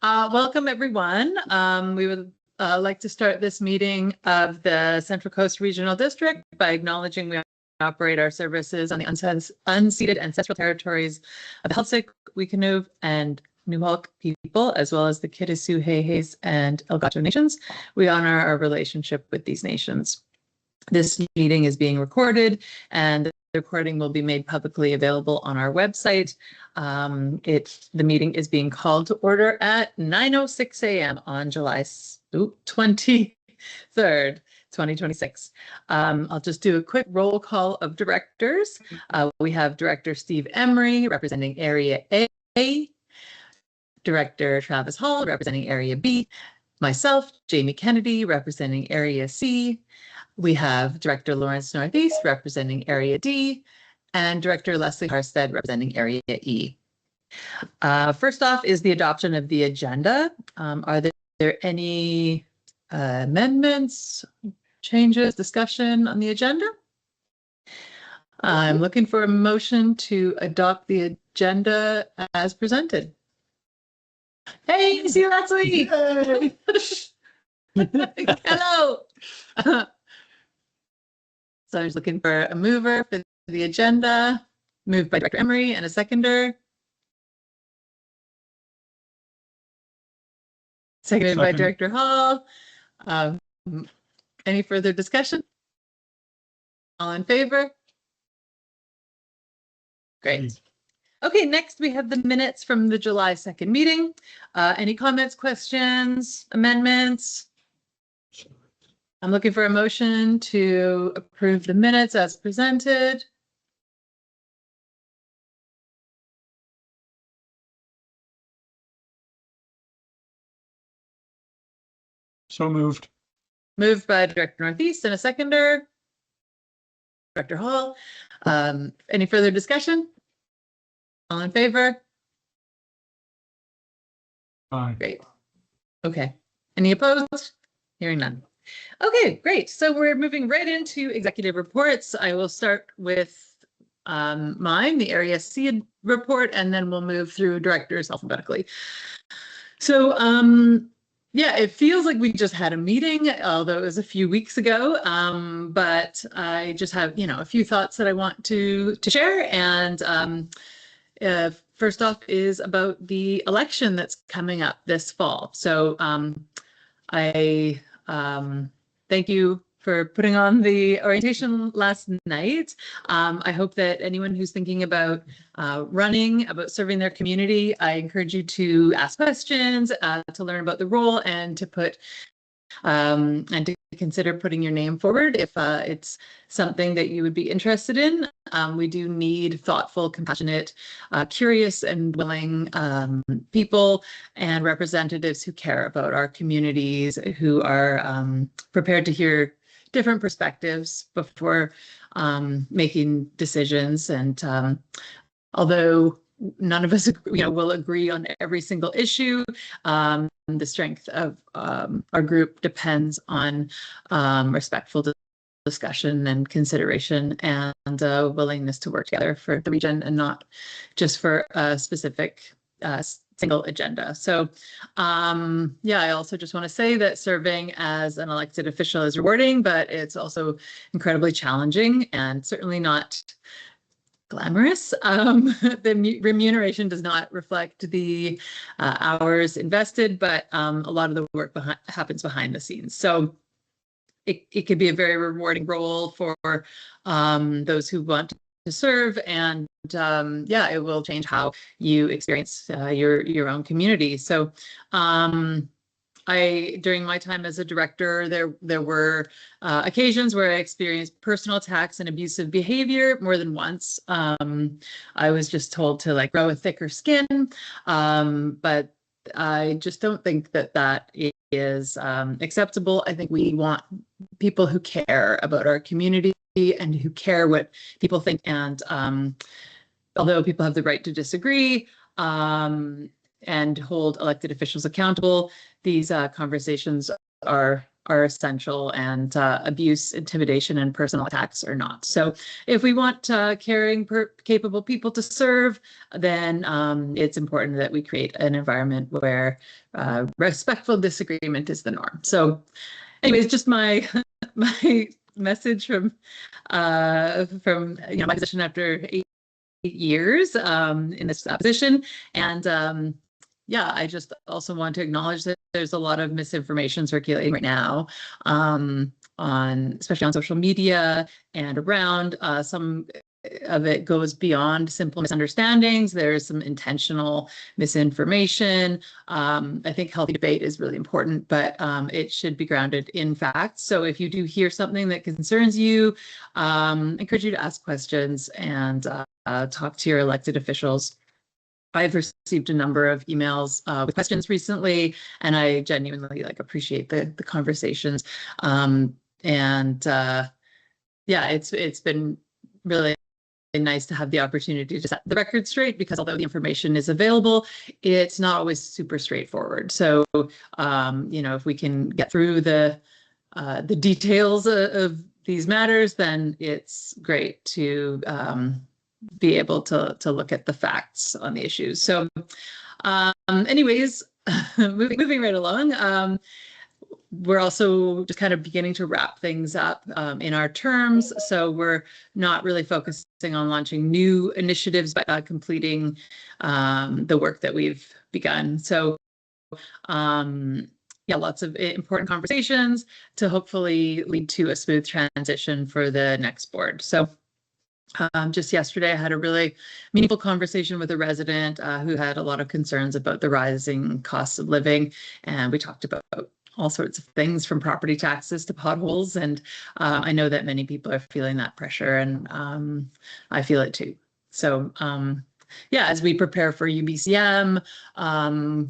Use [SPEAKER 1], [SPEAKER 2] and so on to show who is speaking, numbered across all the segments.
[SPEAKER 1] Welcome, everyone. We would like to start this meeting of the Central Coast Regional District by acknowledging we operate our services on the unceded ancestral territories of the Heiltsuk, Wiikinuv, and Nuxalk people, as well as the Kitasoo, Heihei, and Elgato nations. We honor our relationship with these nations. This meeting is being recorded, and the recording will be made publicly available on our website. The meeting is being called to order at 9:06 a.m. on July 23rd, 2026. I'll just do a quick roll call of directors. We have Director Steve Emery representing Area A, Director Travis Hall representing Area B, myself, Jamie Kennedy, representing Area C. We have Director Lawrence Northeast representing Area D, and Director Leslie Harstead representing Area E. First off is the adoption of the agenda. Are there any amendments, changes, discussion on the agenda? I'm looking for a motion to adopt the agenda as presented. Hey, see you, Leslie. Hello. So I was looking for a mover for the agenda, moved by Director Emery, and a seconder. Seconded by Director Hall. Any further discussion? All in favor? Great. Okay, next we have the minutes from the July 2nd meeting. Any comments, questions, amendments? I'm looking for a motion to approve the minutes as presented.
[SPEAKER 2] So moved.
[SPEAKER 1] Moved by Director Northeast and a seconder. Director Hall. Any further discussion? All in favor?
[SPEAKER 2] Aye.
[SPEAKER 1] Great. Okay. Any opposed? Hearing none. Okay, great. So we're moving right into executive reports. I will start with mine, the Area C report, and then we'll move through directors alphabetically. So yeah, it feels like we just had a meeting, although it was a few weeks ago. But I just have, a few thoughts that I want to share. And first off is about the election that's coming up this fall. So I thank you for putting on the orientation last night. I hope that anyone who's thinking about running, about serving their community, I encourage you to ask questions, to learn about the role, and to put and to consider putting your name forward if it's something that you would be interested in. We do need thoughtful, compassionate, curious, and willing people and representatives who care about our communities, who are prepared to hear different perspectives before making decisions. And although none of us, will agree on every single issue, the strength of our group depends on respectful discussion and consideration and willingness to work together for the region and not just for a specific single agenda. So yeah, I also just want to say that serving as an elected official is rewarding, but it's also incredibly challenging and certainly not glamorous. The remuneration does not reflect the hours invested, but a lot of the work happens behind the scenes. So it could be a very rewarding role for those who want to serve, and yeah, it will change how you experience your own community. So during my time as a director, there were occasions where I experienced personal attacks and abusive behavior more than once. I was just told to grow a thicker skin, but I just don't think that is acceptable. I think we want people who care about our community and who care what people think. And although people have the right to disagree, and hold elected officials accountable, these conversations are are essential, and abuse, intimidation, and personal attacks are not. So if we want caring, capable people to serve, then it's important that we create an environment where respectful disagreement is the norm. So anyways, just my my message from my position after 8 years in this position. And yeah, I just also want to acknowledge that there's a lot of misinformation circulating right now, especially on social media and around. Some of it goes beyond simple misunderstandings. There's some intentional misinformation. I think healthy debate is really important, but it should be grounded in facts. So if you do hear something that concerns you, I encourage you to ask questions and talk to your elected officials. I've received a number of emails with questions recently, and I genuinely appreciate the conversations. Yeah, it's been really nice to have the opportunity to set the record straight, because although the information is available, it's not always super straightforward. So if we can get through the details of these matters, then it's great to be able to look at the facts on the issues. So anyways, moving right along, we're also just kind of beginning to wrap things up in our terms. So we're not really focusing on launching new initiatives, but completing the work that we've begun. So yeah, lots of important conversations to hopefully lead to a smooth transition for the next board. So just yesterday, I had a really meaningful conversation with a resident who had a lot of concerns about the rising costs of living. And we talked about all sorts of things, from property taxes to potholes. And I know that many people are feeling that pressure, and I feel it too. So yeah, as we prepare for UBCM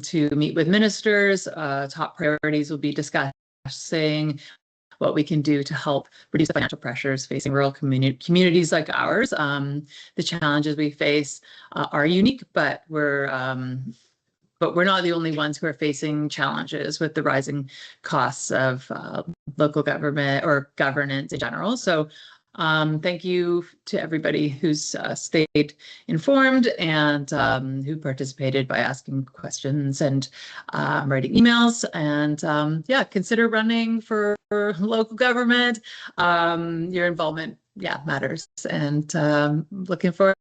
[SPEAKER 1] to meet with ministers, top priorities will be discussing what we can do to help reduce the financial pressures facing rural communities like ours. The challenges we face are unique, but we're not the only ones who are facing challenges with the rising costs of local government or governance in general. So thank you to everybody who's stayed informed and who participated by asking questions and writing emails. And yeah, consider running for local government. Your involvement, yeah, matters. And looking forward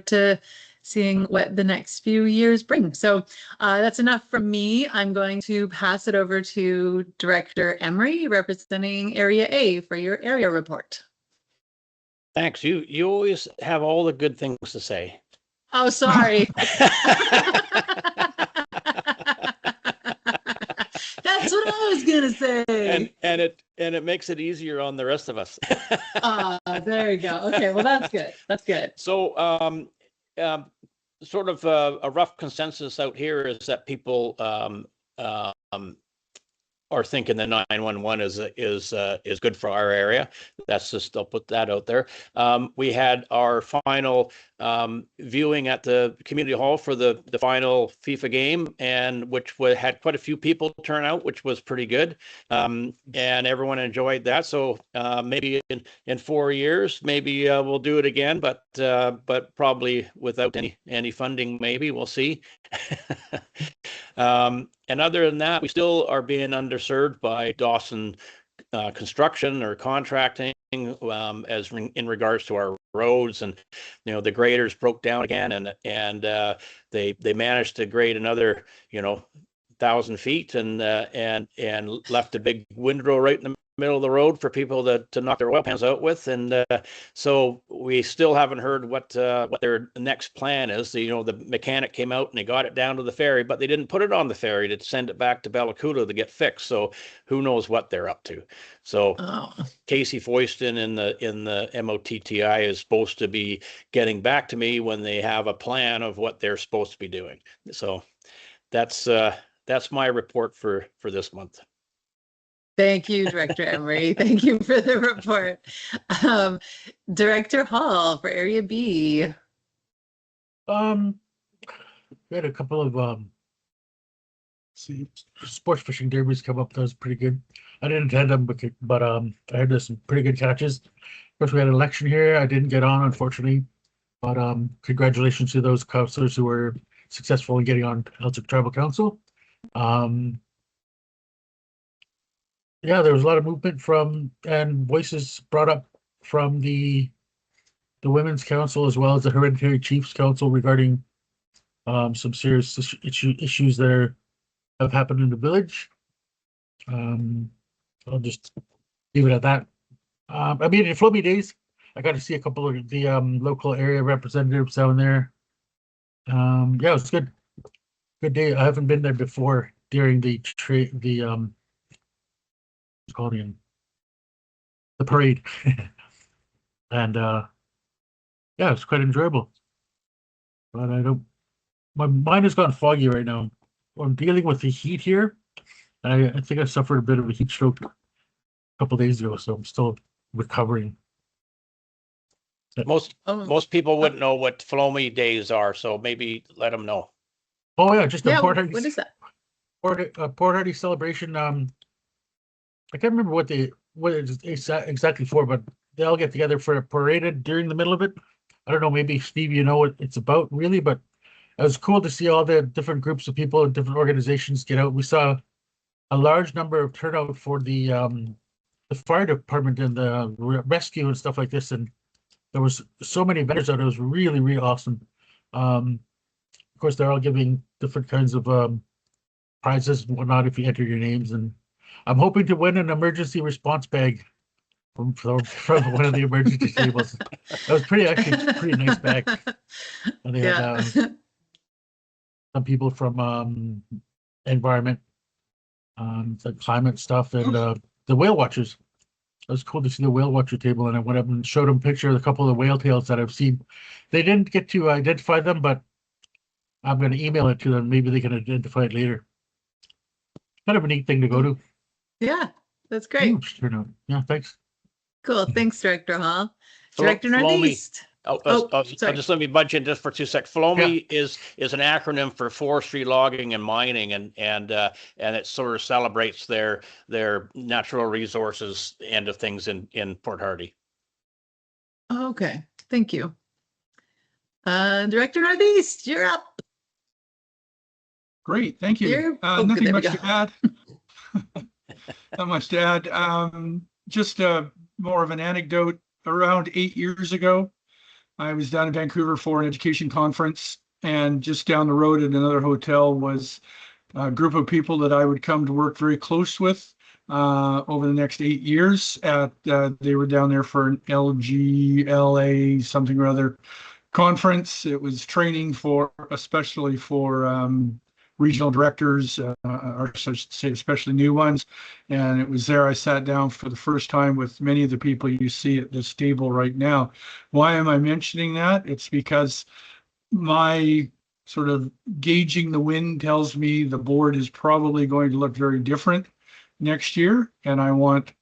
[SPEAKER 1] to seeing what the next few years bring. So that's enough from me. I'm going to pass it over to Director Emery, representing Area A, for your area report.
[SPEAKER 3] Thanks. You always have all the good things to say.
[SPEAKER 1] Oh, sorry. That's what I was gonna say.
[SPEAKER 3] And it makes it easier on the rest of us.
[SPEAKER 1] There you go. Okay, well that's good. That's good.
[SPEAKER 3] So sort of a rough consensus out here is that people are thinking the 911 is good for our area. That's just, I'll put that out there. We had our final viewing at the community hall for the final FIFA game, and which had quite a few people turn out, which was pretty good. And everyone enjoyed that. So maybe in 4 years, maybe we'll do it again, but probably without any funding. Maybe we'll see. And other than that, we still are being underserved by Dawson construction or contracting as in regards to our roads. And the graders broke down again, and they managed to grade another 1,000 feet and left a big windrow right in the middle of the road for people to knock their oil pans out with. And so we still haven't heard what their next plan is. The mechanic came out and they got it down to the ferry, but they didn't put it on the ferry to send it back to Bella Coola to get fixed. So who knows what they're up to. So Casey Foyston in the MOTTI is supposed to be getting back to me when they have a plan of what they're supposed to be doing. So that's my report for this month.
[SPEAKER 1] Thank you, Director Emery. Thank you for the report. Director Hall for Area B.
[SPEAKER 2] We had a couple of
[SPEAKER 4] see, sports fishing derbies come up. That was pretty good. I didn't attend them, but I had some pretty good catches. Of course, we had an election here. I didn't get on, unfortunately, but congratulations to those councillors who were successful in getting on Celtic Tribal Council. Yeah, there was a lot of movement from and voices brought up from the Women's Council as well as the Hereditary Chiefs Council regarding some serious issues that have happened in the village. I'll just leave it at that. I mean, in Floby Days, I got to see a couple of the local area representatives down there. Yeah, it was good. Good day. I haven't been there before during the what's called the parade, and yeah, it's quite enjoyable. But my mind has gone foggy right now. I'm dealing with the heat here. I think I suffered a bit of a heat stroke a couple days ago, so I'm still recovering.
[SPEAKER 3] Most people wouldn't know what Flomy days are, so maybe let them know.
[SPEAKER 4] Oh yeah, just the Port Hardy.
[SPEAKER 1] What is that?
[SPEAKER 4] Port Hardy celebration. I can't remember what it's exactly for, but they all get together for a parade during the middle of it. I don't know, maybe Steve, you know what it's about really, but it was cool to see all the different groups of people and different organizations get out. We saw a large number of turnout for the fire department and the rescue and stuff like this, and there was so many vendors out. It was really, really awesome. Of course, they're all giving different kinds of prizes and whatnot if you enter your names, and I'm hoping to win an emergency response bag from one of the emergency tables. That was actually pretty nice bag. And they had some people from environment, the climate stuff, and the whale watchers. It was cool to see the whale watcher table, and I went up and showed them a picture of a couple of the whale tails that I've seen. They didn't get to identify them, but I'm going to email it to them. Maybe they can identify it later. Kind of a neat thing to go to.
[SPEAKER 1] Yeah, that's great.
[SPEAKER 4] Huge turnout. Yeah, thanks.
[SPEAKER 1] Cool. Thanks, Director Hall.
[SPEAKER 3] Flo-
[SPEAKER 1] Director
[SPEAKER 3] Flomy.
[SPEAKER 1] Northeast. Sorry.
[SPEAKER 3] Just let me budge in just for 2 seconds. Flomy is an acronym for forestry, logging, and mining, and it sort of celebrates their natural resources end of things in Port Hardy.
[SPEAKER 1] Okay, thank you. Director Northeast, you're up.
[SPEAKER 2] Great, thank you. Nothing much to add. Not much to add. Just more of an anecdote. Around 8 years ago, I was down in Vancouver for an education conference, and just down the road at another hotel was a group of people that I would come to work very close with over the next 8 years. They were down there for an LGLA something or other conference. It was training especially for regional directors, or I should say especially new ones. And it was there I sat down for the first time with many of the people you see at this table right now. Why am I mentioning that? It's because my sort of gauging the wind tells me the board is probably going to look very different next year. And I want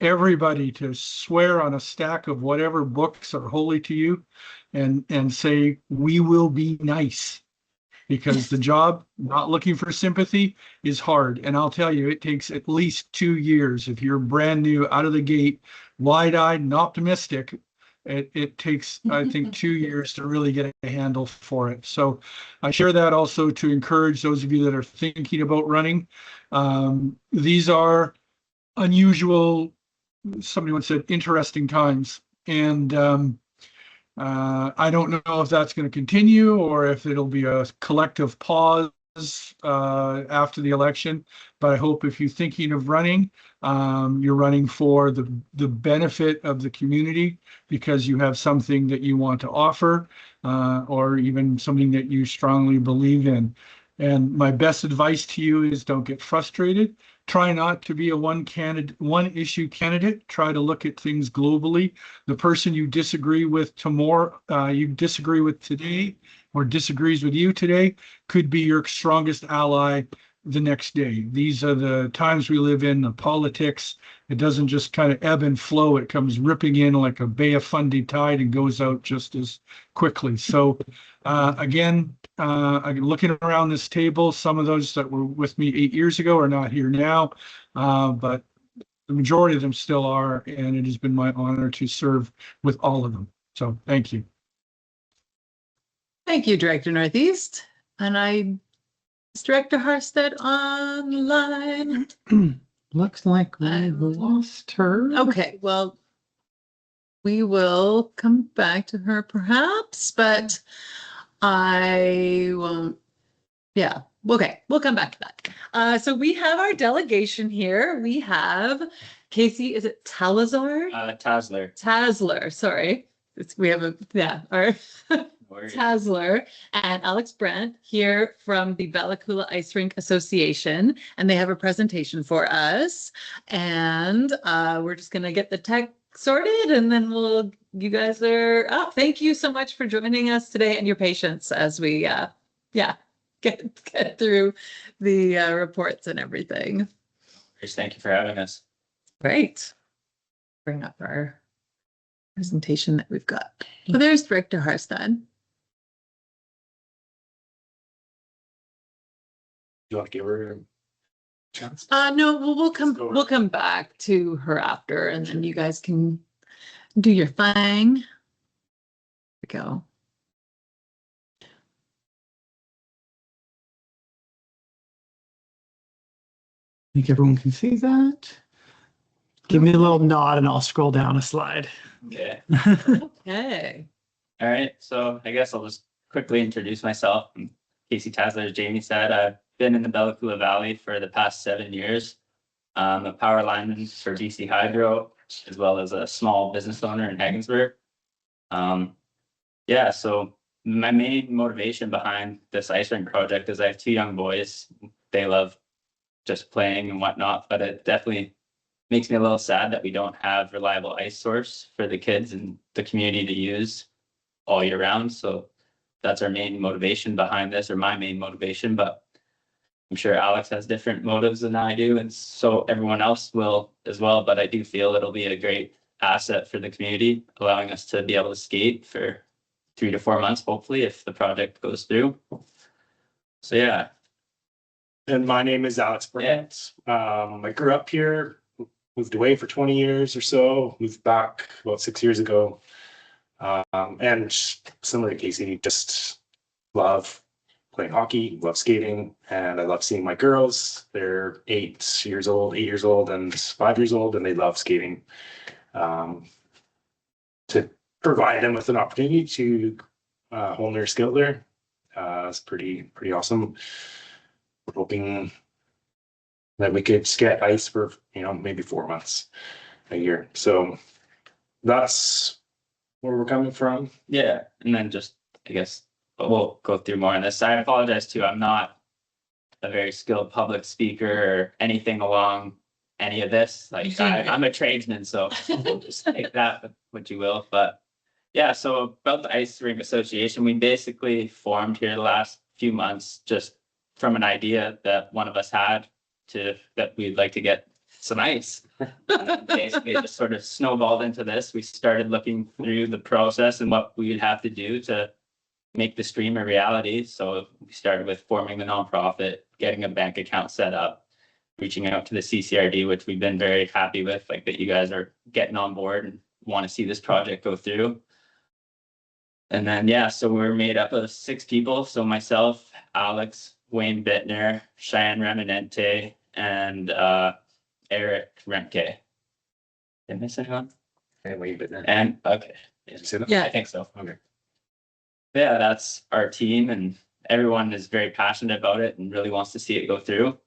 [SPEAKER 2] everybody to swear on a stack of whatever books are holy to you and say, we will be nice. Because the job, not looking for sympathy, is hard. And I'll tell you, it takes at least 2 years. If you're brand new out of the gate, wide-eyed and optimistic, it takes, I think, 2 years to really get a handle for it. So I share that also to encourage those of you that are thinking about running. These are unusual, somebody once said, interesting times. And I don't know if that's going to continue or if it'll be a collective pause after the election. But I hope if you're thinking of running, you're running for the benefit of the community because you have something that you want to offer or even something that you strongly believe in. And my best advice to you is don't get frustrated. Try not to be a one issue candidate. Try to look at things globally. The person you disagree with tomorrow, you disagree with today, or disagrees with you today, could be your strongest ally the next day. These are the times we live in, the politics. It doesn't just kind of ebb and flow. It comes ripping in like a Bay of Fundy tide and goes out just as quickly. So again, I'm looking around this table. Some of those that were with me 8 years ago are not here now, but the majority of them still are, and it has been my honor to serve with all of them. So thank you.
[SPEAKER 1] Thank you, Director Northeast. And is Director Harstead online?
[SPEAKER 5] Looks like we lost her.
[SPEAKER 1] Okay, well, we will come back to her perhaps, but I won't. Yeah, okay, we'll come back to that. So we have our delegation here. We have Casey, is it Talazar? Tasler, sorry. We have our Tasler and Alex Brandt here from the Coola Ice Rink Association, and they have a presentation for us. And we're just gonna get the tech sorted, and then you guys are up. Thank you so much for joining us today and your patience as we get through the reports and everything.
[SPEAKER 6] Thank you for having us.
[SPEAKER 1] Great. Bring up our presentation that we've got. So there's Director Harstead.
[SPEAKER 5] You want to give her a chance?
[SPEAKER 1] No, we'll come back to her after, and then you guys can do your thing. Here we go.
[SPEAKER 5] I think everyone can see that. Give me a little nod and I'll scroll down a slide.
[SPEAKER 6] Okay.
[SPEAKER 1] Okay.
[SPEAKER 6] All right. So I guess I'll just quickly introduce myself. I'm Casey Tasler, as Jamie said. I've been in the Coola Valley for the past 7 years. I'm a power lineman for BC Hydro, as well as a small business owner in Haggensburg. Yeah, so my main motivation behind this ice rink project is I have 2 young boys. They love just playing and whatnot, but it definitely makes me a little sad that we don't have reliable ice source for the kids and the community to use all year round. So that's our main motivation behind this, or my main motivation, but I'm sure Alex has different motives than I do, and so everyone else will as well. But I do feel it'll be a great asset for the community, allowing us to be able to skate for 3 to 4 months, hopefully, if the project goes through. So yeah.
[SPEAKER 7] And my name is Alex Brandt. I grew up here, moved away for 20 years or so, moved back about 6 years ago. And similar to Casey, just love playing hockey, love skating, and I love seeing my girls. They're 8 years old, and 5 years old, and they love skating. To provide them with an opportunity to hone their skill there, it's pretty awesome. We're hoping that we could skate ice for, maybe 4 months a year. So that's where we're coming from.
[SPEAKER 6] Yeah, and then just, I guess, we'll go through more on this. I apologize too. I'm not a very skilled public speaker or anything along any of this. Like I'm a tradesman, so just take that with what you will. But yeah, so about the Ice Rink Association, we basically formed here the last few months just from an idea that one of us had that we'd like to get some ice. Basically, it just sort of snowballed into this. We started looking through the process and what we would have to do to make the stream a reality. So we started with forming the nonprofit, getting a bank account set up, reaching out to the CCRD, which we've been very happy with, like that you guys are getting on board and want to see this project go through. And then, yeah, so we're made up of 6 people. So myself, Alex, Wayne Bittner, Cheyenne Reminente, and Eric Remke. Did I miss anyone?
[SPEAKER 7] And Wayne Bittner.
[SPEAKER 6] And okay.
[SPEAKER 1] Yeah.
[SPEAKER 6] I think so. Okay. Yeah, that's our team, and everyone is very passionate about it and really wants to see it go through.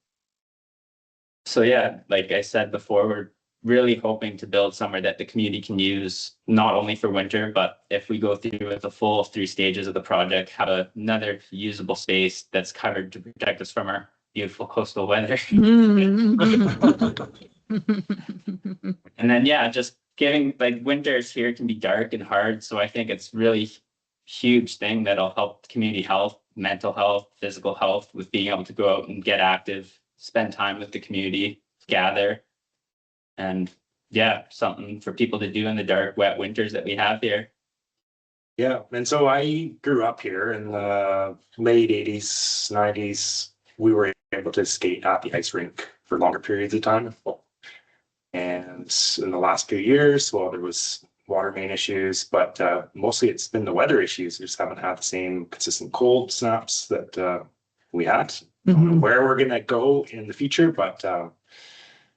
[SPEAKER 6] So yeah, like I said before, we're really hoping to build somewhere that the community can use not only for winter, but if we go through with the full 3 stages of the project, have another usable space that's covered to protect us from our beautiful coastal weather. And then, yeah, just giving, like, winters here can be dark and hard. So I think it's really huge thing that'll help community health, mental health, physical health, with being able to go out and get active, spend time with the community, gather. And yeah, something for people to do in the dark, wet winters that we have here.
[SPEAKER 7] Yeah, and so I grew up here in the late 80s, 90s. We were able to skate at the ice rink for longer periods of time. And in the last few years, well, there was water main issues, but mostly it's been the weather issues. We just haven't had the same consistent cold snaps that we had. Don't know where we're going to go in the future, but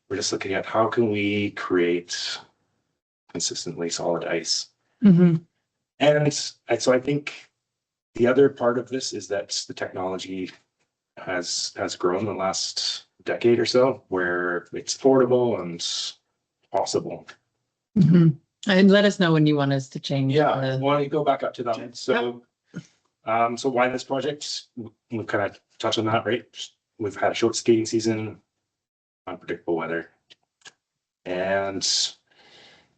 [SPEAKER 7] we're just looking at how can we create consistently solid ice. And so I think the other part of this is that the technology has grown in the last decade or so, where it's affordable and possible.
[SPEAKER 1] And let us know when you want us to change.
[SPEAKER 7] Yeah, why don't you go back up to that one? So, so why this project? We've kind of touched on that, right? We've had a short skating season, unpredictable weather, and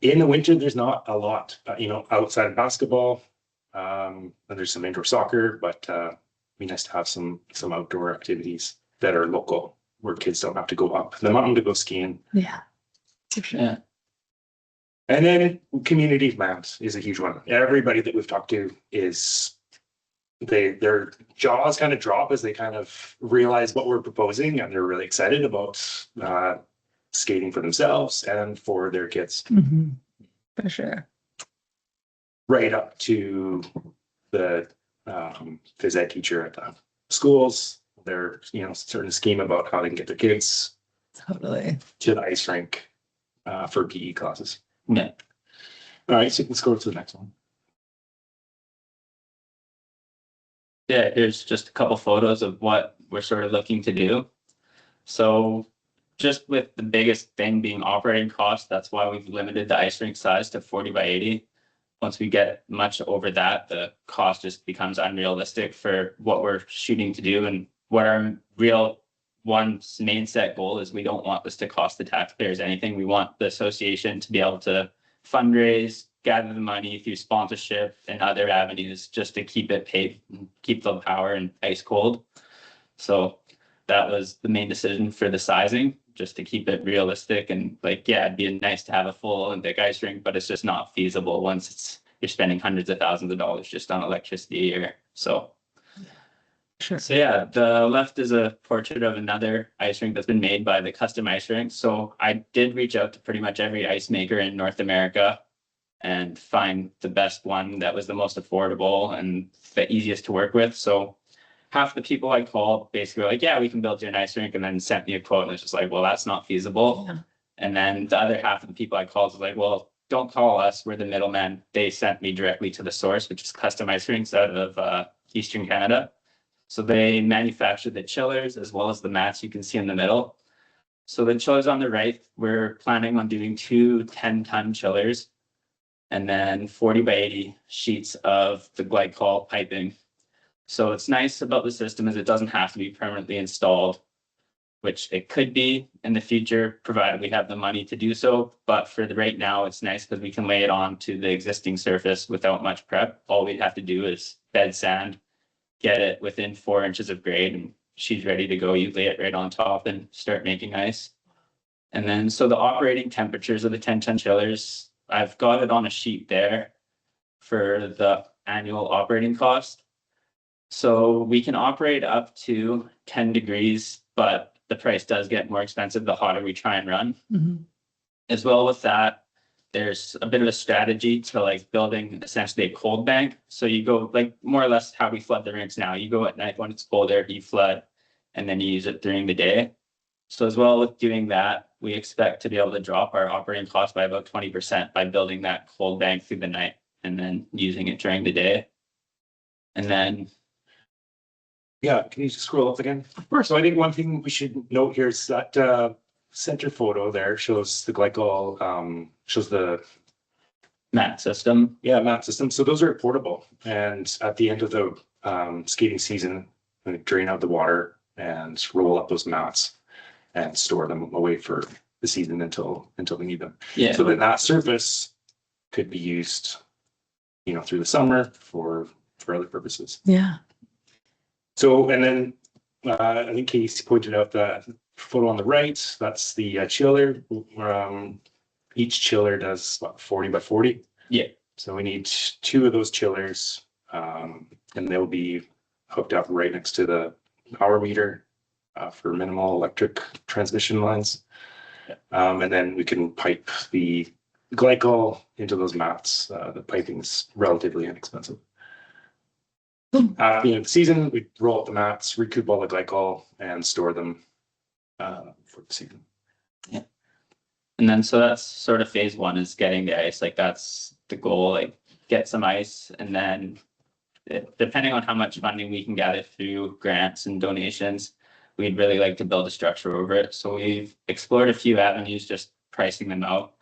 [SPEAKER 7] in the winter, there's not a lot, outside of basketball. And there's some indoor soccer, but it'd be nice to have some outdoor activities that are local, where kids don't have to go up the mountain to go skiing.
[SPEAKER 1] Yeah. For sure.
[SPEAKER 6] Yeah.
[SPEAKER 7] And then community demand is a huge one. Everybody that we've talked to is their jaws kind of drop as they kind of realize what we're proposing, and they're really excited about skating for themselves and for their kids.
[SPEAKER 1] For sure.
[SPEAKER 7] Right up to the phys ed teacher at the schools. They're starting to scheme about how they can get their kids
[SPEAKER 1] Totally.
[SPEAKER 7] to the ice rink for PE classes.
[SPEAKER 6] Yeah.
[SPEAKER 7] All right, so let's go to the next one.
[SPEAKER 6] Yeah, here's just a couple photos of what we're sort of looking to do. So just with the biggest thing being operating costs, that's why we've limited the ice rink size to 40 by 80. Once we get much over that, the cost just becomes unrealistic for what we're shooting to do. And what our real main set goal is, we don't want this to cost the taxpayers anything. We want the association to be able to fundraise, gather the money through sponsorship and other avenues, just to keep it paid, keep the power and ice cold. So that was the main decision for the sizing, just to keep it realistic. And it'd be nice to have a full Olympic ice rink, but it's just not feasible once you're spending hundreds of thousands of dollars just on electricity a year. So
[SPEAKER 1] Sure.
[SPEAKER 6] So yeah, the left is a portrait of another ice rink that's been made by the Custom Ice Rink. So I did reach out to pretty much every ice maker in North America and find the best one that was the most affordable and the easiest to work with. So half the people I called basically were like, yeah, we can build you an ice rink, and then sent me a quote, and it's just like, well, that's not feasible.
[SPEAKER 1] Yeah.
[SPEAKER 6] And then the other half of the people I called was like, well, don't call us, we're the middleman. They sent me directly to the source, which is Custom Ice Rinks out of Eastern Canada. So they manufacture the chillers as well as the mats you can see in the middle. So the chillers on the right, we're planning on doing 2 10-ton chillers and then 40 by 80 sheets of the glycol piping. So what's nice about the system is it doesn't have to be permanently installed, which it could be in the future, provided we have the money to do so. But for the right now, it's nice because we can lay it onto the existing surface without much prep. All we'd have to do is bed sand, get it within 4 inches of grade, and she's ready to go. You lay it right on top and start making ice. And then, so the operating temperatures of the 10-ton chillers, I've got it on a sheet there for the annual operating cost. So we can operate up to 10 degrees, but the price does get more expensive the hotter we try and run. As well with that, there's a bit of a strategy to building essentially a cold bank. So you go more or less how we flood the rinks now. You go at night when it's colder, you flood, and then you use it during the day. So as well with doing that, we expect to be able to drop our operating cost by about 20% by building that cold bank through the night and then using it during the day. And then
[SPEAKER 7] yeah, can you just scroll up again? Of course. So I think one thing we should note here is that center photo there shows the glycol, shows the
[SPEAKER 6] mat system.
[SPEAKER 7] Yeah, mat system. So those are portable. And at the end of the skating season, we drain out the water and roll up those mats and store them away for the season until we need them.
[SPEAKER 6] Yeah.
[SPEAKER 7] So then that surface could be used, through the summer for other purposes.
[SPEAKER 1] Yeah.
[SPEAKER 7] So, and then I think Casey pointed out that photo on the right, that's the chiller. Each chiller does 40 by 40.
[SPEAKER 6] Yeah.
[SPEAKER 7] So we need 2 of those chillers, and they'll be hooked up right next to the power meter for minimal electric transmission lines. And then we can pipe the glycol into those mats. The piping is relatively inexpensive. At the end of the season, we roll up the mats, recoup all the glycol, and store them for the season.
[SPEAKER 6] Yeah. And then so that's sort of phase 1 is getting the ice. Like that's the goal, like get some ice, and then depending on how much funding we can gather through grants and donations, we'd really like to build a structure over it. So we've explored a few avenues, just pricing them out.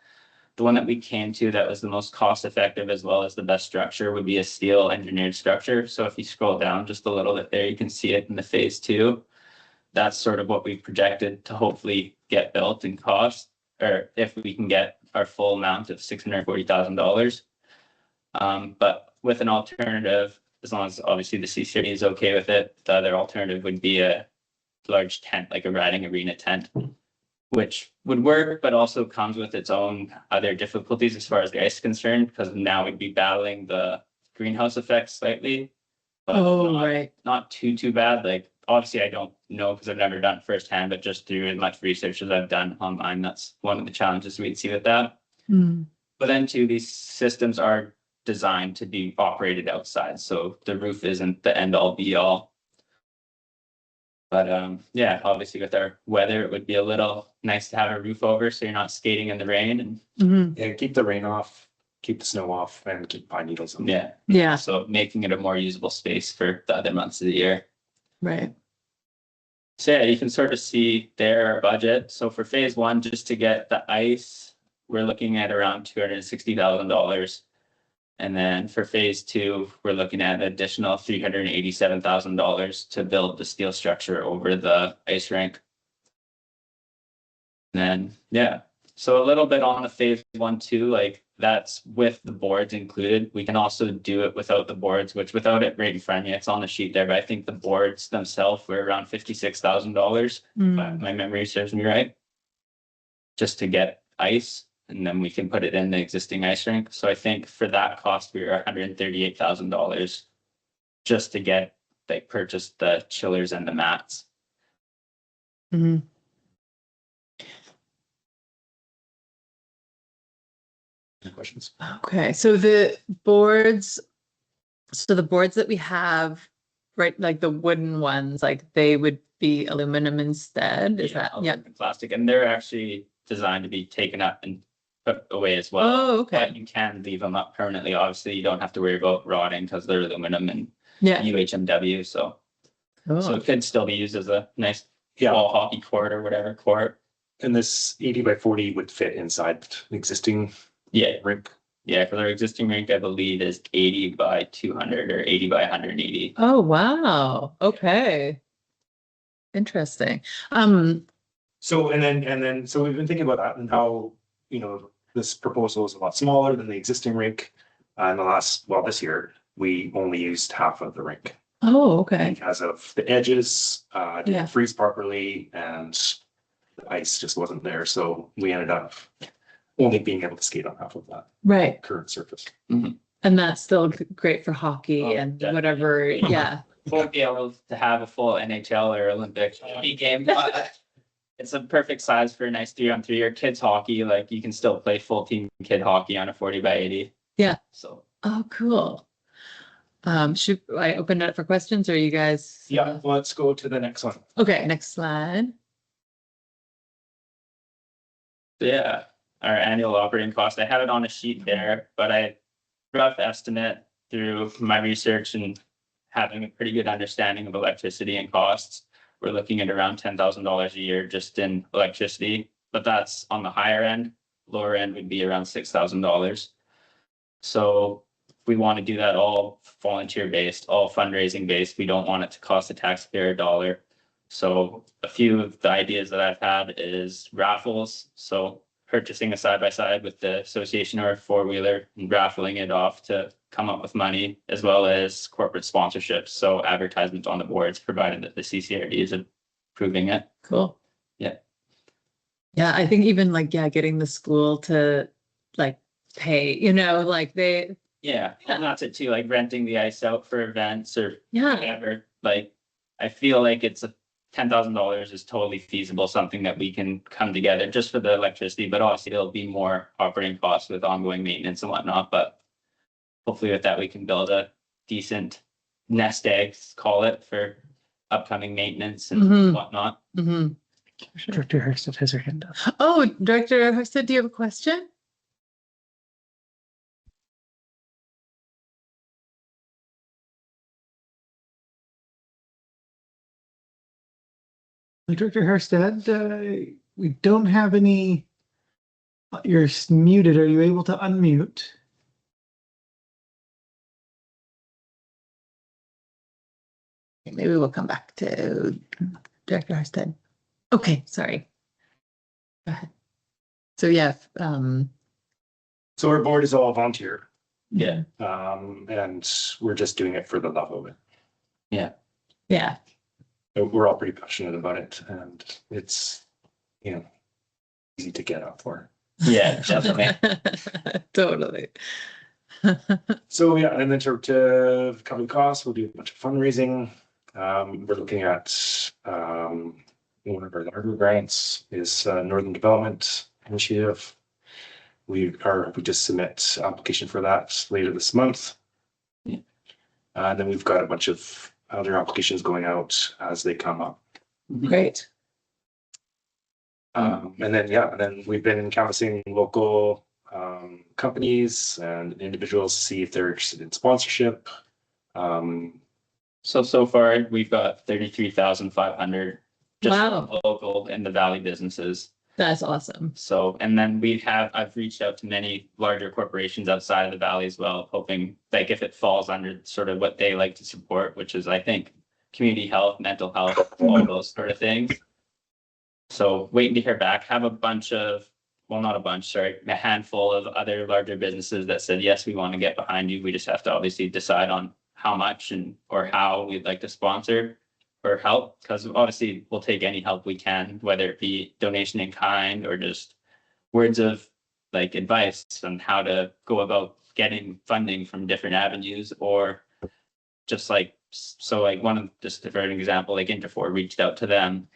[SPEAKER 6] The one that we came to that was the most cost effective as well as the best structure would be a steel engineered structure. So if you scroll down just a little bit there, you can see it in the phase 2. That's sort of what we've projected to hopefully get built and cost, or if we can get our full amount of $640,000. But with an alternative, as long as obviously the CCRD is okay with it, the other alternative would be a large tent, like a riding arena tent, which would work, but also comes with its own other difficulties as far as the ice is concerned, because now we'd be battling the greenhouse effect slightly. But not too bad. Like obviously I don't know because I've never done it firsthand, but just through as much research as I've done online, that's one of the challenges we'd see with that. But then too, these systems are designed to be operated outside, so the roof isn't the end all be all. But yeah, obviously with our weather, it would be a little nice to have a roof over so you're not skating in the rain and
[SPEAKER 7] Yeah, keep the rain off, keep the snow off, and keep pine needles on.
[SPEAKER 1] Yeah.
[SPEAKER 6] So making it a more usable space for the other months of the year.
[SPEAKER 1] Right.
[SPEAKER 6] So yeah, you can sort of see there our budget. So for phase 1, just to get the ice, we're looking at around $260,000. And then for phase 2, we're looking at an additional $387,000 to build the steel structure over the ice rink. And then, yeah, so a little bit on the phase 1 too, like that's with the boards included. We can also do it without the boards, which without it right in front of you, it's on the sheet there, but I think the boards themselves were around $56,000. If my memory serves me right, just to get ice. And then we can put it in the existing ice rink. So I think for that cost, we were $138,000 just to get, like, purchase the chillers and the mats.
[SPEAKER 1] Mhm.
[SPEAKER 7] Any questions?
[SPEAKER 1] Okay, so the boards that we have, right, like the wooden ones, like they would be aluminum instead, is that? Yeah.
[SPEAKER 6] Plastic, and they're actually designed to be taken up and put away as well.
[SPEAKER 1] Oh, okay.
[SPEAKER 6] But you can leave them up permanently. Obviously, you don't have to worry about rotting because they're aluminum and
[SPEAKER 1] Yeah.
[SPEAKER 6] UHMW. So
[SPEAKER 1] Cool.
[SPEAKER 6] it could still be used as a nice wall hockey court or whatever court.
[SPEAKER 7] And this 80 by 40 would fit inside the existing rink.
[SPEAKER 6] Yeah, for their existing rink, I believe is 80 by 200 or 80 by 180.
[SPEAKER 1] Oh, wow. Okay. Interesting.
[SPEAKER 7] So and then so we've been thinking about that and how, you know, this proposal is a lot smaller than the existing rink. In the last, well, this year, we only used half of the rink
[SPEAKER 1] Oh, okay.
[SPEAKER 7] because of the edges,
[SPEAKER 1] Yeah.
[SPEAKER 7] didn't freeze properly, and the ice just wasn't there. So we ended up only being able to skate on half of that
[SPEAKER 1] Right.
[SPEAKER 7] current surface.
[SPEAKER 1] And that's still great for hockey
[SPEAKER 6] Oh,
[SPEAKER 1] and
[SPEAKER 6] definitely.
[SPEAKER 1] whatever. Yeah.
[SPEAKER 6] Won't be able to have a full NHL or Olympic hockey game. But it's a perfect size for a nice 3-on-3 or kids hockey. Like you can still play full team kid hockey on a 40 by 80.
[SPEAKER 1] Yeah.
[SPEAKER 6] So
[SPEAKER 1] Oh, cool. Should I open it up for questions or you guys?
[SPEAKER 7] Yeah, let's go to the next one.
[SPEAKER 1] Okay, next slide.
[SPEAKER 6] yeah, our annual operating cost, I had it on a sheet there, but I rough estimate through my research and having a pretty good understanding of electricity and costs. We're looking at around $10,000 a year just in electricity, but that's on the higher end. Lower end would be around $6,000. So if we want to do that all volunteer based, all fundraising based, we don't want it to cost the taxpayer a dollar. So a few of the ideas that I've had is raffles. So purchasing a side by side with the association or a 4-wheeler and raffling it off to come up with money, as well as corporate sponsorships. So advertisements on the boards, provided that the CCRD is approving it.
[SPEAKER 1] Cool.
[SPEAKER 6] Yeah.
[SPEAKER 1] Yeah, I think even like, yeah, getting the school to like pay, you know, like
[SPEAKER 6] Yeah, not to too like renting the ice out for events or
[SPEAKER 1] Yeah.
[SPEAKER 6] whatever. Like, I feel like it's $10,000 is totally feasible, something that we can come together just for the electricity, but obviously there'll be more operating costs with ongoing maintenance and whatnot, but hopefully with that, we can build a decent nest egg, call it, for upcoming maintenance and
[SPEAKER 1] Mhm.
[SPEAKER 6] whatnot.
[SPEAKER 1] Mm-hmm.
[SPEAKER 5] Director Herstead has her hand up.
[SPEAKER 1] Oh, Director Herstead, do you have a question?
[SPEAKER 5] Director Herstead, we don't have any. You're muted. Are you able to unmute?
[SPEAKER 1] Maybe we'll come back to Director Herstead. Okay, sorry. Go ahead. So yeah,
[SPEAKER 7] So our board is all volunteer,
[SPEAKER 6] Yeah.
[SPEAKER 7] and we're just doing it for the love of it.
[SPEAKER 1] yeah.
[SPEAKER 7] We're all pretty passionate about it, and it's, easy to get up for.
[SPEAKER 6] Yeah, definitely.
[SPEAKER 1] Totally.
[SPEAKER 7] So yeah, and then to cover the costs, we'll do a bunch of fundraising. We're looking at one of our larger grants is Northern Development Initiative. We just submit application for that later this month.
[SPEAKER 6] Yeah.
[SPEAKER 7] And then we've got a bunch of other applications going out as they come up.
[SPEAKER 1] Great.
[SPEAKER 7] And then we've been canvassing local companies and individuals to see if they're interested in sponsorship.
[SPEAKER 6] So far, we've got 33,500 just
[SPEAKER 1] Wow.
[SPEAKER 6] local in the Valley businesses.
[SPEAKER 1] That's awesome.
[SPEAKER 6] So, and then I've reached out to many larger corporations outside of the Valley as well, hoping like if it falls under sort of what they like to support, which is, I think, community health, mental health, all those sort of things. So waiting to hear back, have a handful of other larger businesses that said, yes, we want to get behind you. We just have to obviously decide on how much or how we'd like to sponsor or help, because obviously we'll take any help we can, whether it be donation in kind or just words of like advice on how to go about getting funding from different avenues, or just like, so like just for an example, like Interfor reached out to them,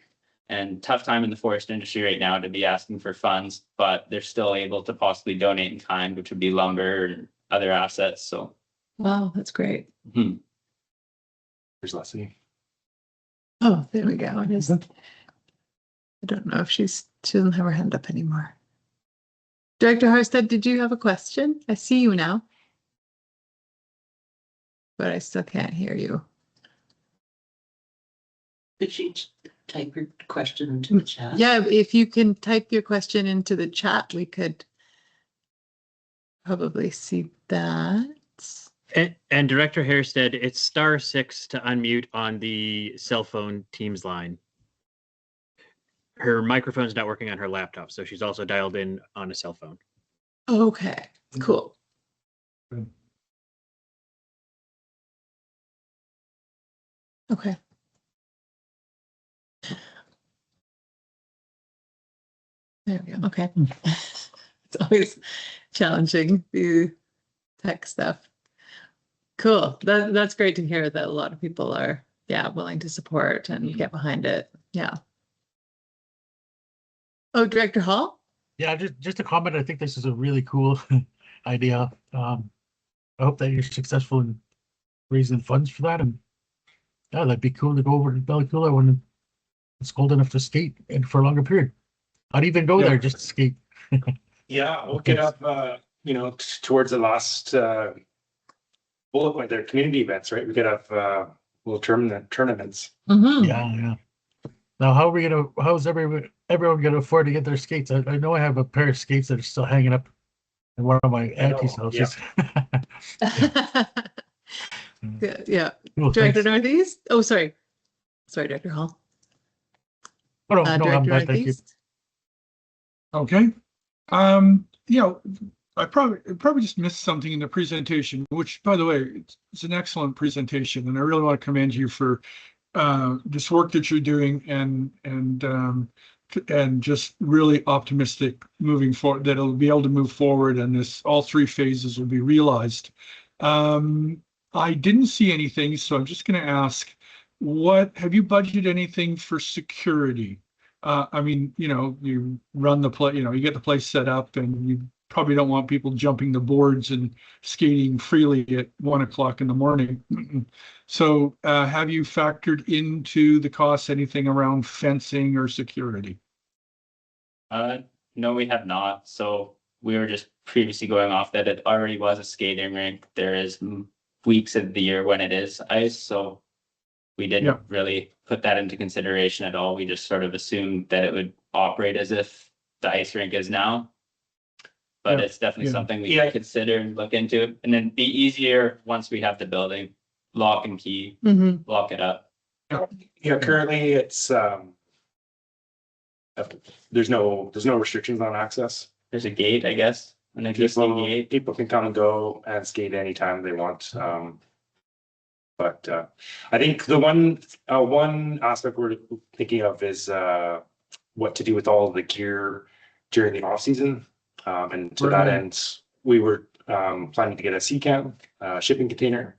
[SPEAKER 6] and tough time in the forest industry right now to be asking for funds, but they're still able to possibly donate in kind, which would be lumber and other assets. So
[SPEAKER 1] Wow, that's great.
[SPEAKER 7] There's Leslie.
[SPEAKER 1] Oh, there we go. It is. I don't know if she doesn't have her hand up anymore. Director Herstead, did you have a question? I see you now. But I still can't hear you.
[SPEAKER 8] Could she type her question into the chat?
[SPEAKER 1] Yeah, if you can type your question into the chat, we could probably see that.
[SPEAKER 9] And Director Herstead, it's *6 to unmute on the cell phone Teams line. Her microphone's not working on her laptop, so she's also dialed in on a cell phone.
[SPEAKER 1] Okay, cool. Okay. There we go. Okay. It's always challenging, the tech stuff. Cool. That's great to hear that a lot of people are, willing to support and get behind it. Yeah. Oh, Director Hall?
[SPEAKER 4] Yeah, just a comment. I think this is a really cool idea. I hope that you're successful in raising funds for that. And yeah, that'd be cool to go over to Coola when it's cold enough to skate and for a longer period. I'd even go there just to skate.
[SPEAKER 7] Yeah, we'll get up, towards the last bullet point there, community events, right? We could have little tournaments.
[SPEAKER 1] Mm-hmm.
[SPEAKER 4] Yeah. Now, how's everyone gonna afford to get their skates? I know I have a pair of skates that are still hanging up in one of my auntie's houses.
[SPEAKER 1] Good. Yeah.
[SPEAKER 4] Cool,
[SPEAKER 1] Director
[SPEAKER 4] thanks.
[SPEAKER 1] Northeast? Oh, sorry. Sorry, Director Hall.
[SPEAKER 4] Oh, no, I'm
[SPEAKER 1] Director
[SPEAKER 4] done, thank you.
[SPEAKER 1] Northeast?
[SPEAKER 2] Okay. I probably just missed something in the presentation, which, by the way, it's an excellent presentation, and I really want to commend you for this work that you're doing, and just really optimistic moving forward that it'll be able to move forward, and all three phases will be realized. I didn't see anything, so I'm just going to ask, what have you budgeted anything for security? I mean, you run the play, you get the place set up, and you probably don't want people jumping the boards and skating freely at 1 o'clock in the morning. So, have you factored into the costs anything around fencing or security?
[SPEAKER 6] No, we have not. So we were just previously going off that it already was a skating rink. There is weeks of the year when it is ice, so we didn't really put that into consideration at all. We just sort of assumed that it would operate as if the ice rink is now. But it's definitely something we can consider and look into, and then be easier once we have the building, lock and key, lock it up.
[SPEAKER 7] Yeah, currently it's there's no restrictions on access.
[SPEAKER 6] There's a gate, I guess, an existing gate.
[SPEAKER 7] People can come and go and skate anytime they want. But I think the one aspect we're thinking of is what to do with all of the gear during the off season. And to that end, we were planning to get a CCAM shipping container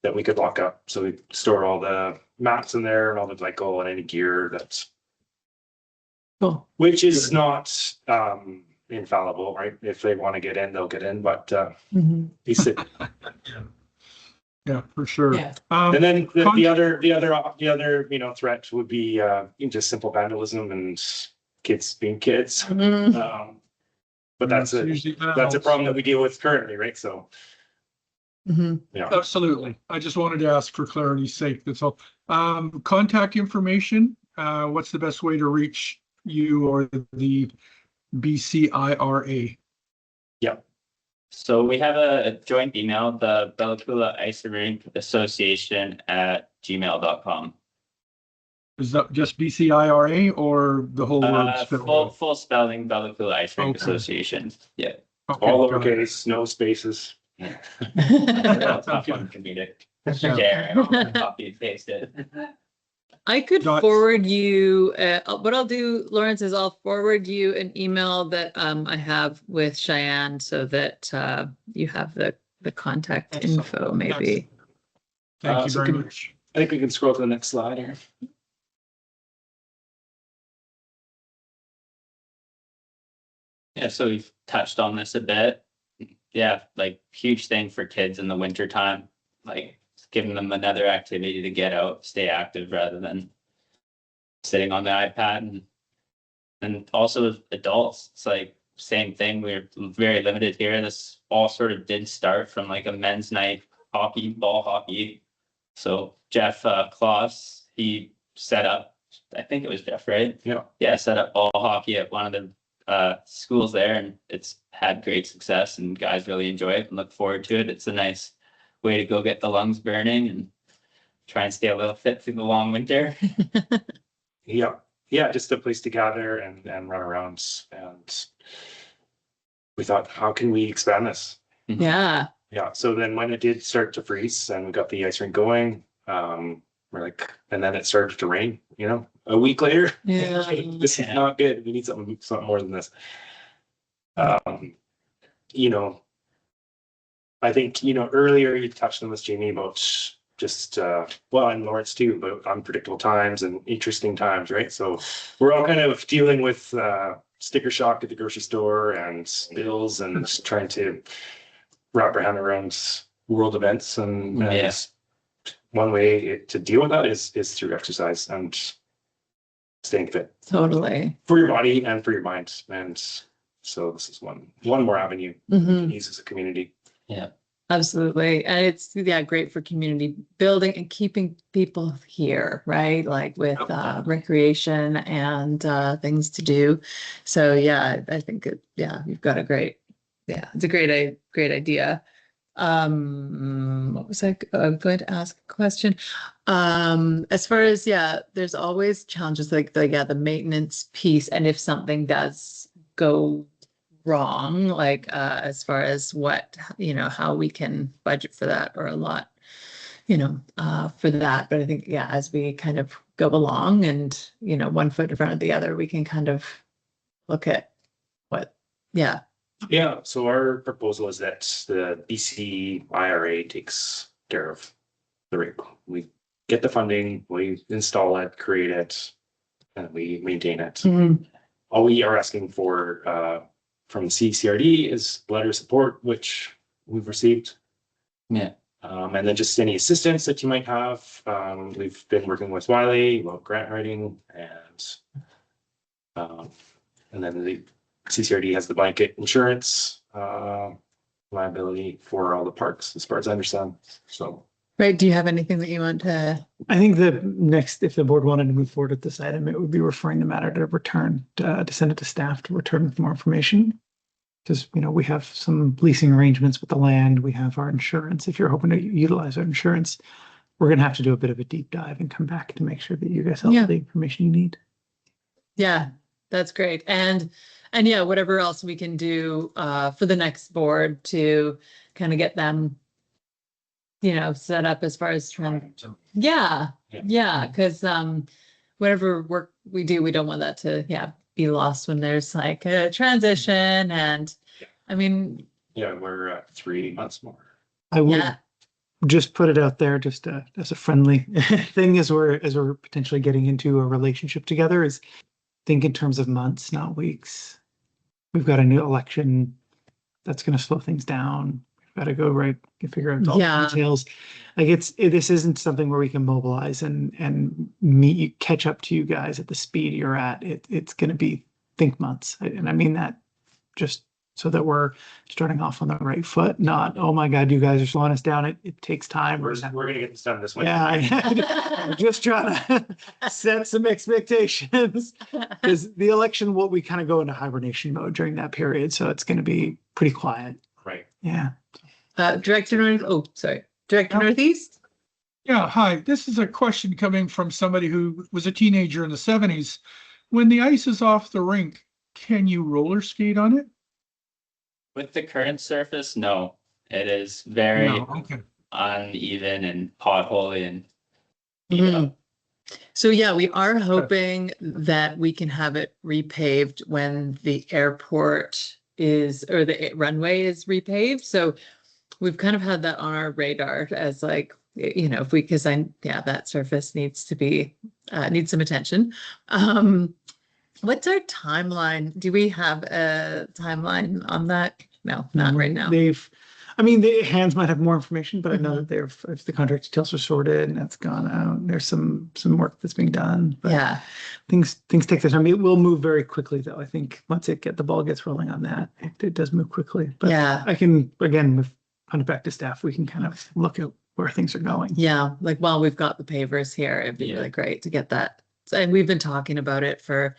[SPEAKER 7] that we could lock up. So we store all the mats in there and all the glycol and any gear that's
[SPEAKER 1] Cool.
[SPEAKER 7] Which is not infallible, right? If they want to get in, they'll get in, but
[SPEAKER 2] Yeah, for sure.
[SPEAKER 1] Yeah.
[SPEAKER 7] And then the other threat would be just simple vandalism and kids being kids. But that's a problem that we deal with currently, right? So yeah,
[SPEAKER 2] absolutely. I just wanted to ask for clarity's sake. That's all. Contact information. What's the best way to reach you or the BCIRA?
[SPEAKER 6] Yeah. So we have a joint email, the Coola Ice Rink Association at gmail.com.
[SPEAKER 2] Is that just BCIRA or the whole word?
[SPEAKER 6] Full spelling, Coola Ice Rink Association. Yeah.
[SPEAKER 2] Okay,
[SPEAKER 7] all lowercase, no spaces.
[SPEAKER 6] That's not fun comedic. Share, copy and paste it.
[SPEAKER 1] I could forward you, what I'll do, Lawrence, is I'll forward you an email that I have with Cheyenne so that you have the contact info, maybe.
[SPEAKER 2] Thank you very much.
[SPEAKER 7] I think we can scroll to the next slide here.
[SPEAKER 6] Yeah, so we've touched on this a bit. Yeah, like huge thing for kids in the winter time, like giving them another activity to get out, stay active rather than sitting on the iPad. And also adults, it's like same thing. We're very limited here. This all sort of did start from like a men's night hockey, ball hockey. So Jeff Kloss, he set up, I think it was Jeff, right? Yeah, set up ball hockey at one of the schools there, and it's had great success and guys really enjoy it and look forward to it. It's a nice way to go get the lungs burning and try and stay a little fit through the long winter.
[SPEAKER 7] Yeah, just a place to gather and run around. And we thought, how can we expand this?
[SPEAKER 1] Yeah.
[SPEAKER 7] Yeah. So then when it did start to freeze and we got the ice rink going, we're like, and then it started to rain, a week later.
[SPEAKER 1] Yeah.
[SPEAKER 7] This is not good. We need something more than this. I think, earlier you touched on this, Jamie, about just, and Lawrence too, but unpredictable times and interesting times, right? So we're all kind of dealing with sticker shock at the grocery store and bills and trying to wrap our hand around world events. And one way to deal with that is through exercise and staying fit.
[SPEAKER 1] Totally.
[SPEAKER 7] For your body and for your mind. And so this is one more avenue we can use as a community.
[SPEAKER 6] Yeah.
[SPEAKER 1] Absolutely. And it's, great for community building and keeping people here, right? Like with recreation and things to do. So I think you've got it's a great idea. What was I going to ask a question? As far as, there's always challenges like the maintenance piece. And if something does go wrong, like as far as what how we can budget for that, or a lot for that. But I think as we kind of go along and one foot in front of the other, we can kind of look at what
[SPEAKER 7] Yeah, so our proposal is that the BC IRA takes care of the rink. We get the funding, we install it, create it, and we maintain it. All we are asking for from CCRD is letter of support, which we've received.
[SPEAKER 6] Yeah.
[SPEAKER 7] And then just any assistance that you might have. We've been working with Wiley about grant writing, and then the CCRD has the blanket insurance liability for all the parks, as far as I understand. So,
[SPEAKER 1] Right. Do you have anything that you want to?
[SPEAKER 5] I think the next, if the board wanted to move forward with this item, it would be referring the matter to return, to send it to staff to return with more information. Because, you know, we have some leasing arrangements with the land, we have our insurance. If you're hoping to utilize our insurance, we're going to have to do a bit of a deep dive and come back to make sure that you guys have all the information you need.
[SPEAKER 1] Yeah, that's great. And yeah, whatever else we can do for the next board to kind of get them, you know, set up as far as yeah, because whatever work we do, we don't want that to be lost when there's like a transition. And I mean,
[SPEAKER 7] yeah, we're at 3 months more.
[SPEAKER 5] I would just put it out there, just as a friendly thing, as we're potentially getting into a relationship together, is think in terms of months, not weeks. We've got a new election that's going to slow things down. We've got to go figure out all the details. Like this isn't something where we can mobilize and catch up to you guys at the speed you're at. It's going to be think months, and I mean that just so that we're starting off on the right foot. Not, oh my God, you guys are slowing us down. It takes time.
[SPEAKER 7] We're going to get this done this way.
[SPEAKER 5] Yeah, I'm just trying to set some expectations, because the election, we kind of go into hibernation mode during that period, so it's going to be pretty quiet.
[SPEAKER 7] Right.
[SPEAKER 5] Yeah.
[SPEAKER 1] Director Northeast.
[SPEAKER 2] Yeah, hi. This is a question coming from somebody who was a teenager in the 70s. When the ice is off the rink, can you roller skate on it?
[SPEAKER 6] With the current surface, no. It is very uneven and potholy and
[SPEAKER 1] So yeah, we are hoping that we can have it repaved when the airport or the runway is repaved. So we've kind of had that on our radar as like, you know, that surface needs to be, needs some attention. What's our timeline? Do we have a timeline on that? No, not right now.
[SPEAKER 5] The hands might have more information, but I know that if the contract details are sorted and that's gone out, there's some work that's being done. But things take their time. It will move very quickly, though. I think once the ball gets rolling on that, it does move quickly. But I can, again, punt it back to staff, we can kind of look at where things are going.
[SPEAKER 1] Yeah, like while we've got the pavers here, it'd be really great to get that. And we've been talking about it for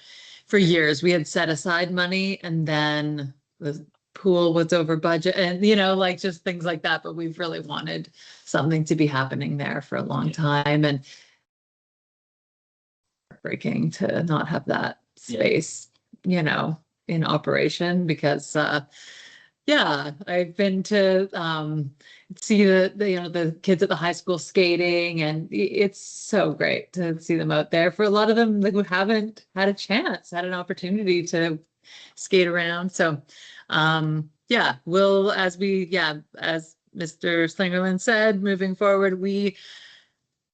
[SPEAKER 1] years. We had set aside money, and then the pool was over budget, and you know, like just things like that. But we've really wanted something to be happening there for a long time, and heartbreaking to not have that space, you know, in operation, because I've been to see the kids at the high school skating, and it's so great to see them out there. For a lot of them, like, who haven't had an opportunity to skate around. So we'll, as Mr. Slingerland said, moving forward, we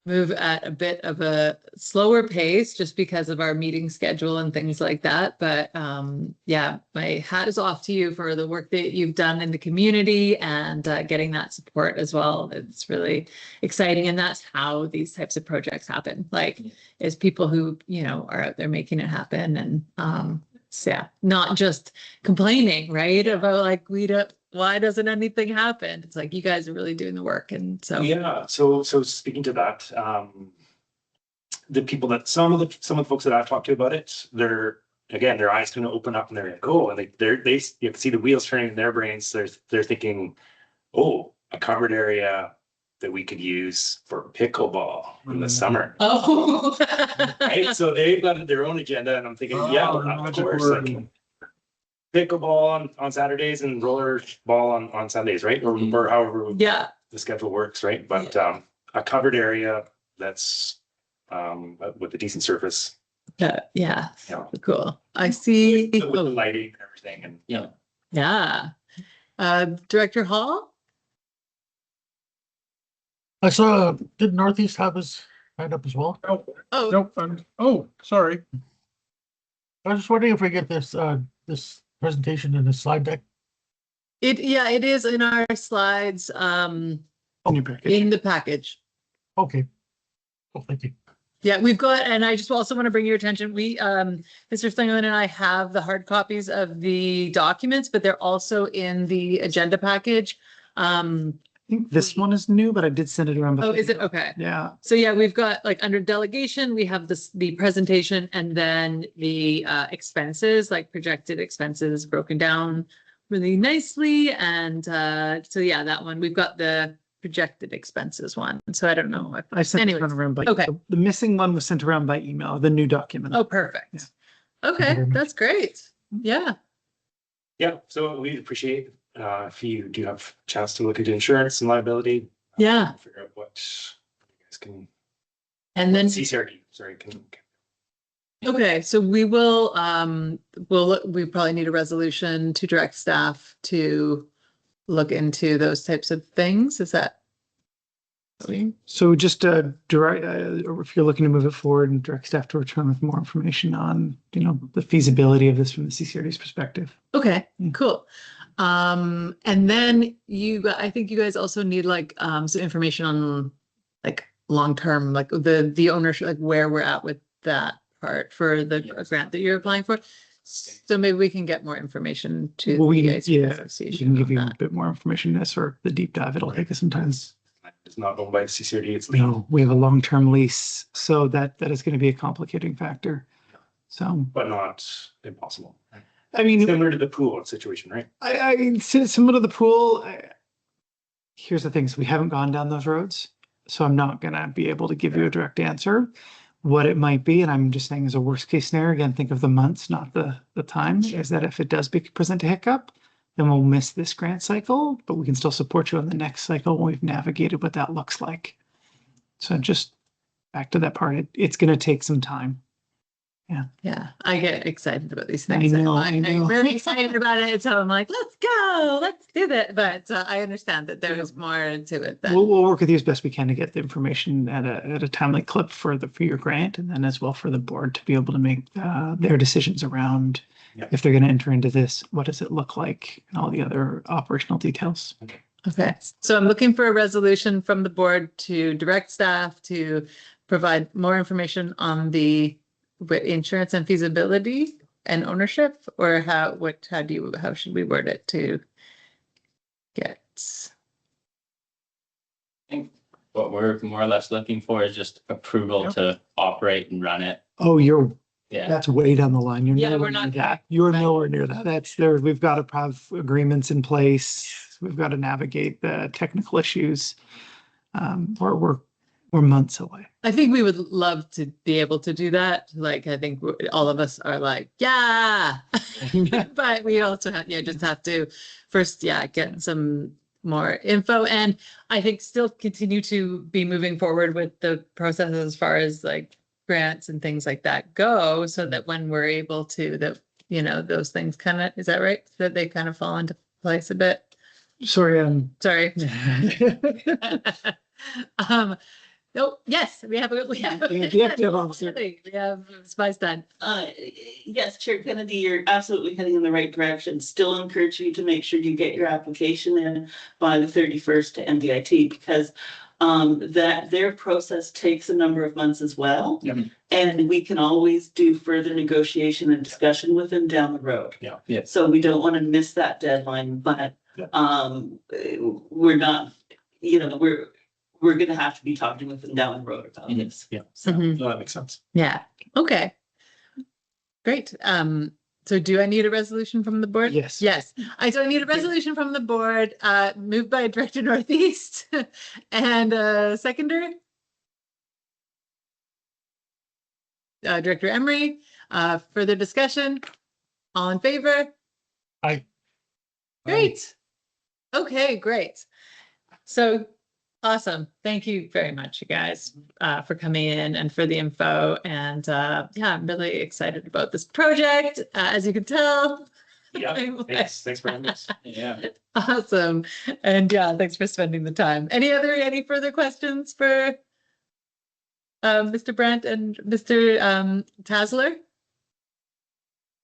[SPEAKER 1] move at a bit of a slower pace just because of our meeting schedule and things like that. But my hat is off to you for the work that you've done in the community and getting that support as well. It's really exciting. And that's how these types of projects happen. Like, is people who, you know, are out there making it happen, and not just complaining, right? About like, why doesn't anything happen? It's like, you guys are really doing the work. And so
[SPEAKER 7] so speaking to that, the people that some of the folks that I've talked to about it, their eyes going to open up and they're like, oh, and they you can see the wheels turning in their brains. They're thinking, oh, a covered area that we could use for pickleball in the summer.
[SPEAKER 1] Oh,
[SPEAKER 7] right. So they've got their own agenda, and I'm thinking, of course, like pickleball on Saturdays and roller ball on Sundays, right? Or however the schedule works, right? But a covered area that's with a decent surface.
[SPEAKER 1] Cool. I see.
[SPEAKER 7] With the lighting and everything, and
[SPEAKER 1] Yeah. Director Hall?
[SPEAKER 4] I saw, did Northeast have his hand up as well?
[SPEAKER 1] Oh,
[SPEAKER 2] Nope, sorry.
[SPEAKER 4] I was just wondering if we get this, this presentation in the slide deck.
[SPEAKER 1] it is in our slides,
[SPEAKER 5] On your package.
[SPEAKER 1] in the package.
[SPEAKER 4] Okay. Well, thank you.
[SPEAKER 1] Yeah, we've got, and I just also want to bring your attention, we, Mr. Slingerland and I have the hard copies of the documents, but they're also in the agenda package.
[SPEAKER 5] I think this one is new, but I did send it around.
[SPEAKER 1] Oh,
[SPEAKER 5] before.
[SPEAKER 1] is it? Okay.
[SPEAKER 5] Yeah.
[SPEAKER 1] So yeah, we've got like under delegation, we have the presentation and then the expenses, like projected expenses broken down really nicely. And so yeah, that one, we've got the projected expenses one. So I don't know if
[SPEAKER 5] I sent it
[SPEAKER 1] anyways.
[SPEAKER 5] around by,
[SPEAKER 1] Okay.
[SPEAKER 5] the missing one was sent around by email, the new document.
[SPEAKER 1] Oh, perfect.
[SPEAKER 4] Thank you
[SPEAKER 1] Okay,
[SPEAKER 4] very much.
[SPEAKER 1] that's great. Yeah.
[SPEAKER 7] Yeah, so we'd appreciate if you do have a chance to look at insurance and liability.
[SPEAKER 1] Yeah.
[SPEAKER 7] Figure out what you guys can,
[SPEAKER 1] And then,
[SPEAKER 7] CCRD, sorry, can.
[SPEAKER 1] okay, so we will, we probably need a resolution to direct staff to look into those types of things. Is that?
[SPEAKER 5] So just direct, if you're looking to move it forward and direct staff to return with more information on, the feasibility of this from the CCRD's perspective.
[SPEAKER 1] Okay,
[SPEAKER 5] Mm.
[SPEAKER 1] cool. And then I think you guys also need like, some information on like long-term, like the ownership, like where we're at with that part for the grant that you're applying for. So maybe we can get more information to
[SPEAKER 5] Well,
[SPEAKER 1] the
[SPEAKER 5] we can
[SPEAKER 1] association
[SPEAKER 5] give you
[SPEAKER 1] on
[SPEAKER 5] a
[SPEAKER 1] that.
[SPEAKER 5] bit more information as for the deep dive. It'll take us some time.
[SPEAKER 7] It's not owned by CCRD, it's
[SPEAKER 5] No, we have a long-term lease, so that is going to be a complicating factor. So,
[SPEAKER 7] but not impossible.
[SPEAKER 5] I mean,
[SPEAKER 7] Similar to the pool situation, right?
[SPEAKER 5] similar to the pool. Here's the thing: so we haven't gone down those roads, so I'm not gonna be able to give you a direct answer. What it might be, and I'm just saying as a worst case scenario, again, think of the months, not the time, is that if it does present a hiccup, then we'll miss this grant cycle, but we can still support you on the next cycle when we've navigated what that looks like. So just back to that part, it's going to take some time.
[SPEAKER 1] Yeah, I get excited about these
[SPEAKER 5] I
[SPEAKER 1] things.
[SPEAKER 5] know,
[SPEAKER 1] I'm really excited about it. So I'm like, let's go, let's do that. But I understand that there is more to it than.
[SPEAKER 5] We'll work with you as best we can to get the information at a timely clip for your grant, and then as well for the board to be able to make their decisions around if they're going to enter into this, what does it look like, and all the other operational details.
[SPEAKER 1] Okay, so I'm looking for a resolution from the board to direct staff to provide more information on the insurance and feasibility and ownership, or how should we word it to get?
[SPEAKER 6] I think what we're more or less looking for is just approval to operate and run it.
[SPEAKER 5] Oh,
[SPEAKER 6] Yeah.
[SPEAKER 5] that's way down the line. You're
[SPEAKER 1] Yeah,
[SPEAKER 5] nowhere
[SPEAKER 1] we're not
[SPEAKER 5] near that.
[SPEAKER 1] there.
[SPEAKER 5] You're
[SPEAKER 1] Right.
[SPEAKER 5] nowhere near that. That's there. We've got to have agreements in place. We've got to navigate the technical issues. We're months away.
[SPEAKER 1] I think we would love to be able to do that. Like, I think all of us are like, yeah, but we also just have to first, get some more info. And I think still continue to be moving forward with the process as far as like grants and things like that go, so that when we're able to, those things kind of, is that right? That they kind of fall into place a bit.
[SPEAKER 5] Sorry.
[SPEAKER 1] Sorry. No, yes, we have
[SPEAKER 5] The executive officer.
[SPEAKER 1] We have Spice done.
[SPEAKER 8] Yes, Chair Kennedy, you're absolutely heading in the right direction. Still encourage you to make sure you get your application in by the 31st to MDIT, because that their process takes a number of months as well.
[SPEAKER 7] Yep.
[SPEAKER 8] And we can always do further negotiation and discussion with them down the road.
[SPEAKER 7] Yeah.
[SPEAKER 8] So we don't want to miss that deadline, but we're not, we're going to have to be talking with them down the road about this.
[SPEAKER 7] Yeah.
[SPEAKER 8] So
[SPEAKER 1] Mhm.
[SPEAKER 7] No, that makes sense.
[SPEAKER 1] Yeah, okay. Great. So do I need a resolution from the board?
[SPEAKER 5] Yes.
[SPEAKER 1] Yes, so I need a resolution from the board, moved by Director Northeast and seconder. Director Emery, further discussion? All in favor?
[SPEAKER 4] Aye.
[SPEAKER 1] Great. Okay, great. So awesome. Thank you very much, you guys, for coming in and for the info. And I'm really excited about this project. As you can tell,
[SPEAKER 7] Yeah,
[SPEAKER 1] timeline.
[SPEAKER 7] thanks for having us.
[SPEAKER 6] Yeah.
[SPEAKER 1] Awesome. And yeah, thanks for spending the time. Any further questions for Mr. Brandt and Mr. Tasler?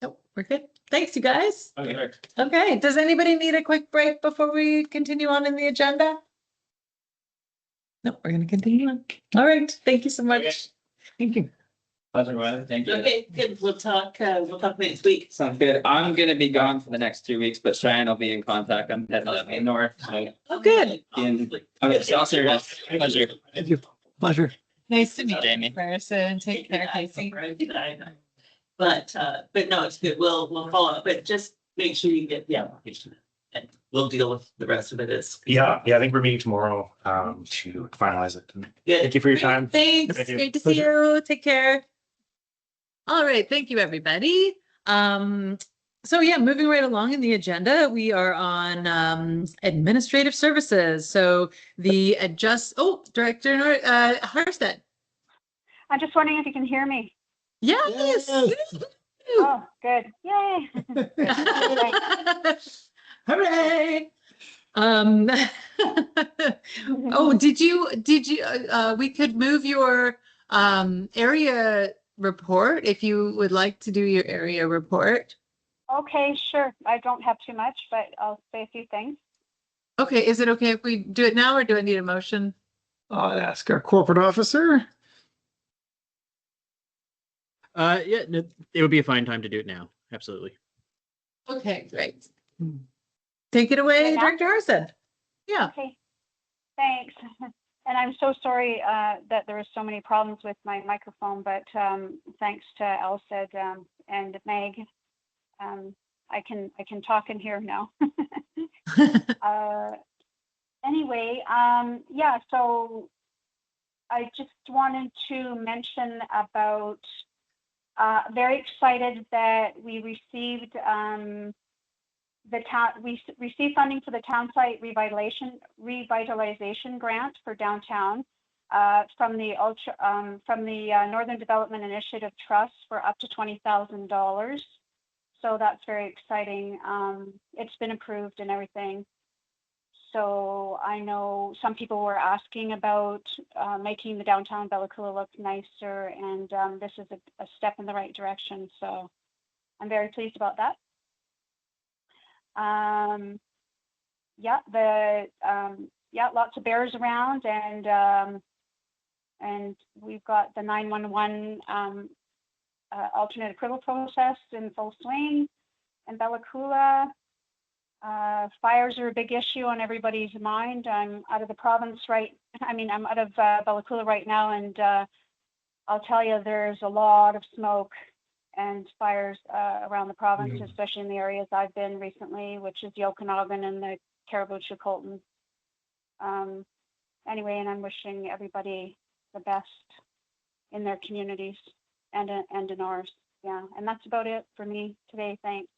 [SPEAKER 1] Nope, we're good. Thanks, you guys.
[SPEAKER 6] Okay.
[SPEAKER 1] Okay, does anybody need a quick break before we continue on in the agenda? Nope, we're gonna continue on. All right, thank you so much.
[SPEAKER 6] Okay.
[SPEAKER 1] Thank you.
[SPEAKER 6] Pleasure, Gwen. Thank you.
[SPEAKER 8] Okay, good. We'll talk next week.
[SPEAKER 6] Sounds good. I'm gonna be gone for the next 2 weeks, but Cheyenne will be in contact. I'm heading up north. So
[SPEAKER 1] Oh, good.
[SPEAKER 6] okay, so I'll see you guys. Pleasure.
[SPEAKER 5] Thank you. Pleasure.
[SPEAKER 1] Nice to meet you,
[SPEAKER 6] Jamie.
[SPEAKER 1] Person. Take care, Casey.
[SPEAKER 8] But no, it's good. We'll follow up, but just make sure you get the application. And we'll deal with the rest of it as.
[SPEAKER 7] Yeah, I think we're meeting tomorrow to finalize it.
[SPEAKER 8] Good.
[SPEAKER 7] Thank you for your time.
[SPEAKER 1] Thanks.
[SPEAKER 7] Thank you.
[SPEAKER 1] Great to see you. Take care. All right. Thank you, everybody. So yeah, moving right along in the agenda, we are on administrative services. So the Director Harstead.
[SPEAKER 10] I'm just wondering if you can hear me.
[SPEAKER 1] Yes.
[SPEAKER 10] Oh, good. Yay.
[SPEAKER 1] Hooray. Oh, did you, we could move your area report if you would like to do your area report.
[SPEAKER 10] Okay, sure. I don't have too much, but I'll say a few things.
[SPEAKER 1] Okay, is it okay if we do it now or do I need a motion?
[SPEAKER 5] I'll ask our corporate officer.
[SPEAKER 9] Yeah, no, it would be a fine time to do it now. Absolutely.
[SPEAKER 1] Okay, great. Take it away,
[SPEAKER 10] Yeah.
[SPEAKER 1] Director Harstead. Yeah.
[SPEAKER 10] Okay, thanks. And I'm so sorry that there was so many problems with my microphone, but thanks to Elsaid and Meg, I can talk in here now. Anyway, yeah, so I just wanted to mention about very excited that we received received funding for the town site revitalization grant for downtown from the Northern Development Initiative Trust for up to $20,000. So that's very exciting. It's been approved and everything. So I know some people were asking about making the downtown Bella Coola look nicer, and this is a step in the right direction. So I'm very pleased about that. Yeah, lots of bears around, and we've got the 911 alternate approval process in full swing in Bella Coola. Fires are a big issue on everybody's mind. I'm out of the province I'm out of Bella Coola right now, and I'll tell you, there's a lot of smoke and fires around the province, especially in the areas I've been recently, which is the Okanagan and the Caribou-Colton. Anyway, and I'm wishing everybody the best in their communities and in ours. Yeah, and that's about it for me today. Thanks.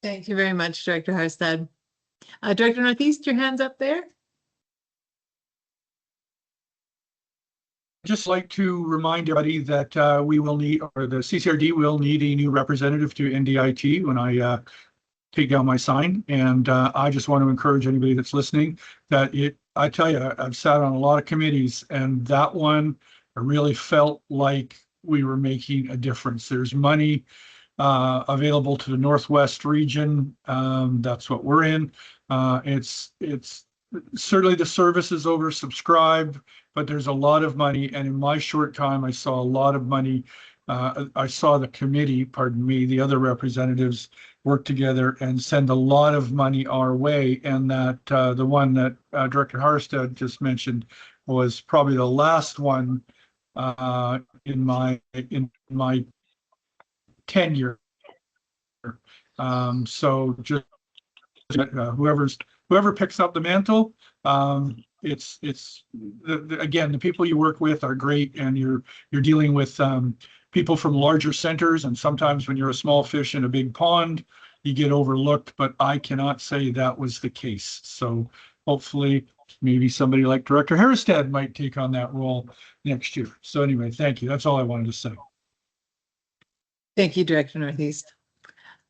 [SPEAKER 1] Thank you very much, Director Harstead. Director Northeast, your hand's up there.
[SPEAKER 2] Just like to remind everybody that we will need, or the CCRD will need a new representative to NDIT when I take down my sign. And I just want to encourage anybody that's listening that I tell you, I've sat on a lot of committees, and that one, I really felt like we were making a difference. There's money available to the Northwest region. That's what we're in. It's certainly the service is oversubscribed, but there's a lot of money. And in my short time, I saw a lot of money. I saw the committee, the other representatives work together and send a lot of money our way. And that the one that Director Harstead just mentioned was probably the last one in my tenure. So just whoever picks up the mantle, again, the people you work with are great, and you're dealing with people from larger centers, and sometimes when you're a small fish in a big pond, you get overlooked, but I cannot say that was the case. So hopefully maybe somebody like Director Harstead might take on that role next year. So anyway, thank you. That's all I wanted to say.
[SPEAKER 1] Thank you, Director Northeast.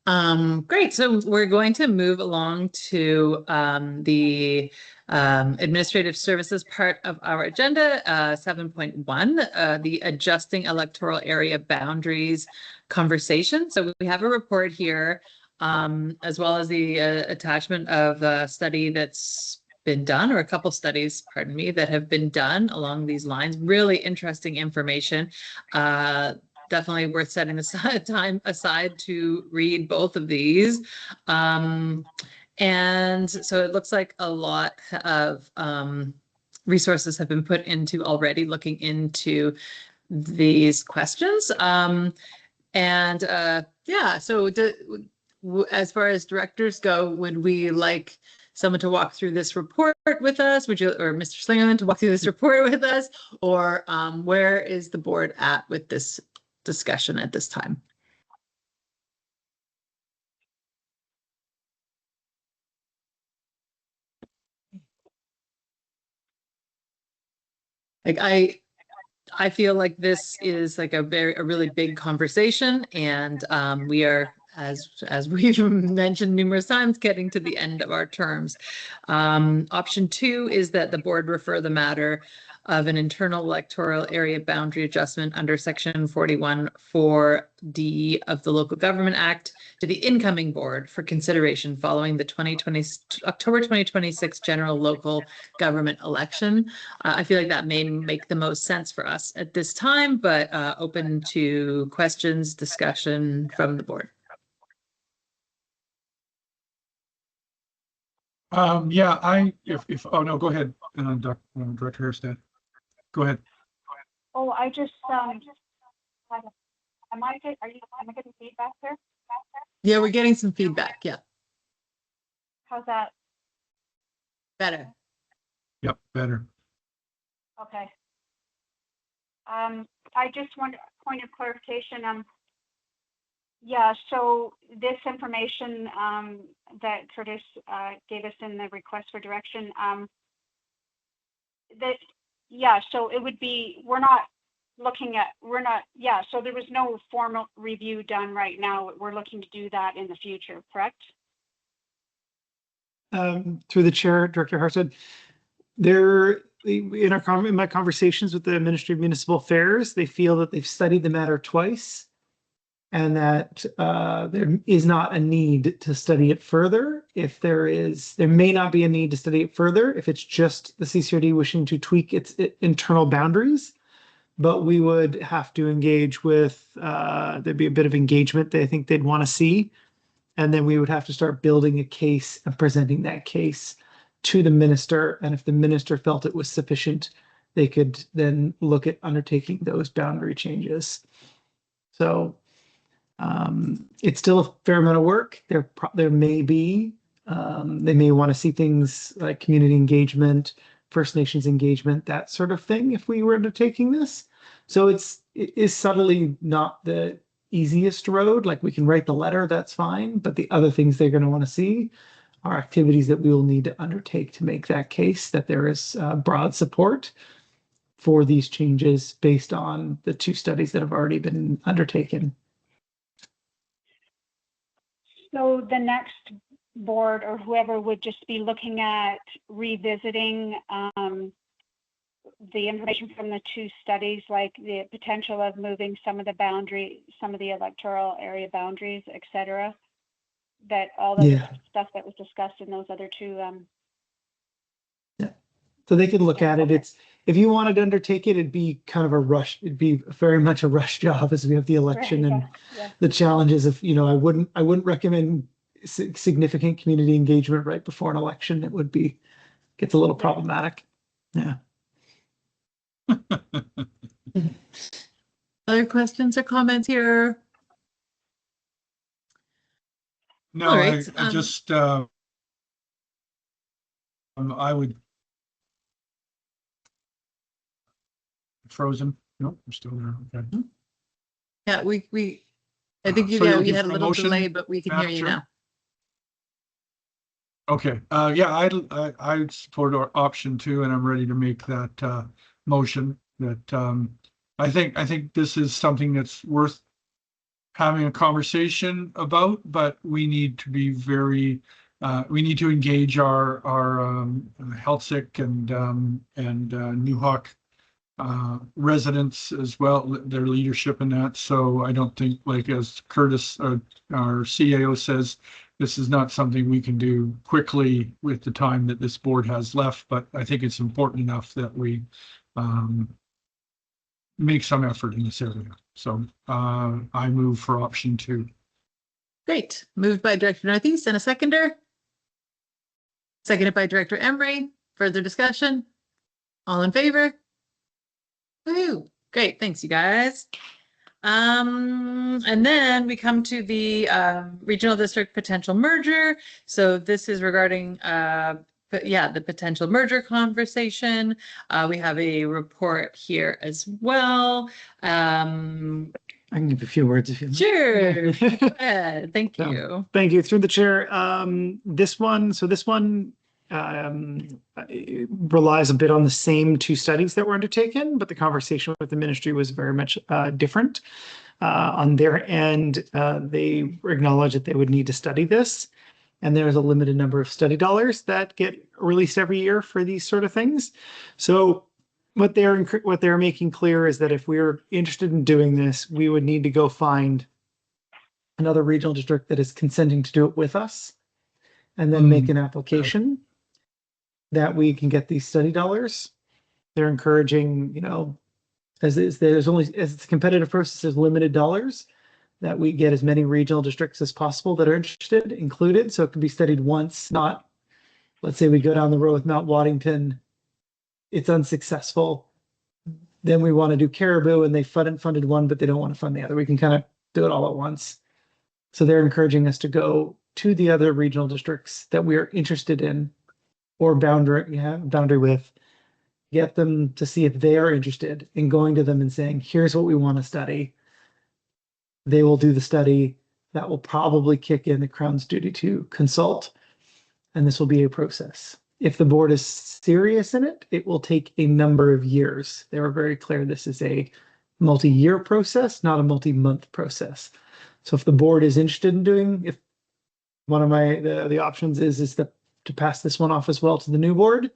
[SPEAKER 1] Great. So we're going to move along to the administrative services part of our agenda, 7.1, the adjusting electoral area boundaries conversation. So we have a report here, as well as the attachment of a study that's been done, or a couple studies, pardon me, that have been done along these lines. Really interesting information. Definitely worth setting time aside to read both of these. And so it looks like a lot of resources have been put into already looking into these questions. Yeah, so as far as directors go, would we like someone to walk through this report with us? Would you, or Mr. Slingerland to walk through this report with us? Or where is the board at with this discussion at this time? Like I feel like this is like a really big conversation, and we are, as we've mentioned numerous times, getting to the end of our terms. Option 2 is that the board refer the matter of an internal electoral area boundary adjustment under section 41(4)(d) of the Local Government Act to the incoming board for consideration following the October 2026 general local government election. I feel like that may make the most sense for us at this time, but open to questions, discussion from the board.
[SPEAKER 2] Yeah, oh no, go ahead, Director Hairsted. Go ahead.
[SPEAKER 10] Oh, I just, am I getting feedback there?
[SPEAKER 1] Yeah, we're getting some feedback. Yeah.
[SPEAKER 10] How's that?
[SPEAKER 1] Better.
[SPEAKER 2] Yep, better.
[SPEAKER 10] Okay. I just want a point of clarification. Yeah, so this information that Curtis gave us in the request for direction, so it would be, so there was no formal review done right now. We're looking to do that in the future, correct?
[SPEAKER 5] Through the chair, Director Hairsted, in my conversations with the Ministry of Municipal Affairs, they feel that they've studied the matter twice, and that there is not a need to study it further. If there may not be a need to study it further if it's just the CCRD wishing to tweak its internal boundaries. But we would have to engage with, there'd be a bit of engagement that I think they'd want to see. And then we would have to start building a case and presenting that case to the minister. And if the minister felt it was sufficient, they could then look at undertaking those boundary changes. So it's still a fair amount of work. There may be, they may want to see things like community engagement, First Nations engagement, that sort of thing, if we were undertaking this. So it is subtly not the easiest road. Like, we can write the letter, that's fine, but the other things they're going to want to see are activities that we will need to undertake to make that case that there is broad support for these changes based on the 2 studies that have already been undertaken.
[SPEAKER 10] So the next board or whoever would just be looking at revisiting the information from the 2 studies, like the potential of moving some of the electoral area boundaries, etc. That all the stuff that was discussed in those other 2.
[SPEAKER 5] Yeah. So they could look at it.
[SPEAKER 10] Okay.
[SPEAKER 5] If you wanted to undertake it, it'd be kind of a rush. It'd be very much a rush job, as we have the election
[SPEAKER 10] Right,
[SPEAKER 5] and
[SPEAKER 10] yeah.
[SPEAKER 5] the challenges of, I wouldn't recommend significant community engagement right before an election. It gets a little problematic. Yeah.
[SPEAKER 1] Other questions or comments here?
[SPEAKER 2] No,
[SPEAKER 1] All right,
[SPEAKER 2] I just, I would. Frozen. Nope, I'm still there. Okay.
[SPEAKER 1] Yeah, I think you
[SPEAKER 2] So you're
[SPEAKER 1] we
[SPEAKER 2] looking
[SPEAKER 1] had a
[SPEAKER 2] for a
[SPEAKER 1] little
[SPEAKER 2] motion,
[SPEAKER 1] delay, but we can hear
[SPEAKER 2] Madam
[SPEAKER 1] you
[SPEAKER 2] Chair?
[SPEAKER 1] now.
[SPEAKER 2] Okay, yeah, I'd support our option 2, and I'm ready to make that motion. That I think this is something that's worth having a conversation about, but we need to be very, we need to engage our Healthsick and New Hawk residents as well, their leadership in that. So I don't think, like as Curtis, our CAO says, this is not something we can do quickly with the time that this board has left, but I think it's important enough that we make some effort in this area. So I move for option 2.
[SPEAKER 1] Great. Moved by Director Northeast and a seconder. Seconded by Director Emery. Further discussion? All in favor? Woo! Great. Thanks, you guys. And then we come to the regional district potential merger. So this is regarding the potential merger conversation. We have a report here as well.
[SPEAKER 5] I can give a few words if you like.
[SPEAKER 1] Sure. Go ahead. Thank
[SPEAKER 5] So,
[SPEAKER 1] you.
[SPEAKER 5] Thank you. Through the chair. This one relies a bit on the same 2 studies that were undertaken, but the conversation with the ministry was very much different. On their end, they acknowledge that they would need to study this, and there's a limited number of study dollars that get released every year for these sort of things. So what they're making clear is that if we're interested in doing this, we would need to go find another regional district that is consenting to do it with us, and then make an application that we can get these study dollars. They're encouraging, as it's a competitive process, there's limited dollars, that we get as many regional districts as possible that are interested included. So it can be studied once, not, let's say we go down the road with Mount Waddington, it's unsuccessful. Then we want to do Caribou and they funded one, but they don't want to fund the other. We can kind of do it all at once. So they're encouraging us to go to the other regional districts that we are interested in or boundary with, get them to see if they are interested in going to them and saying, here's what we want to study. They will do the study. That will probably kick in the Crown's duty to consult, and this will be a process. If the board is serious in it, it will take a number of years. They were very clear this is a multi-year process, not a multi-month process. So if the board is interested in doing, if one of the options is to pass this one off as well to the new board.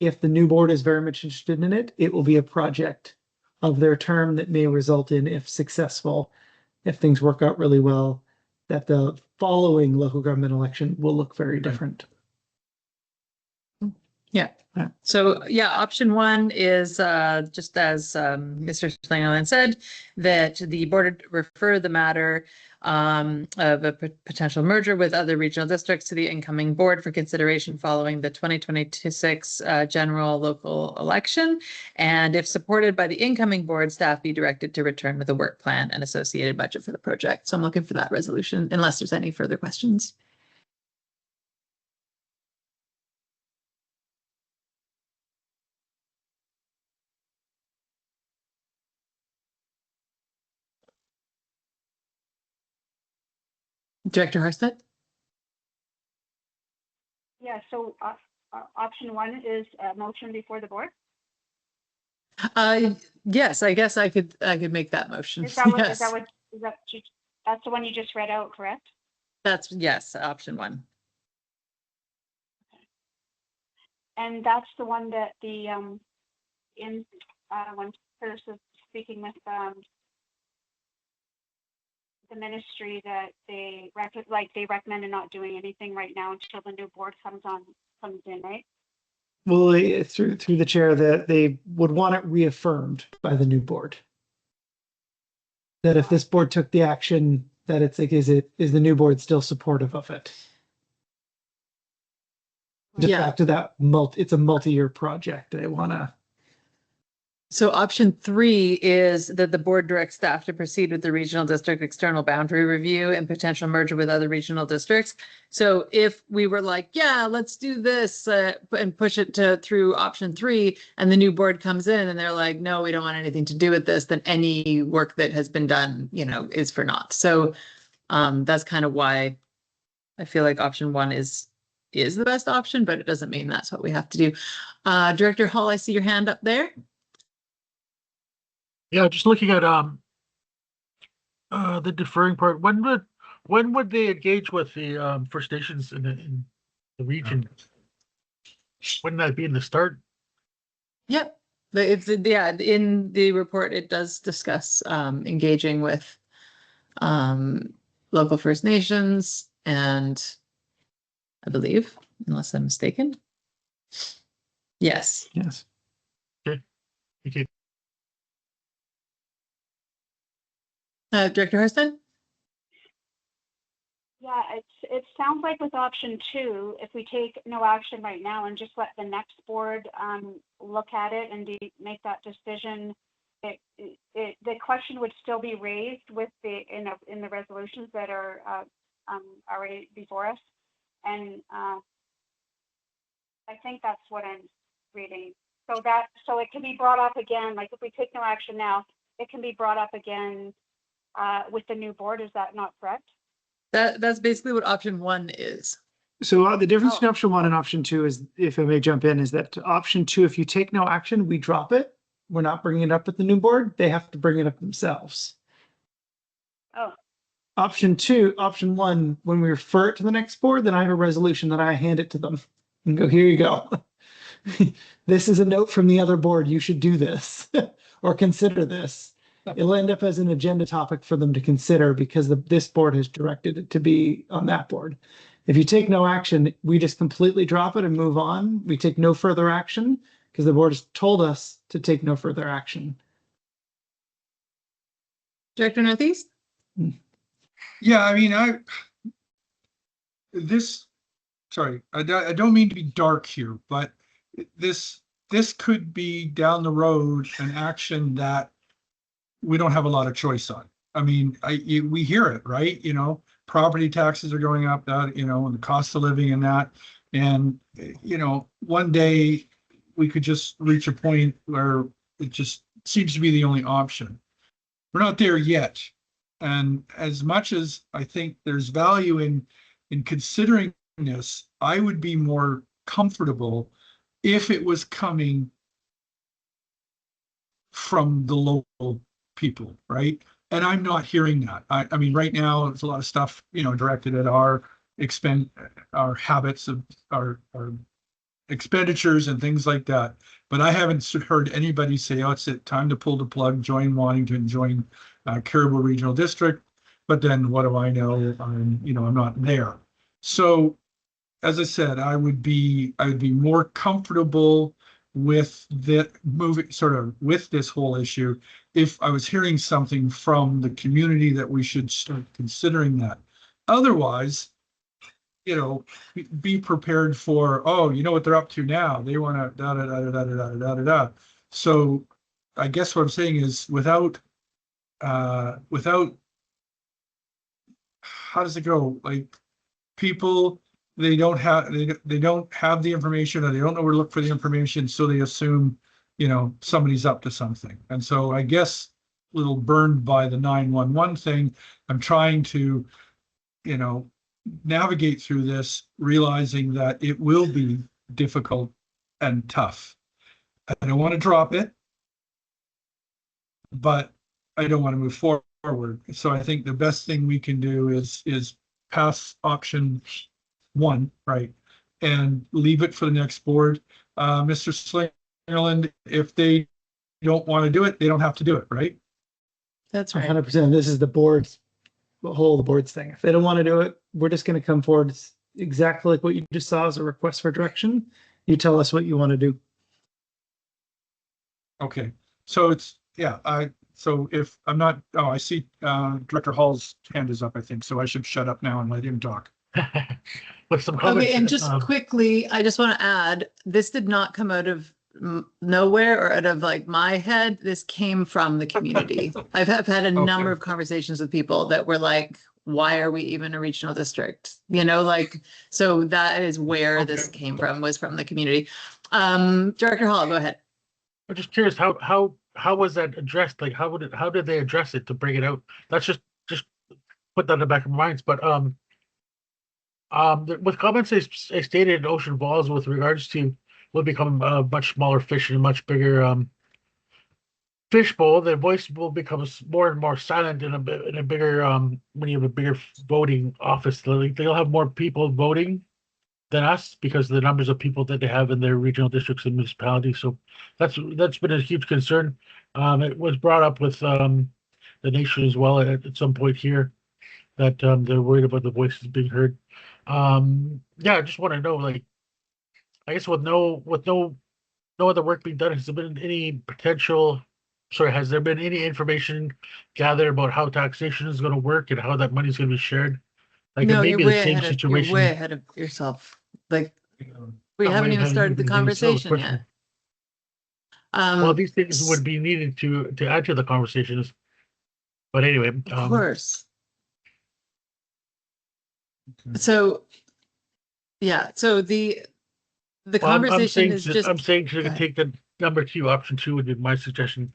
[SPEAKER 5] If the new board is very much interested in it, it will be a project of their term that may result in, if successful, if things work out really well, that the following local government election will look very different.
[SPEAKER 1] Yeah. So option 1 is just as Mr. Slangerland said, that the board refer the matter of a potential merger with other regional districts to the incoming board for consideration following the 2026 general local election. And if supported by the incoming board, staff be directed to return with a work plan and associated budget for the project. So I'm looking for that resolution unless there's any further questions. Director Harstead?
[SPEAKER 10] Yeah, so option 1 is a motion before the board.
[SPEAKER 1] Yes, I guess I could make that motion.
[SPEAKER 10] Is that
[SPEAKER 1] Yes.
[SPEAKER 10] That's the one you just read out, correct?
[SPEAKER 1] That's yes, option 1.
[SPEAKER 10] And that's the one that when Curtis was speaking with the ministry, that they recommended not doing anything right now until the new board comes in, right?
[SPEAKER 5] Well, through the chair, that they would want it reaffirmed by the new board. That if this board took the action, that it's like, is the new board still supportive of it? Just back to that it's a multi-year project. They want to.
[SPEAKER 1] So option 3 is that the board directs staff to proceed with the regional district external boundary review and potential merger with other regional districts. So if we were like, yeah, let's do this and push it through option 3, and the new board comes in and they're like, no, we don't want anything to do with this, then any work that has been done, is for naught. So that's kind of why I feel like option 1 is the best option, but it doesn't mean that's what we have to do. Director Hall, I see your hand up there.
[SPEAKER 4] Yeah, just looking at The deferring part, when would they engage with the First Nations in the region? Wouldn't that be in the start?
[SPEAKER 1] Yep. Yeah, in the report, it does discuss engaging with local First Nations and I believe, unless I'm mistaken. Yes.
[SPEAKER 5] Yes.
[SPEAKER 4] Thank you.
[SPEAKER 1] Director Hurston?
[SPEAKER 10] Yeah, it sounds like with option 2, if we take no action right now and just let the next board look at it and make that decision, the question would still be raised with in the resolutions that are already before us, and I think that's what I'm reading. So it can be brought up again. Like if we take no action now, it can be brought up again with the new board. Is that not correct?
[SPEAKER 1] That's basically what option 1 is.
[SPEAKER 5] So the difference between option 1 and option 2 is, if I may jump in, is that option 2, if you take no action, we drop it. We're not bringing it up at the new board. They have to bring it up themselves.
[SPEAKER 10] Oh.
[SPEAKER 5] Option 1, when we refer it to the next board, then I have a resolution that I hand it to them and go, here you go. This is a note from the other board. You should do this or consider this. It'll end up as an agenda topic for them to consider because this board has directed it to be on that board. If you take no action, we just completely drop it and move on. We take no further action because the board has told us to take no further action.
[SPEAKER 1] Director Northeast?
[SPEAKER 2] Yeah, I mean, I don't mean to be dark here, but this could be down the road an action that we don't have a lot of choice on. I mean, we hear it, right? You know, property taxes are going up, and the cost of living and that. And, one day we could just reach a point where it just seems to be the only option. We're not there yet. And as much as I think there's value in considering this, I would be more comfortable if it was coming from the local people, right? And I'm not hearing that. I mean, right now there's a lot of stuff, directed at our habits of our expenditures and things like that. But I haven't heard anybody say, "Oh, it's time to pull the plug, join Waddington, join Caribou Regional District." But then what do I know? I'm not there. So, as I said, I would be more comfortable with the moving with this whole issue if I was hearing something from the community that we should start considering that. Otherwise, be prepared for, what they're up to now. They want to da da da da da da da da da. So I guess what I'm saying is without how does it go? Like people, they don't have the information, or they don't know where to look for the information, so they assume somebody's up to something. And so I guess a little burned by the 911 thing, I'm trying to navigate through this, realizing that it will be difficult and tough. I don't want to drop it, but I don't want to move forward. So I think the best thing we can do is pass option 1, right, and leave it for the next board. Mr. Slingerland, if they don't want to do it, they don't have to do it, right?
[SPEAKER 1] That's right.
[SPEAKER 5] 100%. This is the board's thing. If they don't want to do it, we're just going to come forward. It's exactly like what you just saw as a request for direction. You tell us what you want to do.
[SPEAKER 2] Okay. So so if I'm not, I see Director Hall's hand is up, I think. So I should shut up now and let him talk.
[SPEAKER 4] With some comments.
[SPEAKER 1] Okay, and just quickly, I just want to add, this did not come out of nowhere or out of my head. This came from the community. I've had a number of conversations with people that were like, why are we even a regional district? So that is where this came from, was from the community. Director Hall, go ahead.
[SPEAKER 4] I'm just curious, how was that addressed? Like, how did they address it to bring it out? That's just put that in the back of our minds. But with comments they stated in Ocean Falls with regards to will become much smaller fish and much bigger fishbowl, the voice will become more and more silent in a bigger when you have a bigger voting office. They'll have more people voting than us because of the numbers of people that they have in their regional districts and municipalities. So that's been a huge concern. It was brought up with the nation as well at some point here that they're worried about the voices being heard. Yeah, I just want to know, like, I guess with no other work being done, has there been any potential? Sorry, has there been any information gathered about how taxation is going to work and how that money is going to be shared? Like,
[SPEAKER 1] No,
[SPEAKER 4] it may
[SPEAKER 1] you're
[SPEAKER 4] be the
[SPEAKER 1] way
[SPEAKER 4] same
[SPEAKER 1] ahead of, you're
[SPEAKER 4] situation.
[SPEAKER 1] way ahead of yourself. Like, we
[SPEAKER 4] I'm
[SPEAKER 1] haven't
[SPEAKER 4] way
[SPEAKER 1] even
[SPEAKER 4] ahead of
[SPEAKER 1] started the
[SPEAKER 4] you, Denise. That was
[SPEAKER 1] conversation yet.
[SPEAKER 4] Well, these things would be needed to add to the conversations. But anyway,
[SPEAKER 1] of course. So, yeah, so the
[SPEAKER 4] well,
[SPEAKER 1] conversation is just
[SPEAKER 4] I'm saying to take the number 2, option 2 would be my suggestion.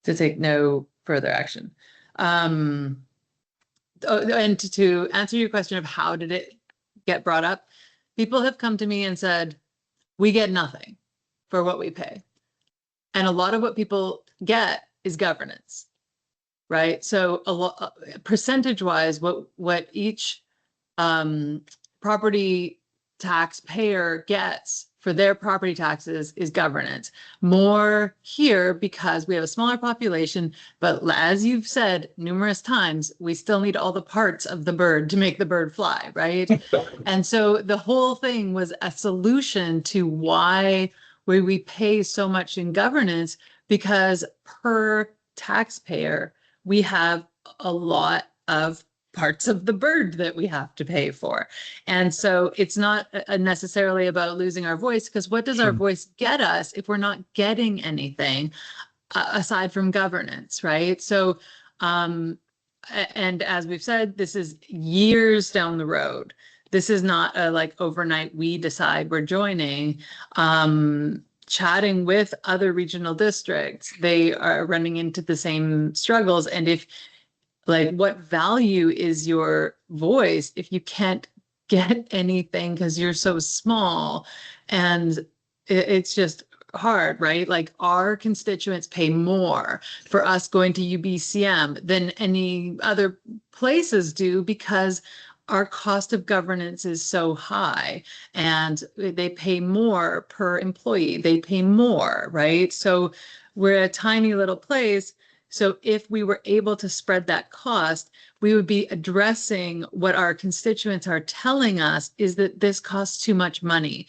[SPEAKER 1] to take no further action. And to answer your question of how did it get brought up, people have come to me and said, we get nothing for what we pay. And a lot of what people get is governance, right? So a lot percentage wise, what each property taxpayer gets for their property taxes is governance. More here because we have a smaller population, but as you've said numerous times, we still need all the parts of the bird to make the bird fly, right? And so the whole thing was a solution to why we pay so much in governance, because per taxpayer, we have a lot of parts of the bird that we have to pay for. And so it's not necessarily about losing our voice, because what does our voice get us if we're not getting anything aside from governance, right? So, and as we've said, this is years down the road. This is not a like overnight we decide we're joining. Chatting with other regional districts, they are running into the same struggles. And if like, what value is your voice if you can't get anything because you're so small? And it's just hard, right? Like, our constituents pay more for us going to UBCM than any other places do, because our cost of governance is so high and they pay more per employee. They pay more, right? So we're a tiny little place. So if we were able to spread that cost, we would be addressing what our constituents are telling us is that this costs too much money.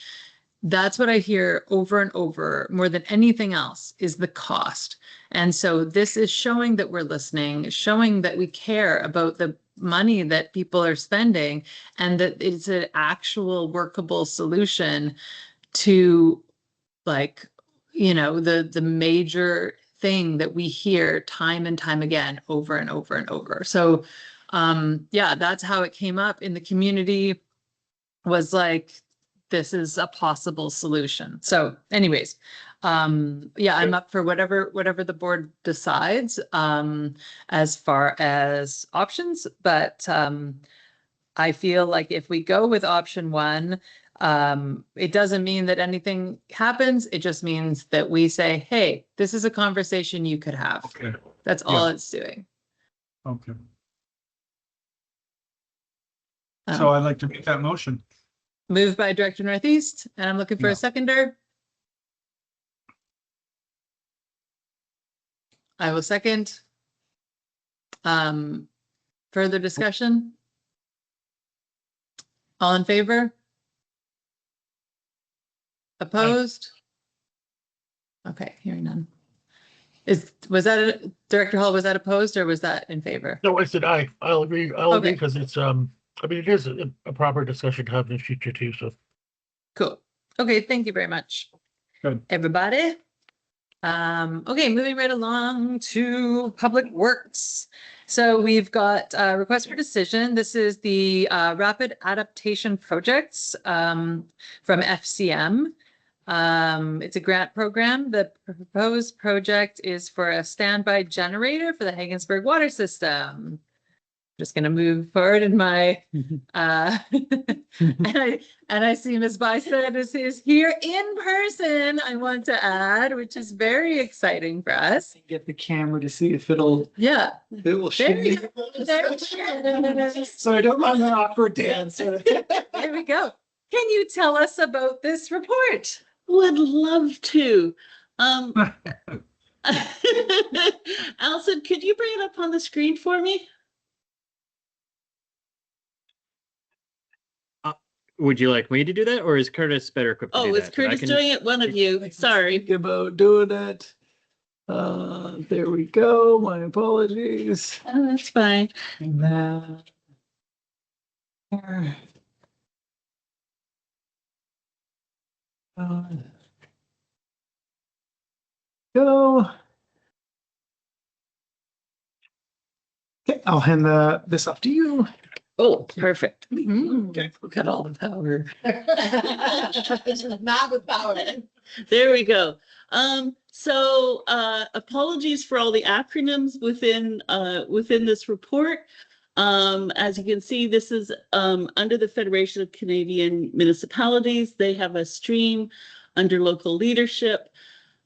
[SPEAKER 1] That's what I hear over and over more than anything else, is the cost. And so this is showing that we're listening, showing that we care about the money that people are spending, and that it's an actual workable solution to, like, you know, the major thing that we hear time and time again over and over and over. So yeah, that's how it came up in the community, was like, this is a possible solution. So anyways, yeah, I'm up for whatever the board decides as far as options, but I feel like if we go with option 1, it doesn't mean that anything happens. It just means that we say, hey, this is a conversation you could have.
[SPEAKER 2] Okay.
[SPEAKER 1] That's all it's doing.
[SPEAKER 2] Okay. So I'd like to make that motion.
[SPEAKER 1] Moved by Director Northeast, and I'm looking for a seconder. I will second. Further discussion? All in favor? Opposed? Okay, hearing none. Was that Director Hall, was that opposed or was that in favor?
[SPEAKER 4] No, I said aye. I'll agree. I'll agree, because it's I mean, it is a proper discussion to have in the future too. So
[SPEAKER 1] cool. Okay, thank you very much.
[SPEAKER 2] Good.
[SPEAKER 1] Everybody. Okay, moving right along to Public Works. So we've got a request for decision. This is the Rapid Adaptation Projects from FCM. It's a grant program. The proposed project is for a standby generator for the Haggensburg water system. just going to move forward in my, and I see Ms. Bystad is here in person, I want to add, which is very exciting for us.
[SPEAKER 5] Get the camera to see if it will
[SPEAKER 1] There
[SPEAKER 5] show
[SPEAKER 1] you
[SPEAKER 5] me.
[SPEAKER 1] go. There it is.
[SPEAKER 5] So I don't mind an awkward dance.
[SPEAKER 1] There we go. Can you tell us about this report?
[SPEAKER 8] Would love to. Allison, could you bring it up on the screen for me?
[SPEAKER 9] Would you like me to do that, or is Curtis better equipped to do
[SPEAKER 8] Oh,
[SPEAKER 9] that?
[SPEAKER 8] is Curtis doing it? One of you. Sorry.
[SPEAKER 5] Think about doing it. There we go. My apologies.
[SPEAKER 8] Oh, that's fine.
[SPEAKER 5] And then here. Go. Okay, I'll hand this off to you.
[SPEAKER 8] Oh, perfect.
[SPEAKER 1] Okay. Look at all the power. Not with power.
[SPEAKER 8] There we go. So apologies for all the acronyms within this report. As you can see, this is under the Federation of Canadian Municipalities. They have a stream under local leadership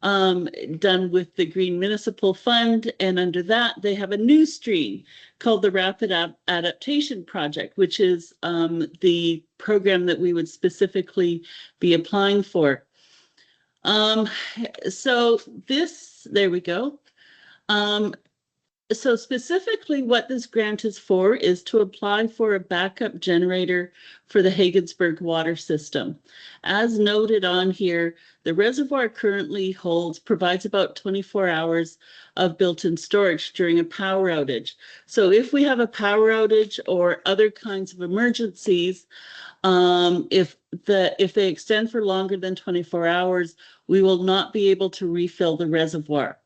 [SPEAKER 8] done with the Green Municipal Fund, and under that they have a new stream called the Rapid Adaptation Project, which is the program that we would specifically be applying for. So there we go. So specifically what this grant is for is to apply for a backup generator for the Hagensburg water system. As noted on here, the reservoir currently provides about 24 hours of built-in storage during a power outage. So if we have a power outage or other kinds of emergencies, if they extend for longer than 24 hours, we will not be able to refill the reservoir.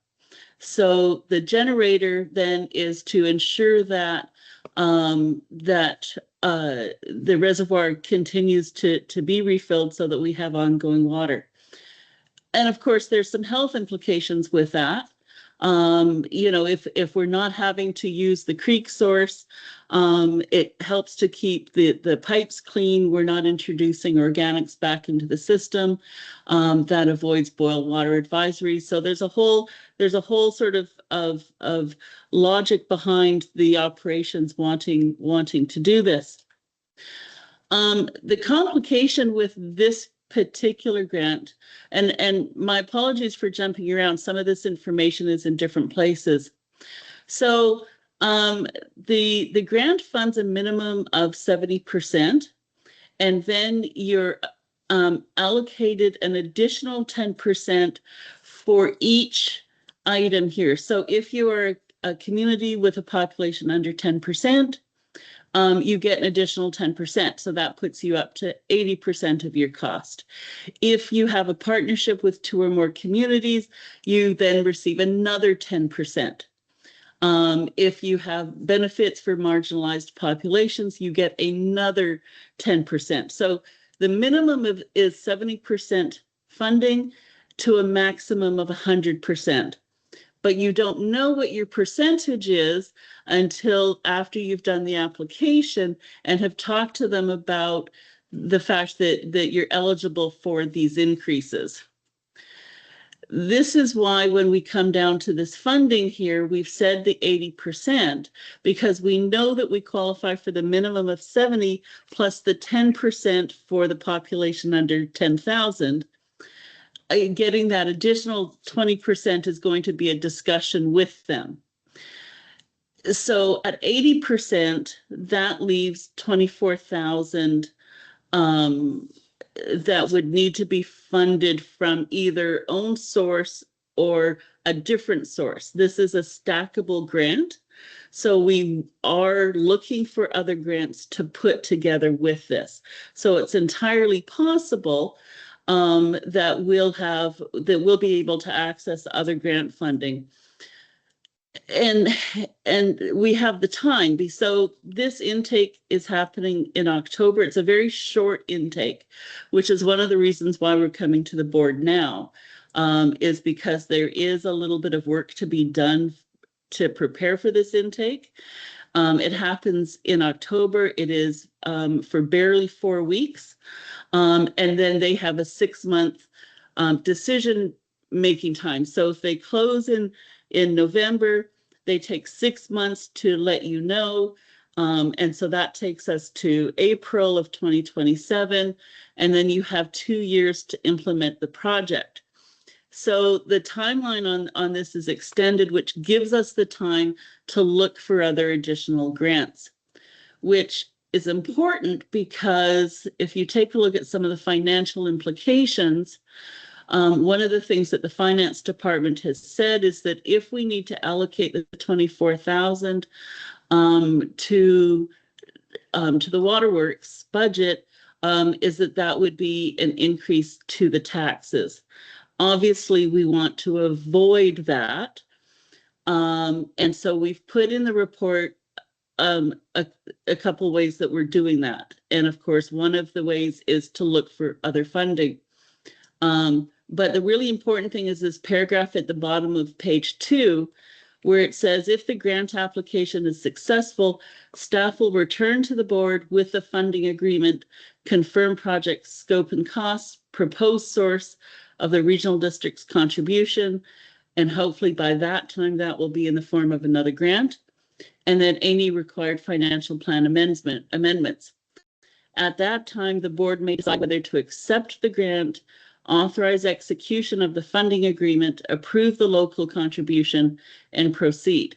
[SPEAKER 8] So the generator then is to ensure that the reservoir continues to be refilled so that we have ongoing water. And of course, there's some health implications with that. You know, if we're not having to use the creek source, it helps to keep the pipes clean. We're not introducing organics back into the system. That avoids boil water advisory. So there's a whole sort of logic behind the operations wanting to do this. The complication with this particular grant, and my apologies for jumping around, some of this information is in different places. So the grant funds a minimum of 70%, and then you're allocated an additional 10% for each item here. So if you are a community with a population under 10%, you get an additional 10%. So that puts you up to 80% of your cost. If you have a partnership with 2 or more communities, you then receive another 10%. If you have benefits for marginalized populations, you get another 10%. So the minimum is 70% funding to a maximum of 100%. But you don't know what your percentage is until after you've done the application and have talked to them about the fact that you're eligible for these increases. This is why when we come down to this funding here, we've said the 80%, because we know that we qualify for the minimum of 70 plus the 10% for the population under 10,000. Getting that additional 20% is going to be a discussion with them. So at 80%, that leaves 24,000 that would need to be funded from either own source or a different source. This is a stackable grant. So we are looking for other grants to put together with this. So it's entirely possible that we'll be able to access other grant funding. And we have the time. So this intake is happening in October. It's a very short intake, which is one of the reasons why we're coming to the board now, is because there is a little bit of work to be done to prepare for this intake. It happens in October. It is for barely 4 weeks. And then they have a 6-month decision-making time. So if they close in November, they take 6 months to let you know. And so that takes us to April of 2027. And then you have 2 years to implement the project. So the timeline on this is extended, which gives us the time to look for other additional grants, which is important because if you take a look at some of the financial implications, one of the things that the finance department has said is that if we need to allocate the 24,000 to the waterworks budget, is that would be an increase to the taxes. Obviously, we want to avoid that. And so we've put in the report a couple ways that we're doing that. And of course, one of the ways is to look for other funding. But the really important thing is this paragraph at the bottom of page 2, where it says, if the grant application is successful, staff will return to the board with the funding agreement, confirm project scope and costs, proposed source of the regional district's contribution, and hopefully by that time that will be in the form of another grant, and then any required financial plan amendments. At that time, the board may decide whether to accept the grant, authorize execution of the funding agreement, approve the local contribution, and proceed.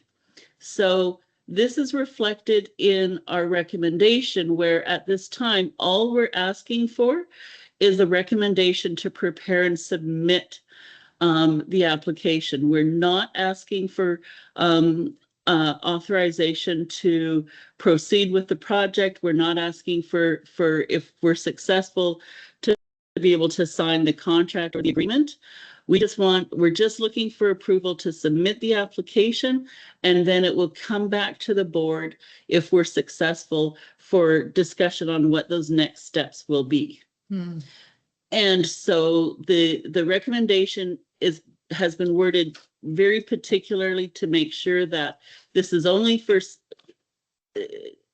[SPEAKER 8] So this is reflected in our recommendation, where at this time, all we're asking for is a recommendation to prepare and submit the application. We're not asking for authorization to proceed with the project. We're not asking for if we're successful to be able to sign the contract or the agreement. We're just looking for approval to submit the application, and then it will come back to the board if we're successful for discussion on what those next steps will be. And so the recommendation has been worded very particularly to make sure that this is only for,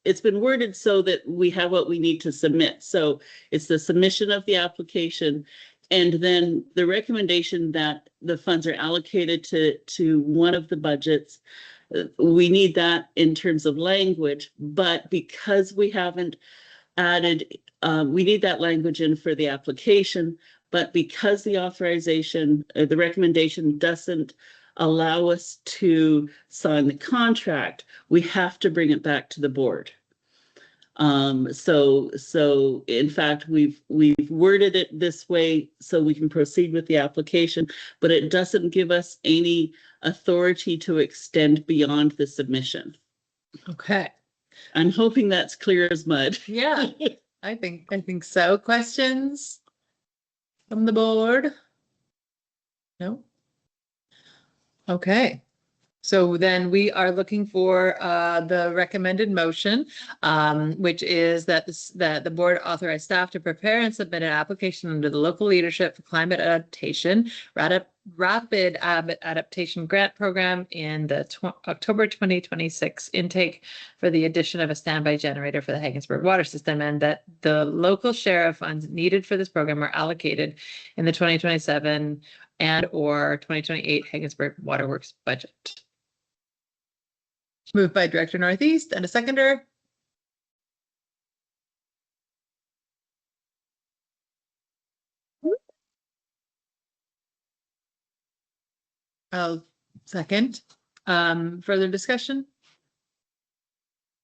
[SPEAKER 8] it's been worded so that we have what we need to submit. So it's the submission of the application, and then the recommendation that the funds are allocated to one of the budgets. We need that in terms of language, but because we haven't added, we need that language in for the application, but because the authorization, the recommendation doesn't allow us to sign the contract, we have to bring it back to the board. So in fact, we've worded it this way so we can proceed with the application, but it doesn't give us any authority to extend beyond the submission.
[SPEAKER 1] Okay.
[SPEAKER 8] I'm hoping that's clear as mud.
[SPEAKER 1] Yeah, I think so. Questions from the board? No? Okay. So then we are looking for the recommended motion, which is that the board authorize staff to prepare and submit an application under the local leadership for climate adaptation, rapid adaptation grant program in the October 2026 intake for the addition of a standby generator for the Haggensburg water system, and that the local share of funds needed for this program are allocated in the 2027 and or 2028 Haggensburg Waterworks budget. Moved by Director Northeast, and a seconder. I'll second. Further discussion?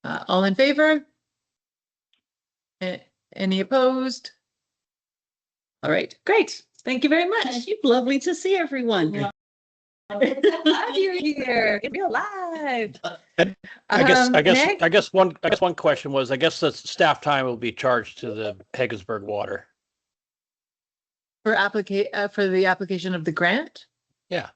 [SPEAKER 1] All in favor? Any opposed? All right, great. Thank you very much.
[SPEAKER 8] Lovely to see everyone.
[SPEAKER 1] Yeah. Glad you're here in real life.
[SPEAKER 3] I guess one question was, I guess the staff time will be charged to the Haggensburg Water.
[SPEAKER 1] For the application of the grant?
[SPEAKER 3] Yeah.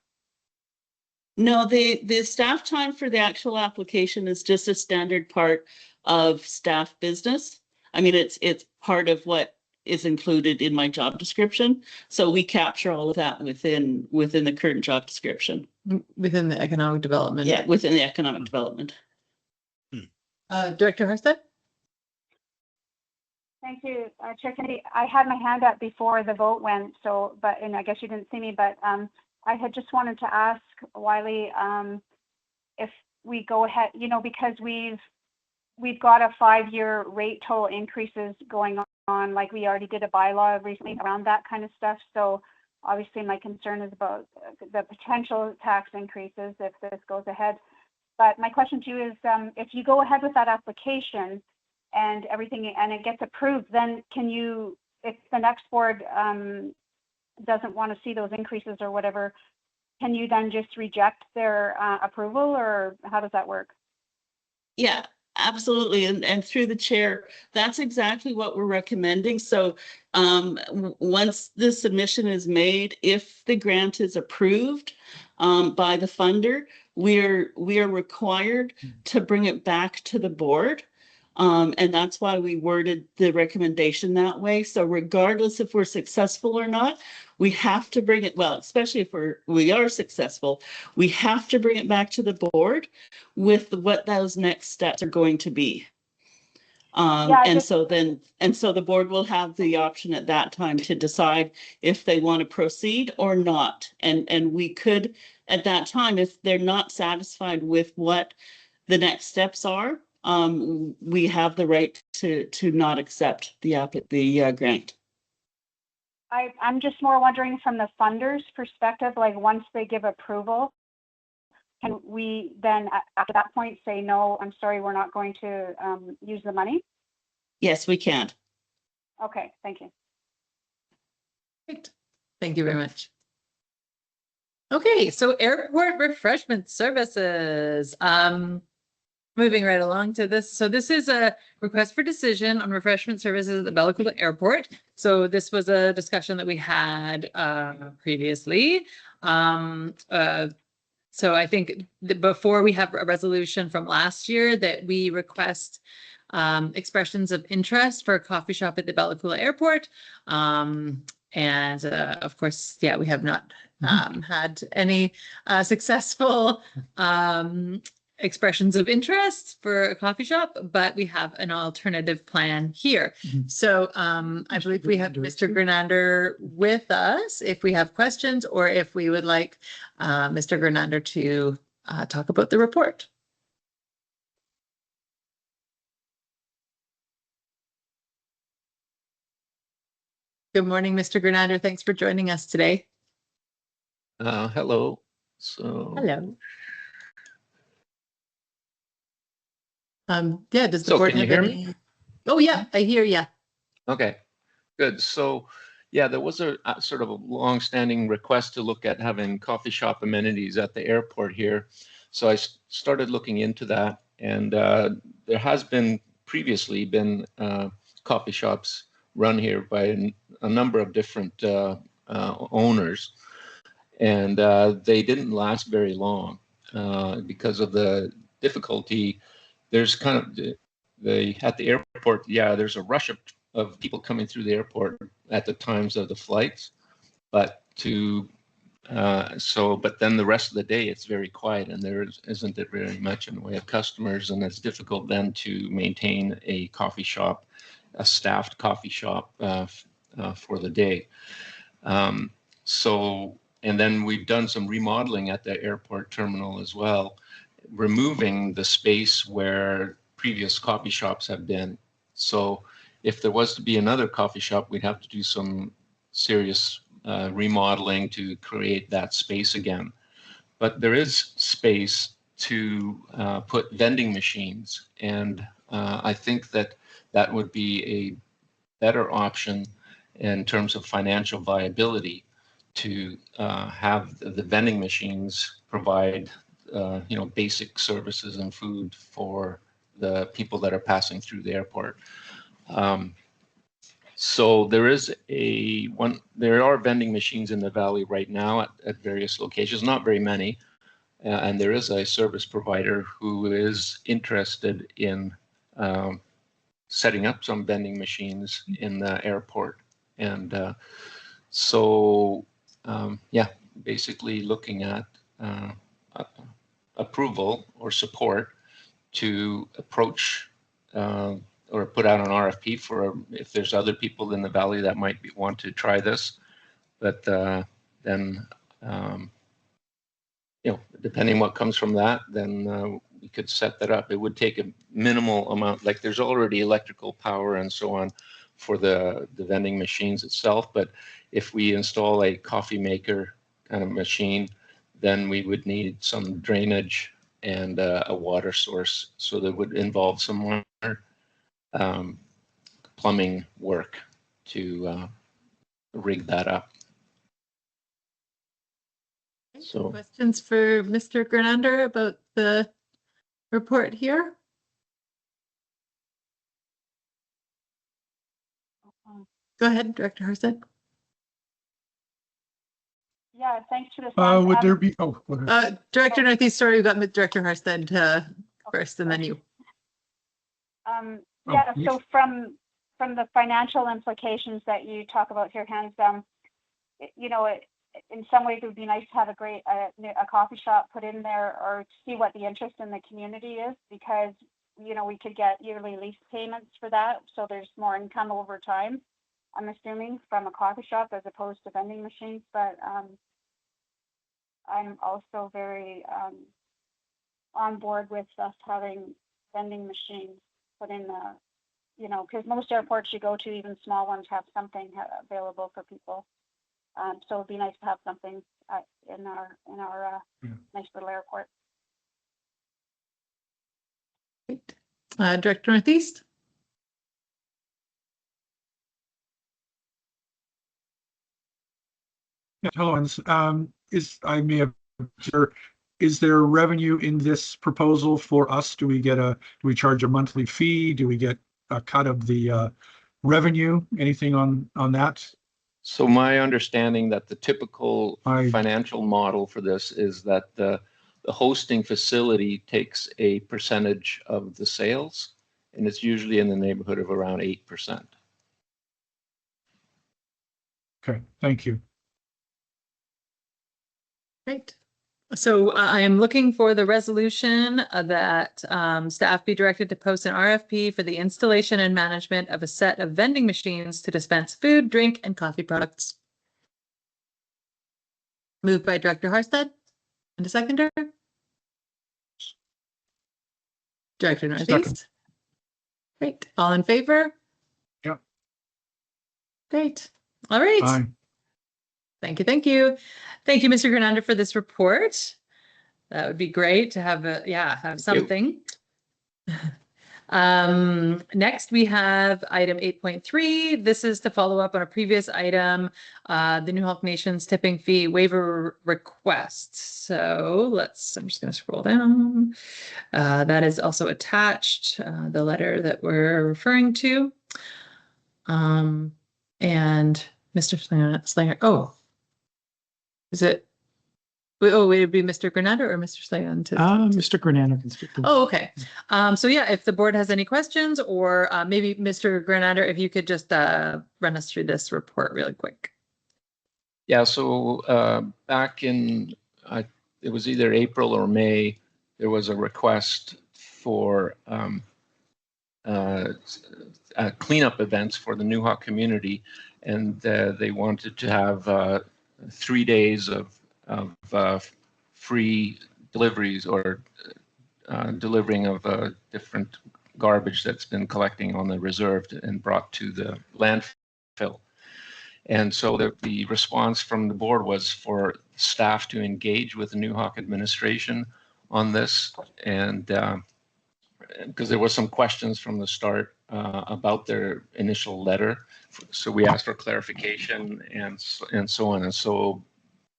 [SPEAKER 8] No, the staff time for the actual application is just a standard part of staff business. I mean, it's part of what is included in my job description. So we capture all of that within the current job description.
[SPEAKER 1] Within the economic development.
[SPEAKER 8] Yeah, within the economic development.
[SPEAKER 1] Director Harstead?
[SPEAKER 10] Thank you, Chair Kennedy. I had my hand up before the vote went, and I guess you didn't see me, but I had just wanted to ask Wiley if we go ahead, because we've got a 5-year rate total increases going on, like we already did a bylaw recently around that kind of stuff. So obviously my concern is about the potential tax increases if this goes ahead. But my question to you is, if you go ahead with that application and everything, and it gets approved, then can you, if the next board doesn't want to see those increases or whatever, can you then just reject their approval, or how does that work?
[SPEAKER 8] Yeah, absolutely. And through the chair, that's exactly what we're recommending. So once the submission is made, if the grant is approved by the funder, we are required to bring it back to the board. And that's why we worded the recommendation that way. So regardless if we're successful or not, we have to bring it, well, especially if we are successful, we have to bring it back to the board with what those next steps are going to be. So the board will have the option at that time to decide if they want to proceed or not. And we could, at that time, if they're not satisfied with what the next steps are, we have the right to not accept the grant.
[SPEAKER 10] I'm just more wondering from the funder's perspective, like once they give approval, can we then at that point say, no, I'm sorry, we're not going to use the money?
[SPEAKER 8] Yes, we can.
[SPEAKER 10] Okay, thank you.
[SPEAKER 1] Great. Thank you very much. Okay, so airport refreshment services. Moving right along to this. So this is a request for decision on refreshment services at the Bella Coola Airport. So this was a discussion that we had previously. So I think before we have a resolution from last year that we request expressions of interest for a coffee shop at the Bella Coola Airport. Of course, yeah, we have not had any successful expressions of interest for a coffee shop, but we have an alternative plan here. So I believe we have Mr. Gernander with us if we have questions, or if we would like Mr. Gernander to talk about the report. Good morning, Mr. Gernander. Thanks for joining us today.
[SPEAKER 11] Hello.
[SPEAKER 1] Hello. Yeah, does the
[SPEAKER 11] So
[SPEAKER 1] board
[SPEAKER 11] can you
[SPEAKER 1] have
[SPEAKER 11] hear
[SPEAKER 1] any?
[SPEAKER 11] me?
[SPEAKER 1] Oh yeah, I hear you.
[SPEAKER 11] Okay, good. So yeah, there was a sort of a long-standing request to look at having coffee shop amenities at the airport here. So I started looking into that, and there has been previously been coffee shops run here by a number of different owners, and they didn't last very long because of the difficulty. There's kind of at the airport, yeah, there's a rush of people coming through the airport at the times of the flights, but but then the rest of the day it's very quiet, and there isn't very much in the way of customers, and it's difficult then to maintain a coffee shop, a staffed coffee shop for the day. And then we've done some remodeling at the airport terminal as well, removing the space where previous coffee shops have been. So if there was to be another coffee shop, we'd have to do some serious remodeling to create that space again. But there is space to put vending machines, and I think that would be a better option in terms of financial viability to have the vending machines provide basic services and food for the people that are passing through the airport. So there are vending machines in the valley right now at various locations, not very many, and there is a service provider who is interested in setting up some vending machines in the airport. And basically looking at approval or support to approach or put out an RFP for if there's other people in the valley that might want to try this. But then, depending what comes from that, then we could set that up. It would take a minimal amount, like there's already electrical power and so on for the vending machines itself. But if we install a coffee maker kind of machine, then we would need some drainage and a water source. So that would involve some more plumbing work to rig that up. So
[SPEAKER 1] questions for Mr. Grenander about the report here? Go ahead, Director Harstead.
[SPEAKER 10] Yeah, thanks for this.
[SPEAKER 2] Would there be,
[SPEAKER 1] Director Northeast, sorry, we've got Director Harstead first and then you.
[SPEAKER 10] Yeah, so from the financial implications that you talk about here, Hans, in some ways it would be nice to have a coffee shop put in there or see what the interest in the community is, because we could get yearly lease payments for that, so there's more income over time, I'm assuming, from a coffee shop as opposed to vending machines. But I'm also very on board with us having vending machines put in because most airports you go to, even small ones, have something available for people. So it'd be nice to have something in our nice little airport.
[SPEAKER 1] Great. Director Northeast.
[SPEAKER 2] Yeah, hello. I may have sure. Is there revenue in this proposal for us? Do we charge a monthly fee? Do we get a cut of the revenue? Anything on that?
[SPEAKER 11] So my understanding that the typical financial model for this is that the hosting facility takes a percentage of the sales, and it's usually in the neighborhood of around 8%.
[SPEAKER 2] Okay, thank you.
[SPEAKER 1] Great. So I am looking for the resolution that staff be directed to post an RFP for the installation and management of a set of vending machines to dispense food, drink, and coffee products. Moved by Director Harstead. And a seconder? Director Northeast.
[SPEAKER 2] Second.
[SPEAKER 1] Great. All in favor?
[SPEAKER 2] Yep.
[SPEAKER 1] Great. All right.
[SPEAKER 2] Aye.
[SPEAKER 1] Thank you. Thank you. Thank you, Mr. Grenander, for this report. That would be great to have have something. Next, we have item 8.3. This is to follow up on a previous item, the New Hawk Nation's tipping fee waiver request. So I'm just going to scroll down. That is also attached, the letter that we're referring to. And Mr. Slanger, is it? Oh, would it be Mr. Grenander or Mr. Slayan?
[SPEAKER 5] Mr. Grenander can speak.
[SPEAKER 1] Oh, okay. So yeah, if the board has any questions, or maybe Mr. Grenander, if you could just run us through this report really quick.
[SPEAKER 11] Yeah, so back in, it was either April or May, there was a request for cleanup events for the New Hawk community, and they wanted to have 3 days of free deliveries or delivering of different garbage that's been collecting on the reserve and brought to the landfill. And so the response from the board was for staff to engage with the New Hawk administration on this, and because there were some questions from the start about their initial letter, so we asked for clarification and so on. And so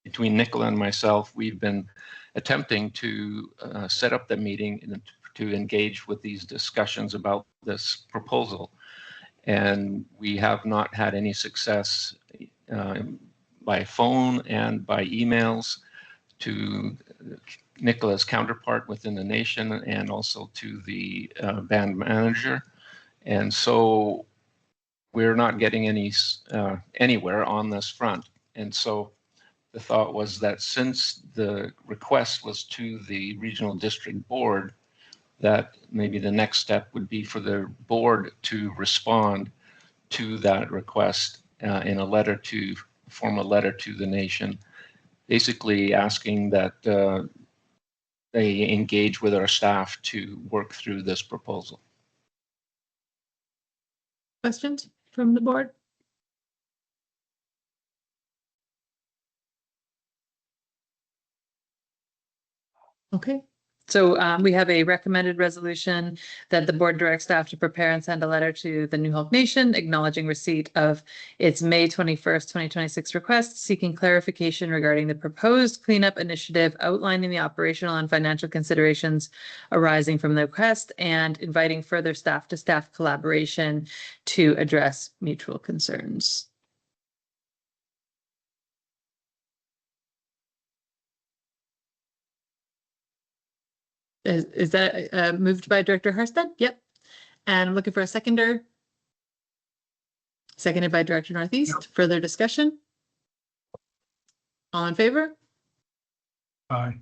[SPEAKER 11] between Nicola and myself, we've been attempting to set up the meeting and to engage with these discussions about this proposal. And we have not had any success by phone and by emails to Nicola's counterpart within the nation and also to the band manager. And so we're not getting anywhere on this front. And so the thought was that since the request was to the regional district board, that maybe the next step would be for the board to respond to that request in a letter to form a letter to the nation, basically asking that they engage with our staff to work through this proposal.
[SPEAKER 1] Questions from the board? Okay, so we have a recommended resolution that the board directs staff to prepare and send a letter to the Nuxalk Nation acknowledging receipt of its May 21st, 2026 request seeking clarification regarding the proposed cleanup initiative, outlining the operational and financial considerations arising from the request, and inviting further staff-to-staff collaboration to address mutual concerns. Is that moved by Director Harstead? Yep. And I'm looking for a seconder. Seconded by Director Northeast. Further discussion? All in favor?
[SPEAKER 2] Aye.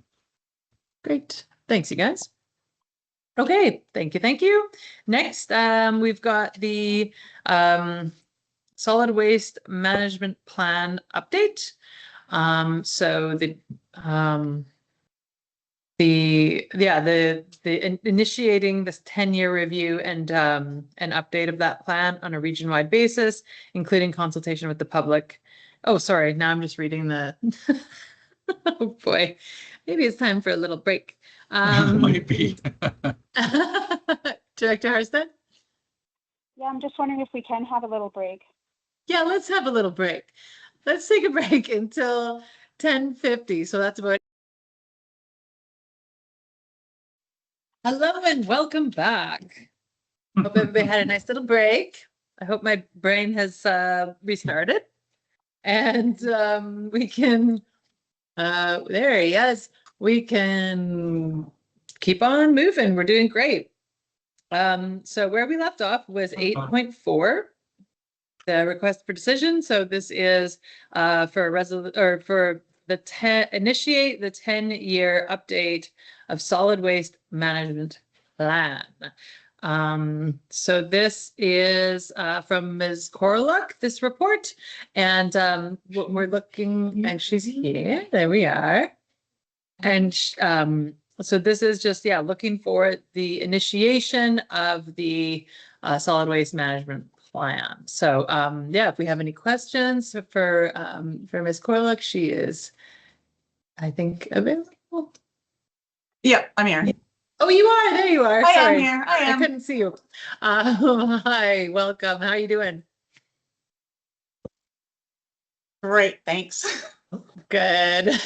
[SPEAKER 1] Great. Thanks, you guys. Okay, thank you, thank you. Next, we've got the solid waste management plan update. So initiating this 10-year review and an update of that plan on a region-wide basis, including consultation with the public. Oh, sorry, now I'm just reading the oh boy, maybe it's time for a little break.
[SPEAKER 2] Might be.
[SPEAKER 1] Director Harstead?
[SPEAKER 10] Yeah, I'm just wondering if we can have a little break.
[SPEAKER 1] Yeah, let's have a little break. Let's take a break until 10:50. So that's about. Hello and welcome back. Hope everybody had a nice little break. I hope my brain has restarted. And we can, there he is. We can keep on moving. We're doing great. So where we left off was 8.4, the request for decision. So this is for initiate the 10-year update of solid waste management plan. So this is from Ms. Corluck, this report, and what we're looking, and she's here, there we are. And so this is just, looking for the initiation of the solid waste management plan. So if we have any questions for Ms. Corluck, she is, I think, available.
[SPEAKER 12] Yep, I'm here.
[SPEAKER 1] Oh, you are. There you are.
[SPEAKER 12] I
[SPEAKER 1] Sorry.
[SPEAKER 12] am here. I am.
[SPEAKER 1] couldn't see you. Hi, welcome. How are you doing?
[SPEAKER 12] Great, thanks.
[SPEAKER 1] Good.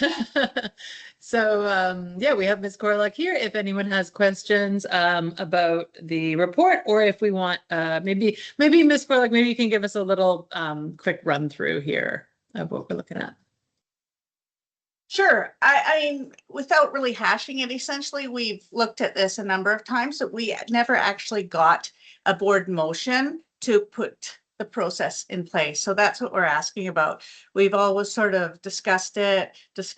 [SPEAKER 1] So, we have Ms. Corluck here. If anyone has questions about the report, or if we want, maybe Ms. Corluck, maybe you can give us a little quick run through here of what we're looking at.
[SPEAKER 12] Sure. I mean, without really hashing it, essentially, we've looked at this a number of times, but we never actually got a board motion to put the process in place. So that's what we're asking about. We've always sort of discussed it. It's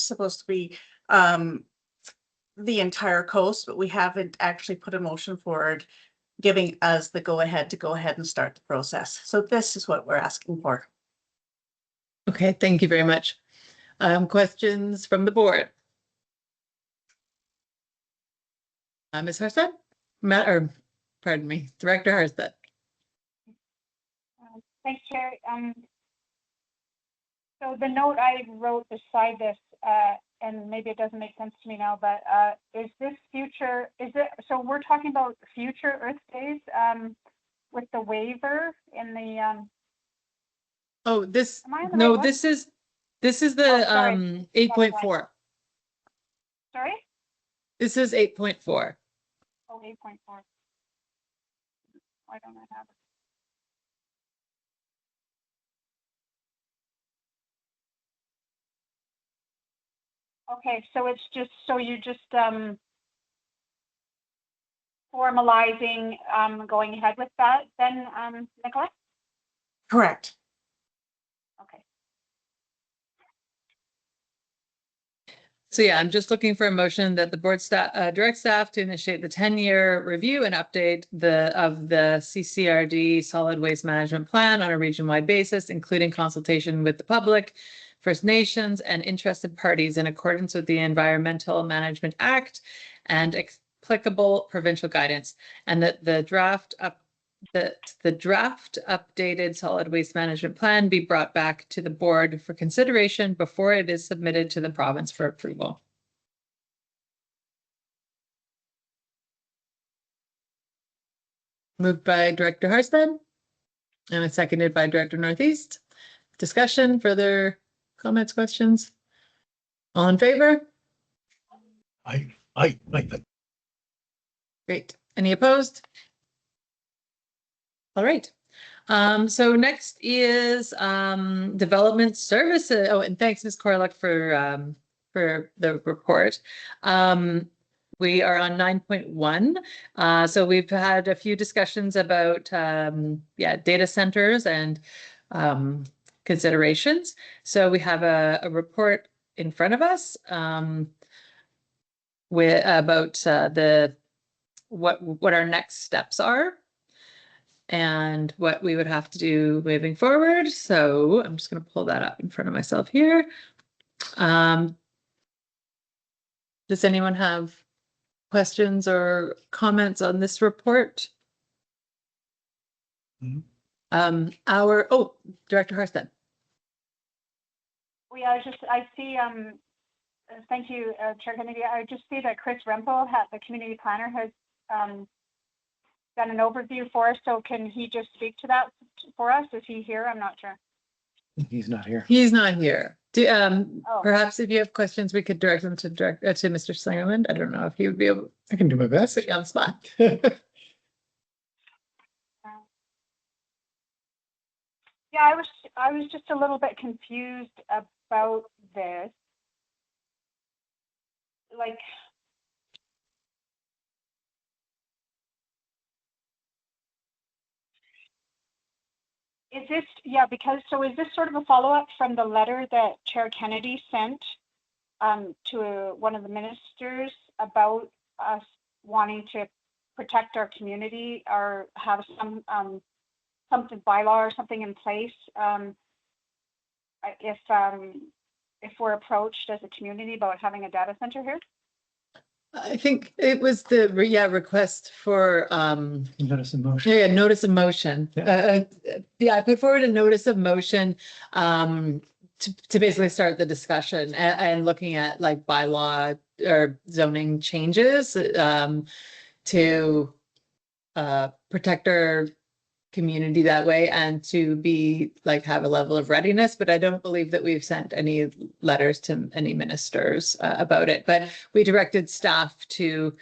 [SPEAKER 12] supposed to be the entire coast, but we haven't actually put a motion forward giving us the go-ahead to go ahead and start the process. So this is what we're asking for.
[SPEAKER 1] Okay, thank you very much. Questions from the board? Ms. Harstead? Pardon me, Director Harstead.
[SPEAKER 10] Thanks, Chair. So the note I wrote beside this, and maybe it doesn't make sense to me now, but is this future, so we're talking about future Earth Days with the waiver in the
[SPEAKER 1] Oh, this,
[SPEAKER 10] am I on the
[SPEAKER 1] no,
[SPEAKER 10] right
[SPEAKER 1] this is the 8.4.
[SPEAKER 10] Sorry?
[SPEAKER 1] This is 8.4.
[SPEAKER 10] Oh, 8.4. Why don't I have it? Okay, so it's just, so you're just formalizing going ahead with that then, Nicola?
[SPEAKER 12] Correct.
[SPEAKER 10] Okay.
[SPEAKER 1] So yeah, I'm just looking for a motion that the board staff, direct staff to initiate the 10-year review and update of the CCRD solid waste management plan on a region-wide basis, including consultation with the public, First Nations, and interested parties in accordance with the Environmental Management Act and applicable provincial guidance, and that the draft updated solid waste management plan be brought back to the board for consideration before it is submitted to the province for approval. Moved by Director Harstead and seconded by Director Northeast. Discussion, further comments, questions? All in favor?
[SPEAKER 4] I.
[SPEAKER 1] Great. Any opposed? All right. So next is development services. Oh, and thanks, Ms. Corlick, for the report. We are on 9.1. So we've had a few discussions about data centers and considerations. So we have a report in front of us with about what our next steps are and what we would have to do moving forward. So I'm just going to pull that up in front of myself here. Does anyone have questions or comments on this report? Director Harstead.
[SPEAKER 10] I see, thank you, Chair Kennedy. I just see that Chris Rempel, the community planner, has done an overview for us. So can he just speak to that for us? Is he here? I'm not sure.
[SPEAKER 5] He's not here.
[SPEAKER 1] He's not here. Perhaps if you have questions, we could direct them to Mr. Slingerland. I don't know if he would be able.
[SPEAKER 5] I can do my best.
[SPEAKER 1] Put you on the spot.
[SPEAKER 10] Yeah, I was just a little bit confused about this. Like, is this, is this sort of a follow-up from the letter that Chair Kennedy sent to one of the ministers about us wanting to protect our community or have something bylaw or something in place if we're approached as a community about having a data center here?
[SPEAKER 1] I think it was the request for
[SPEAKER 5] Notice of motion.
[SPEAKER 1] Yeah, notice of motion. I put forward a notice of motion to basically start the discussion and looking at like bylaw or zoning changes to protect our community that way and to be like have a level of readiness. But I don't believe that we've sent any letters to any ministers about it. But we directed staff to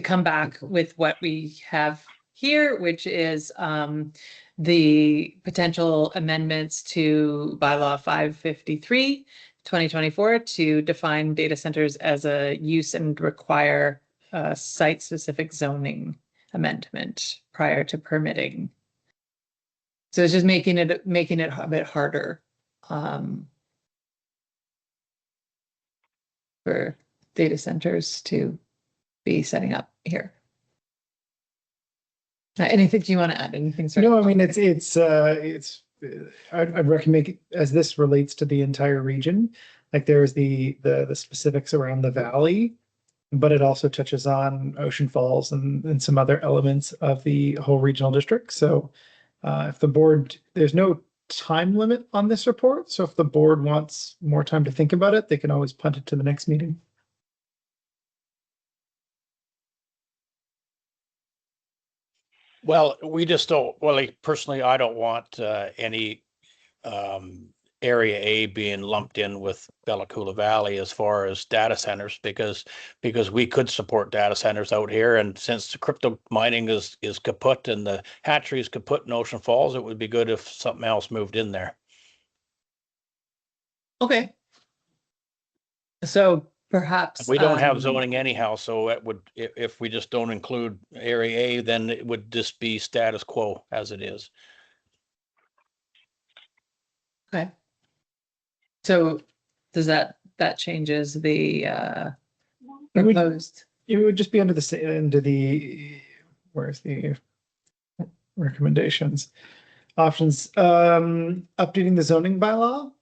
[SPEAKER 1] come back with what we have here, which is the potential amendments to bylaw 553 2024 to define data centers as a use and require site specific zoning amendment prior to permitting. So it's just making it a bit harder for data centers to be setting up here. Anything do you want to add? Anything?
[SPEAKER 5] No, I mean I'd recommend as this relates to the entire region. Like there's the specifics around the valley, but it also touches on Ocean Falls and some other elements of the whole regional district. So. If the board, there's no time limit on this report. So if the board wants more time to think about it, they can always punt it to the next meeting.
[SPEAKER 3] Well, we just don't, personally, I don't want any Area A being lumped in with Bella Coola Valley as far as data centers because we could support data centers out here, and since the crypto mining is kaput and the hatchery is kaput in Ocean Falls, it would be good if something else moved in there.
[SPEAKER 1] Okay. So perhaps
[SPEAKER 3] we don't have zoning anyhow, so it would if we just don't include Area A, then it would just be status quo as it is.
[SPEAKER 1] Okay. So does that that changes the
[SPEAKER 5] It would-
[SPEAKER 1] proposed.
[SPEAKER 5] It would just be under where's the recommendations? Options, updating the zoning bylaw.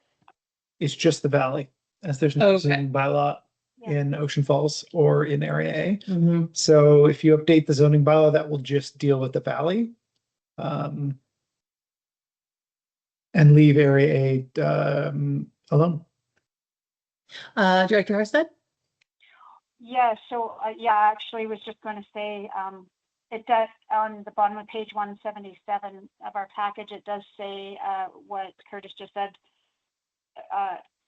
[SPEAKER 5] It's just the valley, as there's no
[SPEAKER 1] Okay.
[SPEAKER 5] zoning bylaw in Ocean Falls or in Area A.
[SPEAKER 1] Mhm.
[SPEAKER 5] So if you update the zoning bylaw, that will just deal with the valley. And leave Area A alone.
[SPEAKER 1] Director Harstead?
[SPEAKER 10] Yeah, so yeah, I actually was just going to say, it does on the bottom of page 177 of our package, it does say what Curtis just said.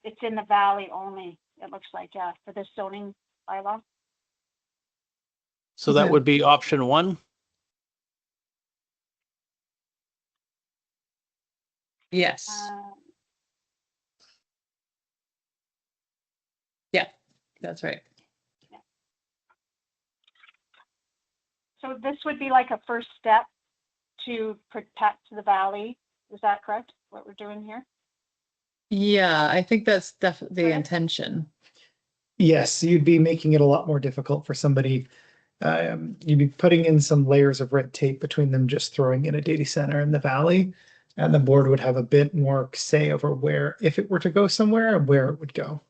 [SPEAKER 10] It's in the valley only, it looks like, yeah, for this zoning bylaw.
[SPEAKER 3] So that
[SPEAKER 5] Okay.
[SPEAKER 3] would be option 1.
[SPEAKER 1] Yes. Yeah, that's right.
[SPEAKER 10] So this would be like a first step to protect the valley. Is that correct? What we're doing here?
[SPEAKER 1] Yeah, I think that's definitely the
[SPEAKER 10] Right.
[SPEAKER 1] intention.
[SPEAKER 5] Yes, you'd be making it a lot more difficult for somebody. You'd be putting in some layers of red tape between them just throwing in a data center in the valley. And the board would have a bit more say over where, if it were to go somewhere, and where it would go.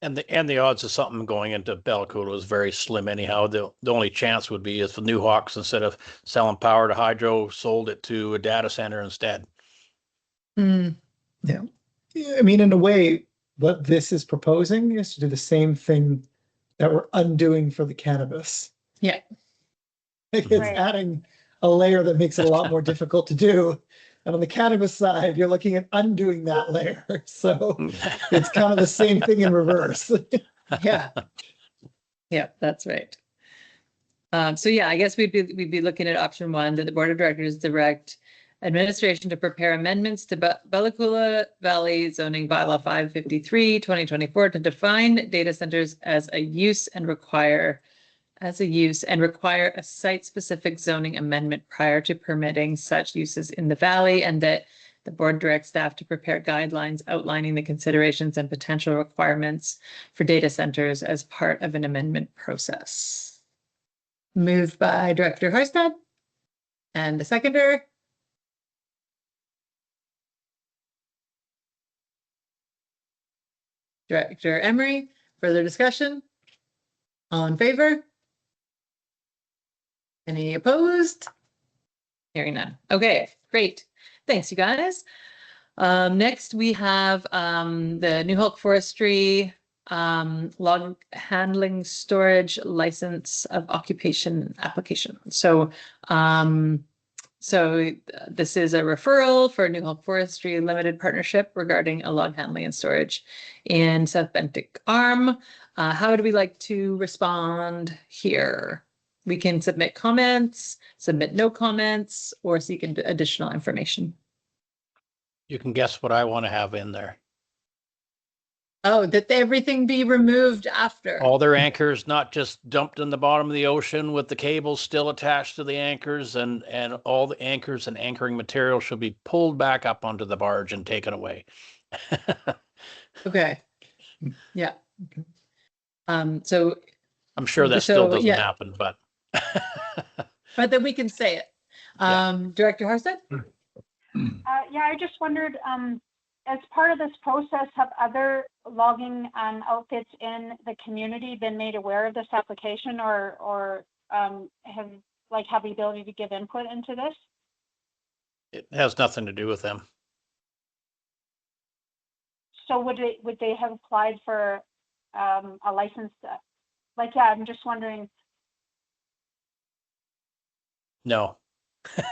[SPEAKER 3] And the odds of something going into Coola is very slim anyhow. The only chance would be if the New Hawks, instead of selling power to hydro, sold it to a data center instead.
[SPEAKER 1] Mm,
[SPEAKER 5] Yeah. I mean, in a way, what this is proposing is to do the same thing that we're undoing for the cannabis.
[SPEAKER 1] yeah.
[SPEAKER 5] Like it's
[SPEAKER 10] Right.
[SPEAKER 5] adding a layer that makes it a lot more difficult to do. And on the cannabis side, you're looking at undoing that layer. So it's kind of the same thing in reverse.
[SPEAKER 1] Yeah. Yeah, that's right. So yeah, I guess we'd be looking at option 1, that the board of directors direct administration to prepare amendments to Coola Valley zoning bylaw 553, 2024 to define data centers as a use and require a site-specific zoning amendment prior to permitting such uses in the valley, and that the board directs staff to prepare guidelines outlining the considerations and potential requirements for data centers as part of an amendment process. Moved by Director Harstad. And a seconder. Director Emery, further discussion? All in favor? Any opposed? Hearing none. Okay, great. Thanks, you guys. Next, we have the New Hulk Forestry log handling storage license of occupation application. So this is a referral for New Hulk Forestry Limited Partnership regarding a log handling and storage in South Bentinck Arm. How would we like to respond here? We can submit comments, submit no comments, or seek additional information.
[SPEAKER 3] You can guess what I want to have in there.
[SPEAKER 1] Oh, that everything be removed after.
[SPEAKER 3] All their anchors not just dumped in the bottom of the ocean with the cables still attached to the anchors, and all the anchors and anchoring material should be pulled back up onto the barge and taken away.
[SPEAKER 1] Okay. Yeah. So.
[SPEAKER 3] I'm sure that still doesn't
[SPEAKER 1] yeah.
[SPEAKER 3] happen, but.
[SPEAKER 1] But then we can say it. Director Harstad?
[SPEAKER 10] Yeah, I just wondered, as part of this process, have other logging outfits in the community been made aware of this application, or have the ability to give input into this?
[SPEAKER 3] It has nothing to do with them.
[SPEAKER 10] So would they have applied for a license? Yeah, I'm just wondering.
[SPEAKER 3] No.
[SPEAKER 10] Do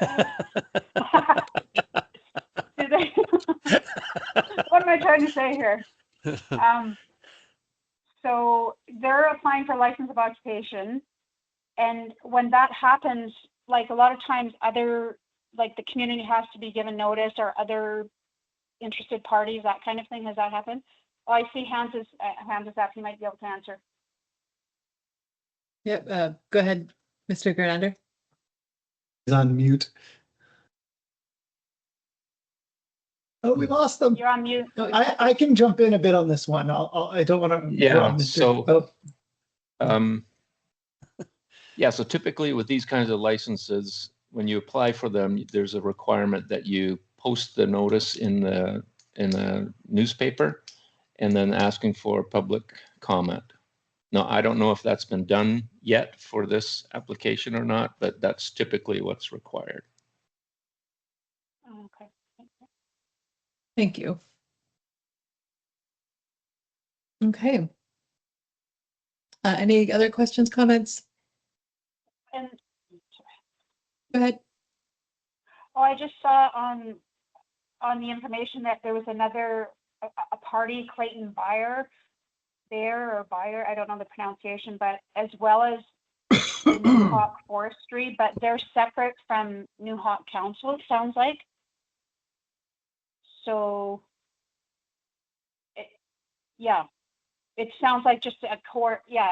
[SPEAKER 10] they? What am I trying to say here? So they're applying for license of occupation, and when that happens, a lot of times the community has to be given notice, or other interested parties, that kind of thing. Has that happened? Oh, I see hands is up. You might be able to answer.
[SPEAKER 1] Yeah, go ahead, Mr. Gernander.
[SPEAKER 5] He's on mute. Oh, we lost them.
[SPEAKER 10] You're on mute.
[SPEAKER 5] No, I can jump in a bit on this one. I don't want to.
[SPEAKER 11] Yeah, so yeah, so typically with these kinds of licenses, when you apply for them, there's a requirement that you post the notice in the newspaper and then asking for public comment. Now, I don't know if that's been done yet for this application or not, but that's typically what's required.
[SPEAKER 10] Okay.
[SPEAKER 1] Thank you. Okay. Any other questions, comments?
[SPEAKER 10] And
[SPEAKER 1] Go ahead.
[SPEAKER 10] oh, I just saw on the information that there was another a party, Clayton Buyer, I don't know the pronunciation, but as well as the New Hawk Forestry, but they're separate from New Hawk Council, it sounds like. So, yeah, it sounds like just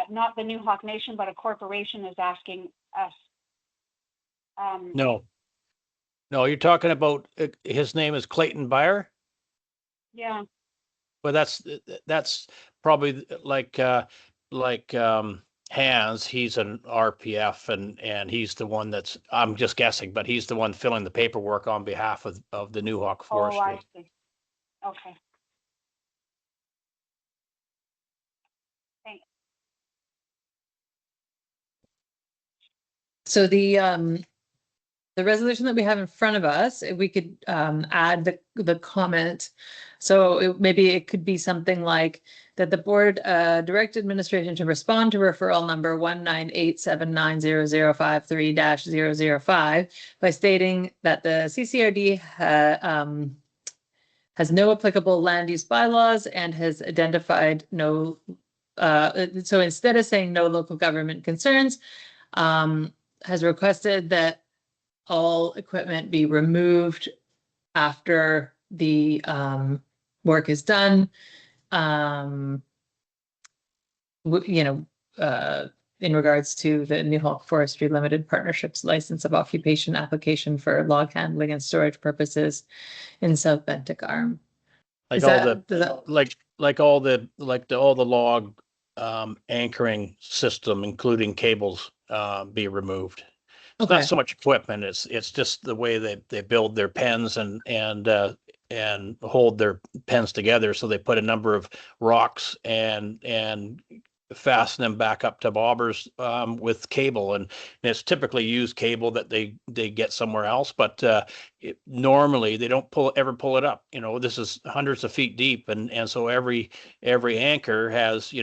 [SPEAKER 10] not the New Hawk Nation, but a corporation is asking us.
[SPEAKER 3] No, you're talking about, his name is Clayton Buyer.
[SPEAKER 10] Yeah.
[SPEAKER 3] But that's probably like Hans. He's an RPF and he's the one that's, I'm just guessing, but he's the one filling the paperwork on behalf of the New Hawk Forestry.
[SPEAKER 10] Oh, I see. Okay. Thanks.
[SPEAKER 1] So the resolution that we have in front of us, if we could add the comment. So maybe it could be something like that the board direct administration to respond to referral number 198790053-005 by stating that the CCRD has no applicable land use bylaws and has identified no, so instead of saying no local government concerns, has requested that all equipment be removed after the work is done. In regards to the New Hawk Forestry Limited Partnerships license of occupation application for log handling and storage purposes in South Bentinck Arm.
[SPEAKER 3] Like all the log anchoring system, including cables, be removed. It's not so much equipment. It's just the way they build their pens and hold their pens together. So they put a number of rocks and fasten them back up to bobbers with cable, and it's typically used cable that they get somewhere else. But normally they don't ever pull it up. This is hundreds of feet deep, and so every anchor has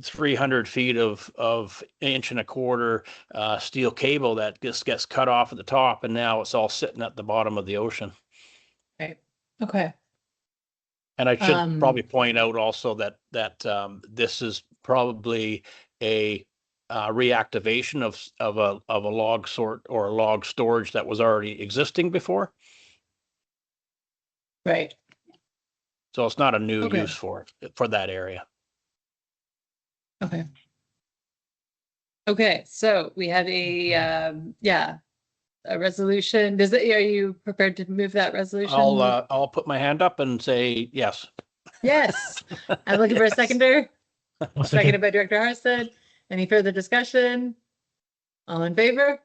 [SPEAKER 3] 300 feet of 1.25 inch steel cable that just gets cut off at the top, and now it's all sitting at the bottom of the ocean.
[SPEAKER 1] Right. Okay.
[SPEAKER 3] And I should probably point out also that this is probably a reactivation of a log sort or a log storage that was already existing before.
[SPEAKER 1] Right.
[SPEAKER 3] So it's not a new use for that area.
[SPEAKER 1] Okay. Okay, so we have a resolution. Are you prepared to move that resolution?
[SPEAKER 3] I'll put my hand up and say yes.
[SPEAKER 1] Yes. I'm looking for a seconder. Seconded by Director Harsted. Any further discussion? All in favor?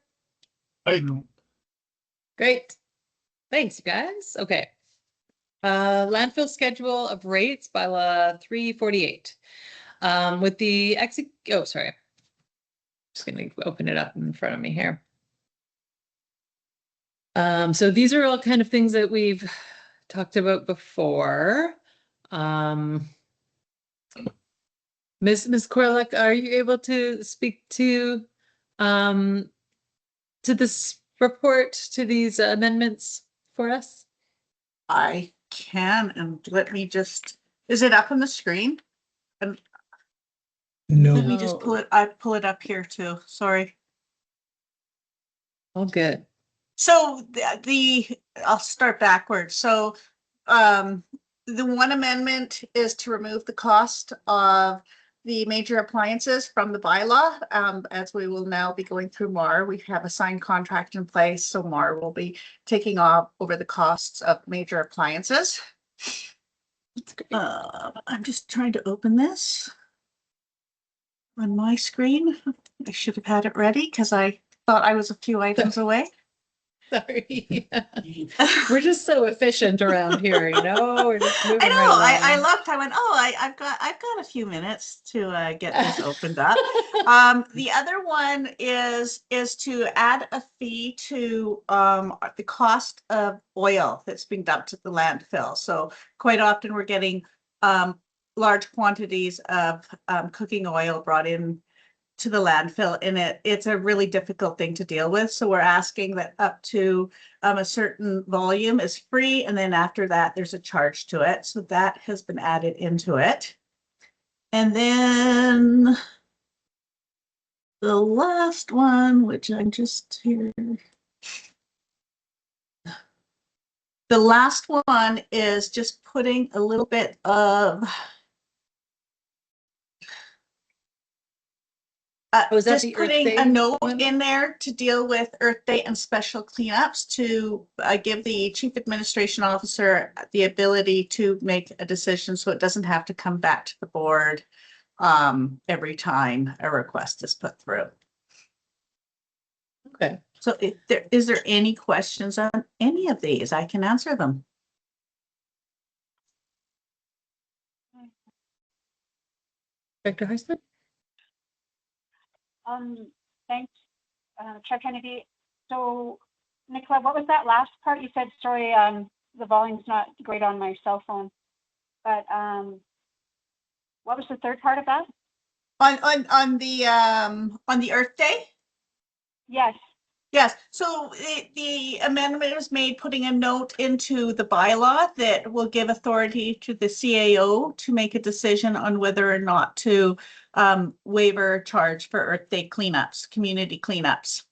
[SPEAKER 1] Great. Thanks, you guys. Okay. Landfill schedule of rates, bylaw 348. With the sorry. Just going to open it up in front of me here. So these are all kind of things that we've talked about before. Ms. Corlick, are you able to speak to this report, to these amendments for us?
[SPEAKER 12] I can, and let me just, is it up on the screen?
[SPEAKER 5] No.
[SPEAKER 12] Let me just pull it up here too. Sorry.
[SPEAKER 1] All good.
[SPEAKER 12] So I'll start backwards. So the one amendment is to remove the cost of the major appliances from the bylaw. As we will now be going through MAR, we have a signed contract in place, so MAR will be taking off over the costs of major appliances. I'm just trying to open this on my screen. I should have had it ready because I thought I was a few items away.
[SPEAKER 1] Sorry. We're just so efficient around here, you know, we're just moving
[SPEAKER 12] I know.
[SPEAKER 1] right
[SPEAKER 12] I
[SPEAKER 1] along.
[SPEAKER 12] looked. I went. Oh, I've got a few minutes to get this opened up. The other one is to add a fee to the cost of oil that's being dumped at the landfill. So quite often we're getting large quantities of cooking oil brought in to the landfill, and it's a really difficult thing to deal with. So we're asking that up to a certain volume is free, and then after that there's a charge to it. So that has been added into it. And then the last one, which I'm just here. The last one is just putting a little bit of
[SPEAKER 1] Was that
[SPEAKER 12] just
[SPEAKER 1] the Earth
[SPEAKER 12] putting
[SPEAKER 1] Day
[SPEAKER 12] a note
[SPEAKER 1] one?
[SPEAKER 12] in there to deal with Earth Day and special cleanups to give the chief administration officer the ability to make a decision so it doesn't have to come back to the board every time a request is put through.
[SPEAKER 1] Okay.
[SPEAKER 12] So is there any questions on any of these? I can answer them.
[SPEAKER 1] Dr. Heisman?
[SPEAKER 10] Thanks, Chair Kennedy. So, Nicola, what was that last part? You said, sorry, the volume's not great on my cell phone, but what was the third part of that?
[SPEAKER 12] On the Earth Day?
[SPEAKER 10] Yes.
[SPEAKER 12] Yes, so the amendment was made putting a note into the bylaw that will give authority to the CAO to make a decision on whether or not to waiver charge for Earth Day cleanups, community cleanups.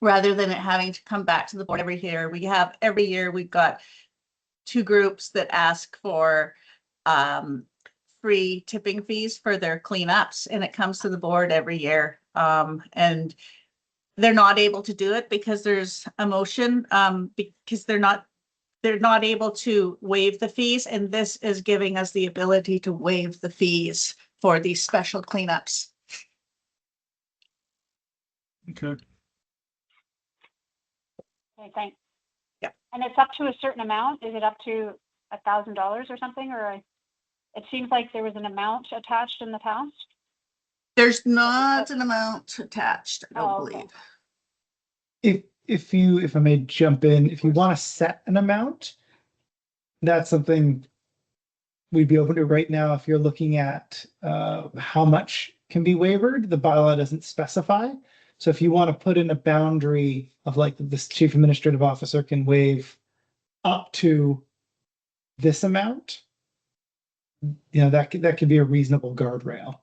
[SPEAKER 12] Rather than it having to come back to the board every year. Every year we've got two groups that ask for free tipping fees for their cleanups, and it comes to the board every year. And they're not able to do it because there's a motion, because they're not able to waive the fees, and this is giving us the ability to waive the fees for these special cleanups.
[SPEAKER 2] Okay.
[SPEAKER 10] Okay, thanks.
[SPEAKER 12] Yeah.
[SPEAKER 10] And it's up to a certain amount? Is it up to $1,000 or something? Or it seems like there was an amount attached in the past?
[SPEAKER 12] There's not an amount attached, I don't
[SPEAKER 10] okay.
[SPEAKER 12] believe.
[SPEAKER 5] If I may jump in, if you want to set an amount, that's something we'd be open to right now. If you're looking at how much can be waived, the bylaw doesn't specify. So if you want to put in a boundary of like this chief administrative officer can waive up to this amount, you know, that could be a reasonable guardrail.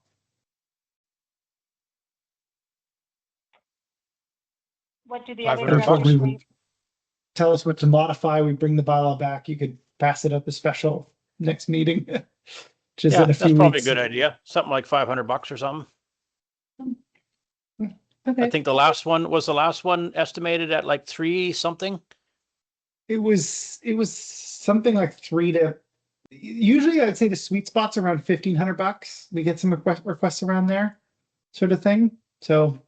[SPEAKER 10] What do the other
[SPEAKER 5] $500. Tell us what to modify. We bring the bylaw back. You could pass it up as special next meeting. Just
[SPEAKER 3] Yeah,
[SPEAKER 5] in a
[SPEAKER 3] that's
[SPEAKER 5] few
[SPEAKER 3] probably a
[SPEAKER 5] weeks.
[SPEAKER 3] good idea. Something like $500 or something.
[SPEAKER 1] Okay.
[SPEAKER 3] I think the last one estimated at like 3 something.
[SPEAKER 5] It was something like usually I'd say the sweet spot's around $1,500. We get some requests around there, sort of thing. So,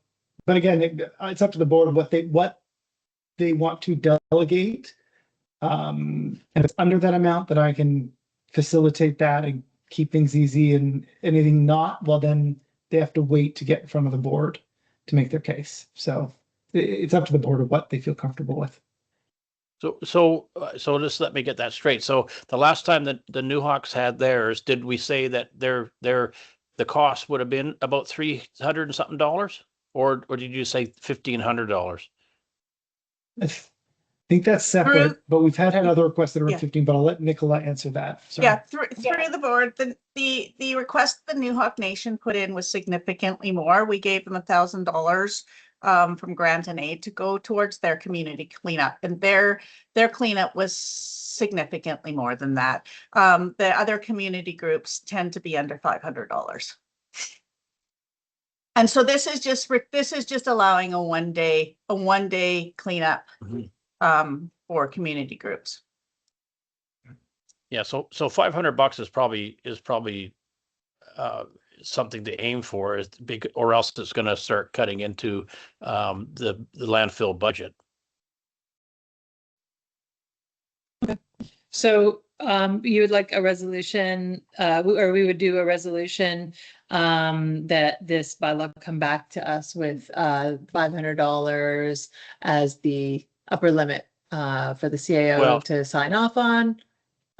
[SPEAKER 5] but again, it's up to the board what they want to delegate. And if it's under that amount, that I can facilitate that and keep things easy, and anything not, well, then they have to wait to get in front of the board to make their case. So it's up to the board of what they feel comfortable with.
[SPEAKER 3] So just let me get that straight. So the last time that the New Hawks had theirs, did we say that the cost would have been about $300 and something, or did you say $1,500?
[SPEAKER 5] think that's separate, but we've had other requests that are
[SPEAKER 12] Yeah.
[SPEAKER 5] 15, but I'll let Nicola answer that. Sorry.
[SPEAKER 12] Yeah, through the board, the request the New Hawk Nation put in was significantly more. We gave them $1,000 from grant and aid to go towards their community cleanup, and their cleanup was significantly more than that. The other community groups tend to be under $500. And so this is just allowing a one day cleanup for community groups.
[SPEAKER 3] Yeah, so $500 is probably something to aim for, is big, or else it's going to start cutting into the landfill budget.
[SPEAKER 1] So you would like a resolution, or we would do a resolution that this bylaw come back to us with $500 as the upper limit for the CAO
[SPEAKER 3] Well-
[SPEAKER 1] to sign off on.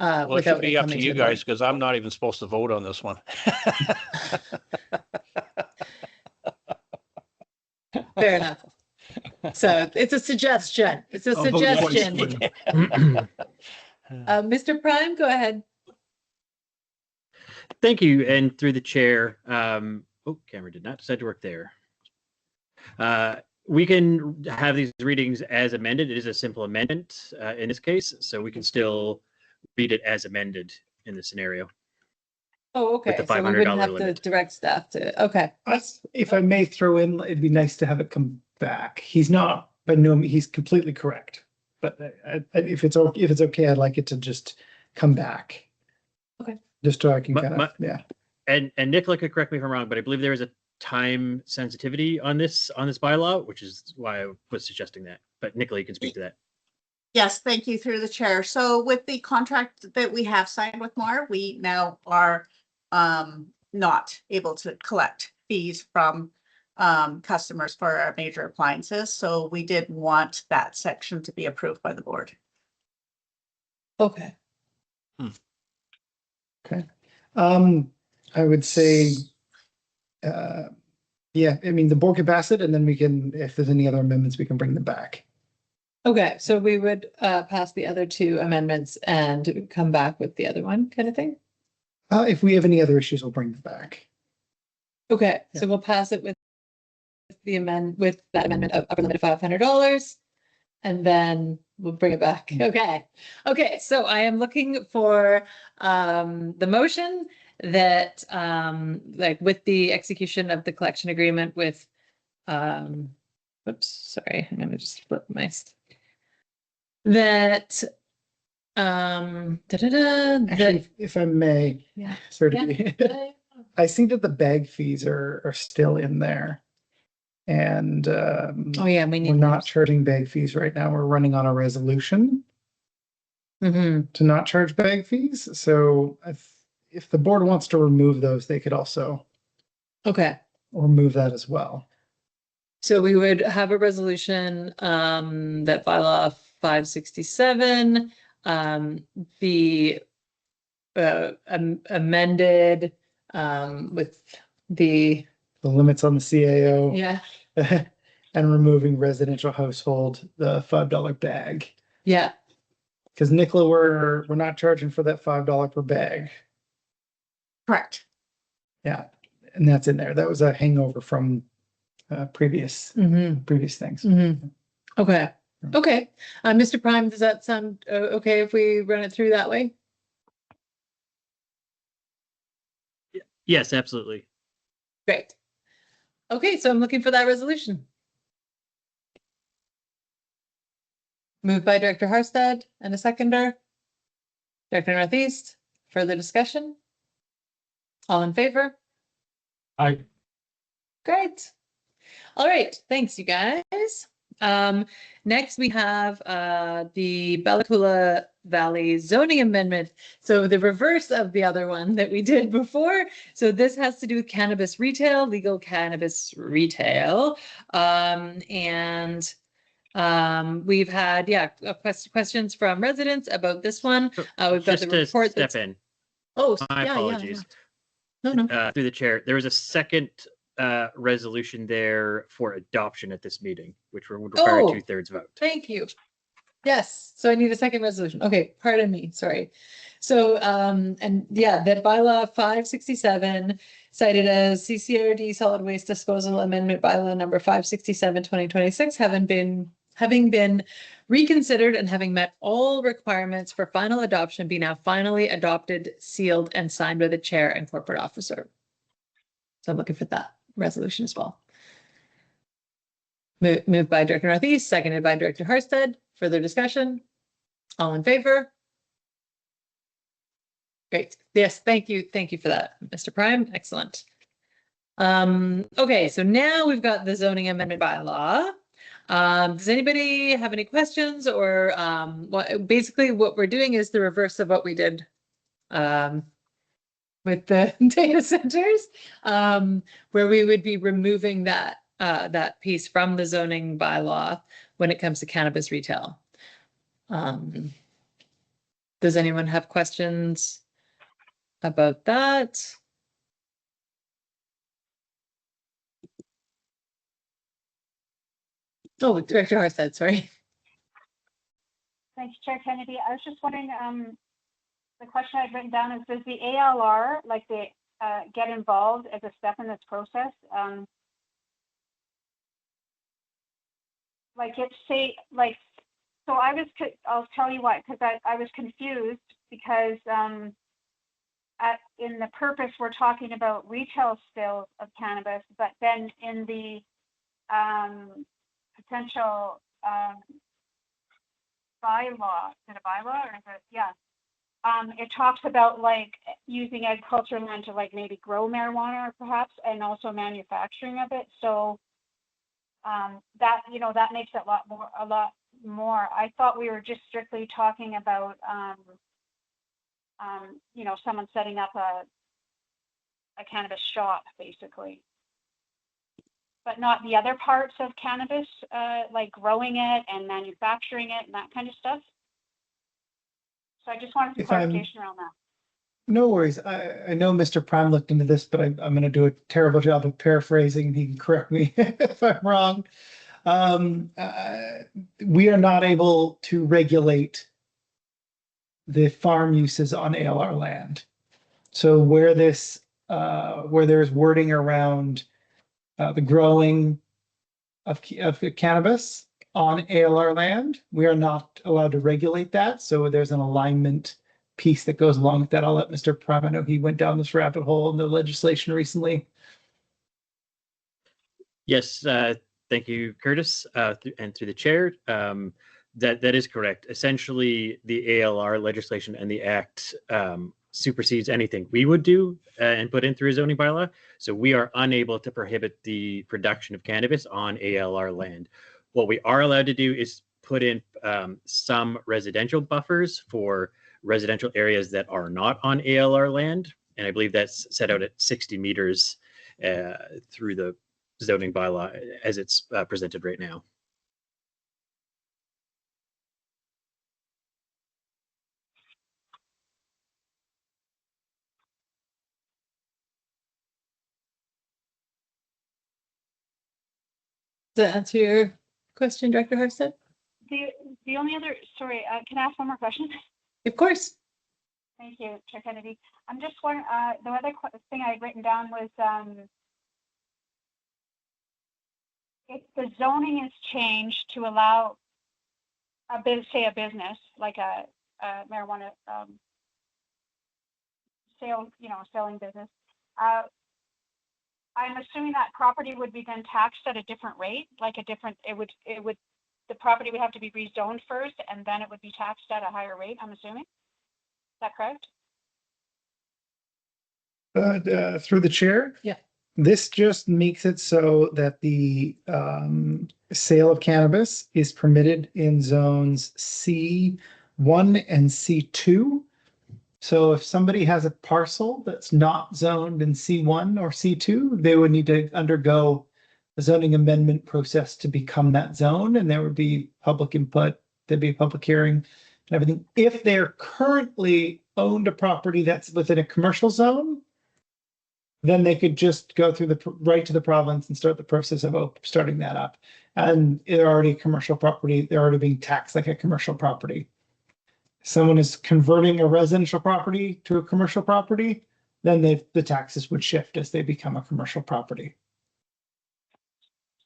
[SPEAKER 3] Well, it
[SPEAKER 1] without
[SPEAKER 3] should be up to
[SPEAKER 1] coming
[SPEAKER 3] you
[SPEAKER 1] the board.
[SPEAKER 3] guys, because I'm not even supposed to vote on this one.
[SPEAKER 1] Fair enough. So it's a suggestion. It's a
[SPEAKER 2] I'll vote twice
[SPEAKER 1] suggestion.
[SPEAKER 2] for you.
[SPEAKER 1] Mr. Prime, go ahead.
[SPEAKER 9] Thank you. And through the chair, oh, camera did not decide to work there. We can have these readings as amended. It is a simple amendment in this case, so we can still read it as amended in the scenario.
[SPEAKER 1] Oh, okay.
[SPEAKER 9] the
[SPEAKER 1] So we wouldn't
[SPEAKER 9] $500
[SPEAKER 1] have to
[SPEAKER 9] limit.
[SPEAKER 1] direct staff to, okay.
[SPEAKER 5] If I may throw in, it'd be nice to have it come back. He's not, but no, he's completely correct. But if it's okay, I'd like it to just come back.
[SPEAKER 1] Okay.
[SPEAKER 5] Just so I can
[SPEAKER 9] My-
[SPEAKER 5] kind
[SPEAKER 9] my-
[SPEAKER 5] of, yeah.
[SPEAKER 9] And Nicola could correct me if I'm wrong, but I believe there is a time sensitivity on this bylaw, which is why I was suggesting that. But Nicola, you can speak to that.
[SPEAKER 12] Yes, thank you through the chair. So with the contract that we have signed with MAR, we now are not able to collect fees from customers for our major appliances. So we did want that section to be approved by the board.
[SPEAKER 1] Okay.
[SPEAKER 5] Okay. I would say, yeah, I mean, the board can pass it and then we can, if there's any other amendments, we can bring them back.
[SPEAKER 1] Okay, so we would pass the other two amendments and come back with the other one kind of thing?
[SPEAKER 5] If we have any other issues, we'll bring them back.
[SPEAKER 1] Okay,
[SPEAKER 5] Yeah.
[SPEAKER 1] so we'll pass it with with that amendment of upper limit of $500. And then we'll bring it back. Okay. Okay, so I am looking for the motion that like with the execution of the collection agreement with whoops, sorry, I'm gonna just flip my that
[SPEAKER 5] Actually, if I may,
[SPEAKER 1] yeah.
[SPEAKER 5] sorry to be, I see that the bag fees are still in there. And
[SPEAKER 1] Oh yeah, we
[SPEAKER 5] we're
[SPEAKER 1] need
[SPEAKER 5] not charging bag fees right now. We're running on a resolution
[SPEAKER 1] Mm-hmm.
[SPEAKER 5] to not charge bag fees. So if the board wants to remove those, they could also
[SPEAKER 1] Okay.
[SPEAKER 5] remove that as well.
[SPEAKER 1] So we would have a resolution that bylaw 567 be amended with the
[SPEAKER 5] The limits on the CAO.
[SPEAKER 1] yeah
[SPEAKER 5] And removing residential household, the $5 bag.
[SPEAKER 1] yeah
[SPEAKER 5] Because Nicola, we're not charging for that $5 per bag.
[SPEAKER 12] Correct.
[SPEAKER 5] Yeah, and that's in there. That was a hangover from previous things.
[SPEAKER 1] Okay. Okay. Mr. Prime, does that sound okay if we run it through that way?
[SPEAKER 9] Yes, absolutely.
[SPEAKER 1] Great. Okay, so I'm looking for that resolution. Moved by Director Harstead and a seconder. Director Northeast, further discussion? All in favor?
[SPEAKER 4] Aye.
[SPEAKER 1] Great. All right, thanks, you guys. Next we have the Coola Valley zoning amendment. So the reverse of the other one that we did before. So this has to do with cannabis retail, legal cannabis retail. We've had, questions from residents about this one. We've got
[SPEAKER 9] Just
[SPEAKER 1] the
[SPEAKER 9] to
[SPEAKER 1] report
[SPEAKER 9] step
[SPEAKER 1] that's.
[SPEAKER 9] in.
[SPEAKER 1] Oh,
[SPEAKER 9] My
[SPEAKER 1] yeah,
[SPEAKER 9] apologies.
[SPEAKER 1] yeah. No.
[SPEAKER 9] Through the chair, there was a second resolution there for adoption at this meeting, which would require
[SPEAKER 1] Oh.
[SPEAKER 9] a 2/3 vote.
[SPEAKER 1] Thank you. Yes, so I need a second resolution. Okay, pardon me, sorry. So, and yeah, that bylaw 567 cited as CCRD solid waste disposal amendment bylaw number 567, 2026, having been reconsidered and having met all requirements for final adoption, be now finally adopted, sealed, and signed by the chair and corporate officer. So I'm looking for that resolution as well. Moved by Director Northeast, seconded by Director Harstead. Further discussion? All in favor? Great. Yes, thank you. Thank you for that, Mr. Prime. Excellent. Okay, so now we've got the zoning amendment bylaw. Does anybody have any questions or basically what we're doing is the reverse of what we did with the data centers, where we would be removing that that piece from the zoning bylaw when it comes to cannabis retail. Does anyone have questions about that? Oh, Director Harstead, sorry.
[SPEAKER 10] Thanks, Chair Kennedy. I was just wondering, the question I've written down is, does the ALR, like get involved as a step in this process? So I'll tell you why, because I was confused because in the purpose, we're talking about retail sales of cannabis, but then in the potential bylaw, is it a bylaw or is it, yeah. It talks about like using agricultural land to like maybe grow marijuana perhaps, and also manufacturing of it. So that, you know, that makes it a lot more. I thought we were just strictly talking about, you know, someone setting up a cannabis shop basically, but not the other parts of cannabis, like growing it and manufacturing it and that kind of stuff. So I just wanted some clarification around that.
[SPEAKER 5] No worries. I know Mr. Prime looked into this, but I'm going to do a terrible job of paraphrasing. He can correct me if I'm wrong. We are not able to regulate the farm uses on ALR land. So where there's wording around the growing of cannabis on ALR land, we are not allowed to regulate that. So there's an alignment piece that goes along with that. I'll let Mr. Prime, I know he went down this rabbit hole in the legislation recently.
[SPEAKER 9] Yes, thank you, Curtis, and through the chair. That is correct. Essentially, the ALR legislation and the Act supersedes anything we would do and put in through a zoning bylaw. So we are unable to prohibit the production of cannabis on ALR land. What we are allowed to do is put in some residential buffers for residential areas that are not on ALR land. And I believe that's set out at 60 meters through the zoning bylaw as it's presented right now.
[SPEAKER 1] Does that answer your question, Director Harstead?
[SPEAKER 10] The only other, sorry, can I ask one more question?
[SPEAKER 1] Of course.
[SPEAKER 10] Thank you, Chair Kennedy. I'm just wondering, the other thing I had written down was if the zoning is changed to allow a business like a marijuana selling business, I'm assuming that property would be then taxed at a different rate, like the property would have to be rezoned first and then it would be taxed at a higher rate, I'm assuming. Is that correct?
[SPEAKER 5] Through the chair?
[SPEAKER 1] Yeah.
[SPEAKER 5] This just makes it so that the sale of cannabis is permitted in zones C1 and C2. So if somebody has a parcel that's not zoned in C1 or C2, they would need to undergo a zoning amendment process to become that zone, and there would be public input, there'd be a public hearing and everything. If they're currently owned a property that's within a commercial zone, then they could just go through right to the province and start the process of starting that up. And they're already commercial property. They're already being taxed like a commercial property. Someone is converting a residential property to a commercial property, then the taxes would shift as they become a commercial property.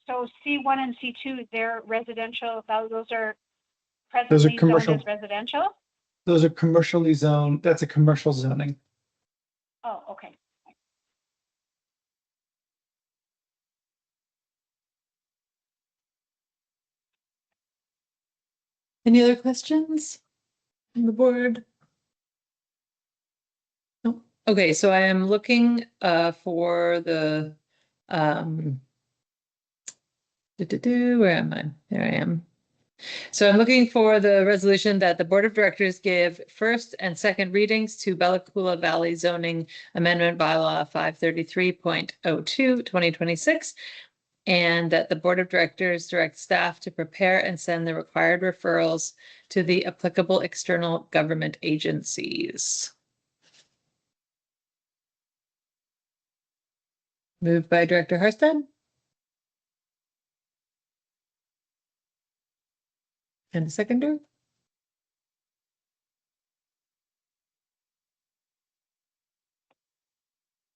[SPEAKER 10] So C1 and C2, they're residential, those are
[SPEAKER 5] Those are
[SPEAKER 10] presently zoned
[SPEAKER 5] commercial.
[SPEAKER 10] as residential?
[SPEAKER 5] Those are commercially zoned. That's a commercial zoning.
[SPEAKER 10] Oh, okay.
[SPEAKER 1] Any other questions on the board? No. Okay, so I am looking for the where am I? There I am. So I'm looking for the resolution that the Board of Directors give first and second readings to Bella Coola Valley Zoning Amendment Bylaw 533.02 2026, and that the Board of Directors direct staff to prepare and send the required referrals to the applicable external government agencies. Moved by Director Harstead. And a seconder?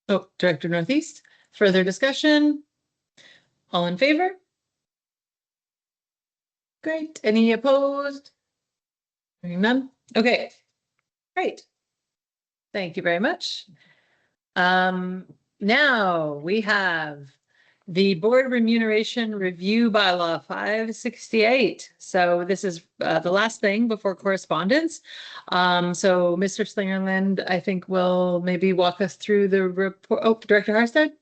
[SPEAKER 1] Oh, Director Northeast. Further discussion? All in favor? Great. Any opposed? Hearing none. Okay. Great. Thank you very much. Now we have the Board Remuneration Review Bylaw 568. So this is the last thing before correspondence. So Mr. Slingerland, I think will maybe walk us through the report. Oh, Director Harstead?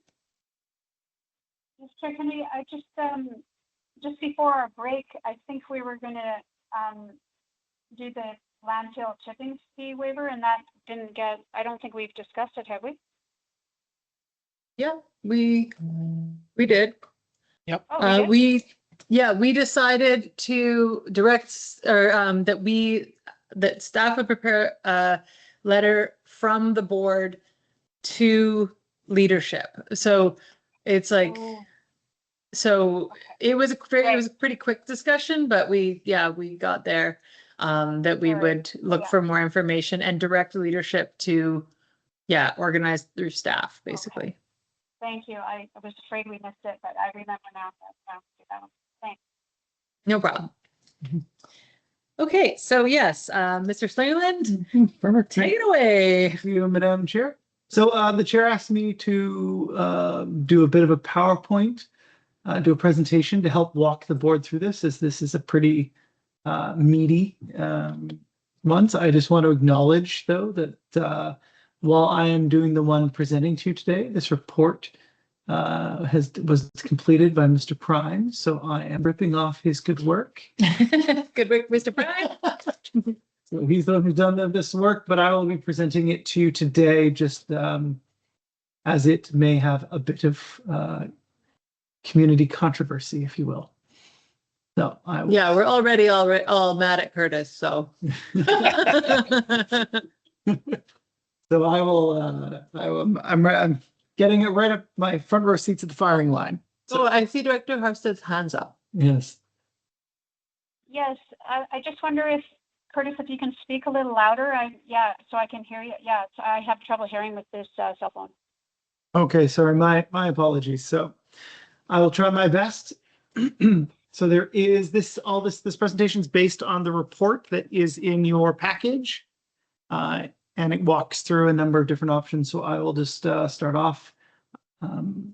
[SPEAKER 10] Mr. Kennedy, I just before our break, I think we were going to do the landfill tipping fee waiver, and that didn't get, I don't think we've discussed it, have we?
[SPEAKER 1] Yeah, we did.
[SPEAKER 4] Yep.
[SPEAKER 10] Oh, we did?
[SPEAKER 1] We decided to direct or that staff would prepare a letter from the board to leadership. So it's like, so it was a pretty quick discussion, but we got there, that we would look for more information and direct leadership to, organize through staff, basically.
[SPEAKER 10] Okay. Thank you. I was afraid we missed it, but I remember now. Thanks.
[SPEAKER 1] No problem. Okay, so yes, Mr. Slingerland, take it away.
[SPEAKER 5] Thank you, Madam Chair. So the chair asked me to do a bit of a PowerPoint, do a presentation to help walk the board through this, as this is a pretty meaty one. So I just want to acknowledge, though, that while I am doing the one presenting to you today, this report was completed by Mr. Prime. So I am ripping off his good work.
[SPEAKER 1] Good work, Mr. Prime.
[SPEAKER 5] So he's the one who's done this work, but I will be presenting it to you today, just as it may have a bit of community controversy, if you will. So I will.
[SPEAKER 1] Yeah, we're already all mad at Curtis, so.
[SPEAKER 5] So I'm getting it right up my front row seats at the firing line.
[SPEAKER 1] So I see Director Harstead's hands up.
[SPEAKER 5] Yes.
[SPEAKER 10] Yes, I just wonder if, Curtis, if you can speak a little louder, so I can hear you. Yeah, I have trouble hearing with this cell phone.
[SPEAKER 5] Okay, sorry, my apologies. So I will try my best. So there is this presentation is based on the report that is in your package. And it walks through a number of different options. So I will just start off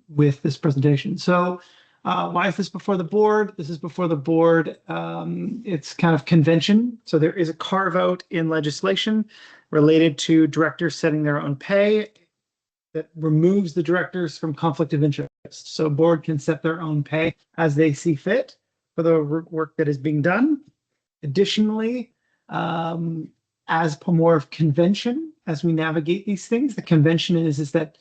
[SPEAKER 5] with this presentation. So why is this before the board? This is before the board. It's kind of convention. So there is a carve out in legislation related to directors setting their own pay that removes the directors from conflict of interest. So board can set their own pay as they see fit for the work that is being done. Additionally, as per more of convention, as we navigate these things, the convention is that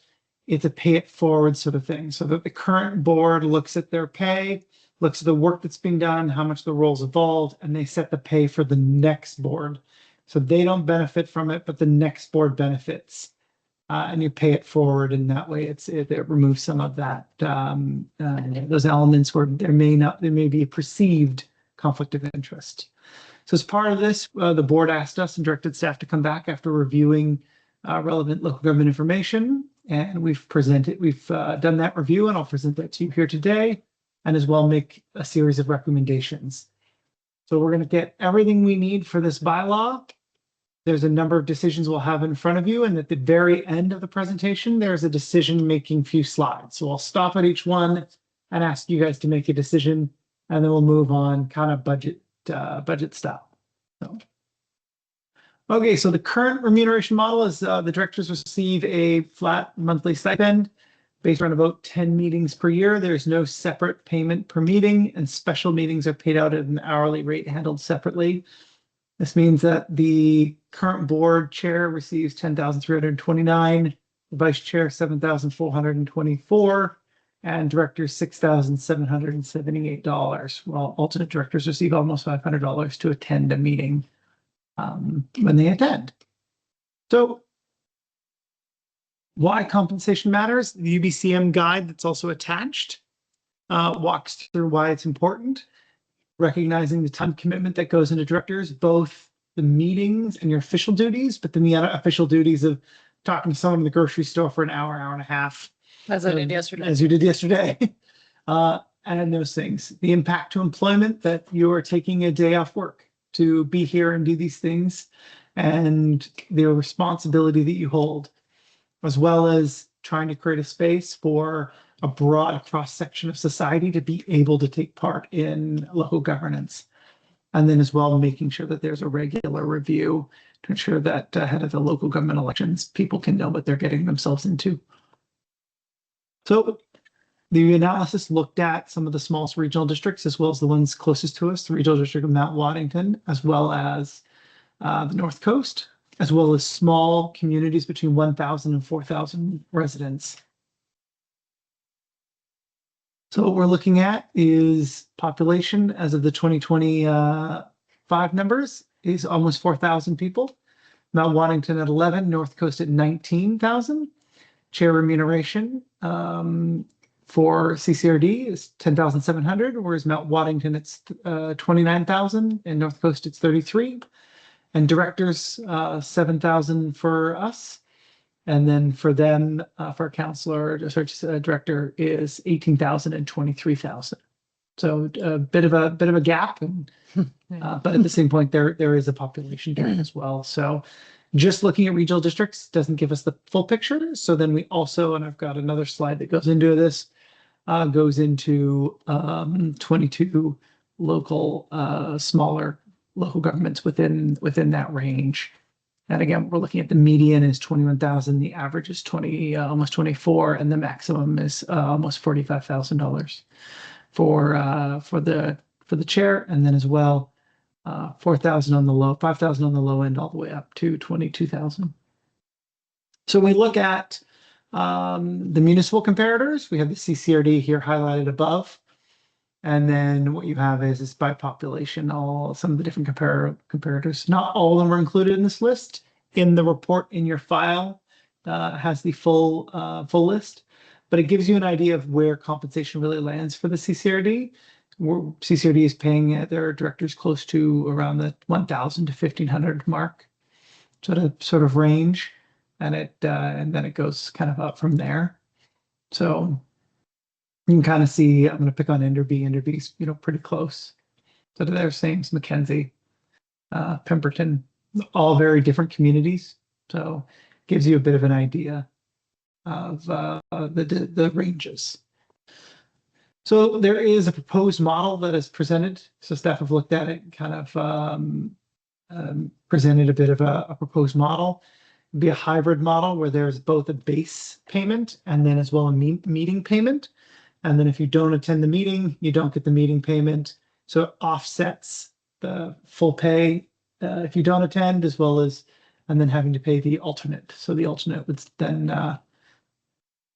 [SPEAKER 5] it's a pay it forward sort of thing. So that the current board looks at their pay, looks at the work that's being done, how much the roles evolved, and they set the pay for the next board. So they don't benefit from it, but the next board benefits. and you pay it forward, and that way it removes some of that those elements where there may be a perceived conflict of interest. So as part of this, the board asked us and directed staff to come back after reviewing relevant local government information, and we've done that review, and I'll present that to you here today, and as well make a series of recommendations. So we're going to get everything we need for this bylaw. There's a number of decisions we'll have in front of you, and at the very end of the presentation, there's a decision-making few slides. So I'll stop at each one and ask you guys to make a decision, and then we'll move on kind of budget style. Okay, so the current remuneration model is the directors receive a flat monthly stipend based on about 10 meetings per year. There's no separate payment per meeting, and special meetings are paid out at an hourly rate handled separately. This means that the current board chair receives $10,329, the vice chair $7,424, and directors $6,778. While alternate directors receive almost $500 to attend a meeting when they attend. So why compensation matters? The UBCM guide that's also attached walks through why it's important, recognizing the time commitment that goes into directors, both the meetings and your official duties, but then the unofficial duties of talking to someone in the grocery store for an hour, hour and a half.
[SPEAKER 1] As I did yesterday.
[SPEAKER 5] As you did yesterday. And those things. The impact to employment, that you are taking a day off work to be here and do these things, and the responsibility that you hold, as well as trying to create a space for a broad cross-section of society to be able to take part in local governance. And then as well, making sure that there's a regular review to ensure that ahead of the local government elections, people can know what they're getting themselves into. So the analysis looked at some of the smallest regional districts, as well as the ones closest to us, the regional district of Mount Waddington, as well as the North Coast, as well as small communities between 1,000 and 4,000 residents. So what we're looking at is population as of the 2025 numbers is almost 4,000 people. Mount Waddington at 11, North Coast at 19,000. Chair remuneration for CCRD is 10,700, whereas Mount Waddington it's 29,000, and North Coast it's 33. And directors 7,000 for us. And then for them, for a counselor, director is 18,000 and 23,000. So a bit of a gap, and but at the same point, there is a population gap as well. So just looking at regional districts doesn't give us the full picture. So then we also, and I've got another slide that goes into this, goes into 22 local, smaller local governments within that range. And again, we're looking at the median is 21,000, the average is almost 24, and the maximum is almost $45,000 for the chair, and then as well 4,000 on the low, 5,000 on the low end, all the way up to 22,000. So we look at the municipal comparators. We have the CCRD here highlighted above. And then what you have is by population, some of the different comparators. Not all of them are included in this list. In the report in your file has the full list, but it gives you an idea of where compensation really lands for the CCRD. CCRD is paying their directors close to around the 1,000 to 1,500 mark, sort of range, and then it goes kind of up from there. So you can kind of see, I'm going to pick on Enderby. Enderby's, pretty close. So they're same as Mackenzie, Pemberton, all very different communities. So gives you a bit of an idea of the ranges. So there is a proposed model that is presented. So staff have looked at it and kind of presented a bit of a proposed model. It'd be a hybrid model where there's both a base payment and then as well a meeting payment. And then if you don't attend the meeting, you don't get the meeting payment. So it offsets the full pay if you don't attend, as well as, and then having to pay the alternate. So the alternate would then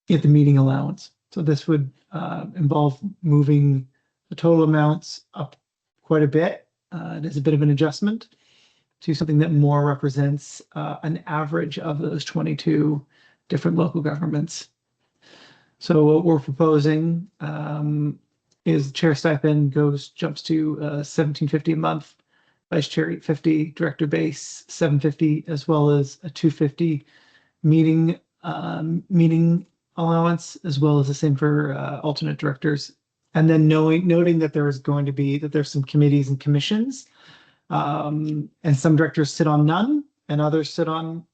[SPEAKER 5] get the meeting allowance. So this would involve moving the total amounts up quite a bit. It is a bit of an adjustment to something that more represents an average of those 22 different local governments. So what we're proposing is chair stipend jumps to $1,750 a month, vice chair $850, director base $750, as well as a $250 meeting allowance, as well as the same for alternate directors. And then noting that there's some committees and commissions, and some directors sit on none, and others sit on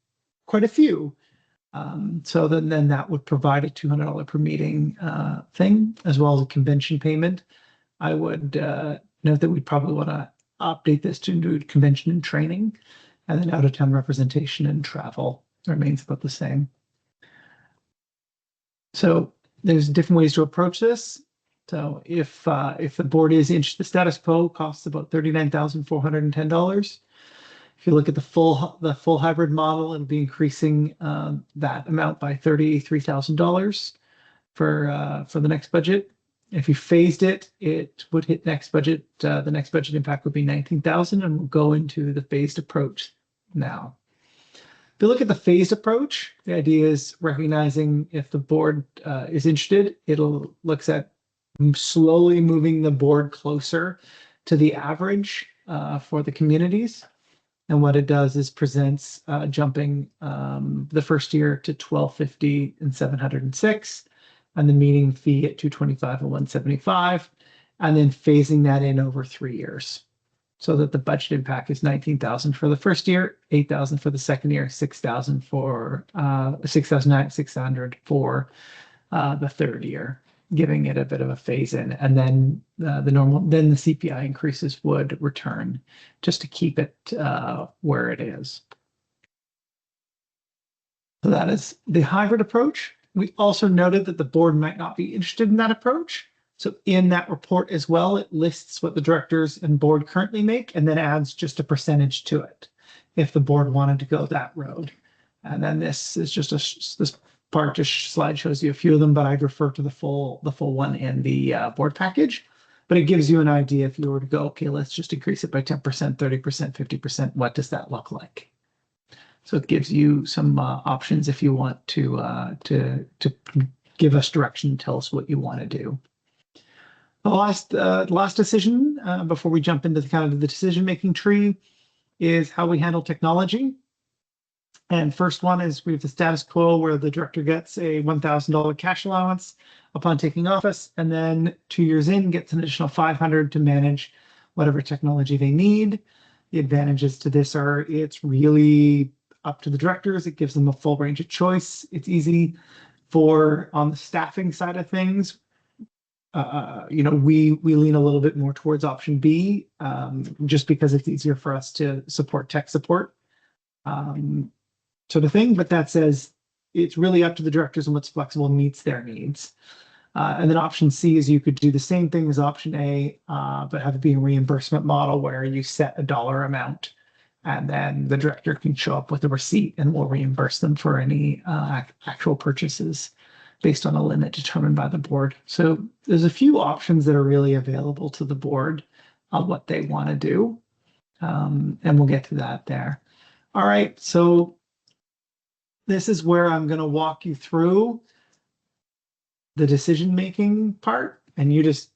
[SPEAKER 5] quite a few. So then that would provide a $200 per meeting thing, as well as a convention payment. I would note that we'd probably want to update this to include convention and training, and then out-of-town representation and travel remains about the same. So there's different ways to approach this. So if the board is interested, the status quo costs about $39,410. If you look at the full hybrid model, it'll be increasing that amount by $33,000 for the next budget. If you phased it, it would hit next budget. The next budget impact would be $19,000, and we'll go into the phased approach now. If you look at the phased approach, the idea is recognizing if the board is interested, it'll looks at slowly moving the board closer to the average for the communities. And what it does is presents jumping the first year to $1,250 and $706, and the meeting fee at $225 and $175, and then phasing that in over 3 years, so that the budget impact is $19,000 for the first year, $8,000 for the second year, $6,000 for $6,600 for the third year, giving it a bit of a phase in, and then the CPI increases would return just to keep it where it is. So that is the hybrid approach. We also noted that the board might not be interested in that approach. So in that report as well, it lists what the directors and board currently make, and then adds just a percentage to it if the board wanted to go that road. And then this is just this part just slide shows you a few of them, but I'd refer to the full one in the board package. But it gives you an idea if you were to go, okay, let's just increase it by 10%, 30%, 50%. What does that look like? So it gives you some options if you want to give us direction, tell us what you want to do. The last decision before we jump into the decision-making tree is how we handle technology. And first one is we have the status quo where the director gets a $1,000 cash allowance upon taking office, and then 2 years in gets an additional $500 to manage whatever technology they need. The advantages to this are it's really up to the directors. It gives them a full range of choice. It's easy on the staffing side of things. We lean a little bit more towards option B, just because it's easier for us to support tech support. Sort of thing, but that says it's really up to the directors and what's flexible and meets their needs. And then option C is you could do the same thing as option A, but have it be a reimbursement model where you set a dollar amount, and then the director can show up with a receipt and we'll reimburse them for any actual purchases based on a limit determined by the board. So there's a few options that are really available to the board on what they want to do, and we'll get to that there. All right, so this is where I'm going to walk you through the decision-making part, and you just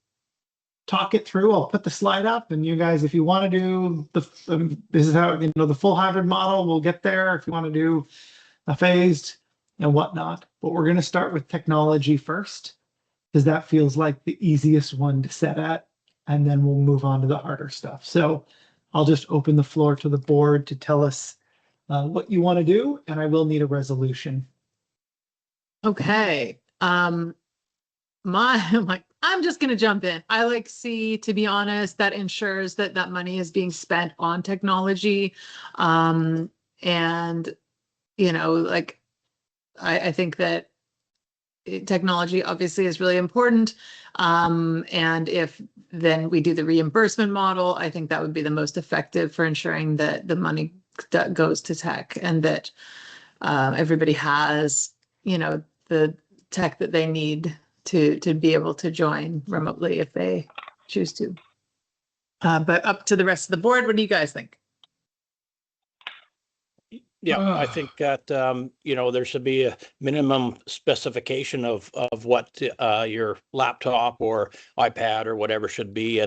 [SPEAKER 5] talk it through. I'll put the slide up, and you guys, if you want to do this is how, the full hybrid model, we'll get there. If you want to do a phased and whatnot, but we're going to start with technology first, because that feels like the easiest one to set at, and then we'll move on to the harder stuff. So I'll just open the floor to the board to tell us what you want to do, and I will need a resolution.
[SPEAKER 1] Okay. I'm just going to jump in. I like C, to be honest, that ensures that that money is being spent on technology. And, I think that technology obviously is really important. And if then we do the reimbursement model, I think that would be the most effective for ensuring that the money that goes to tech, and that everybody has, the tech that they need to be able to join remotely if they choose to. But up to the rest of the board, what do you guys think?
[SPEAKER 3] Yeah, I think that, there should be a minimum specification of what your laptop or iPad or whatever should be.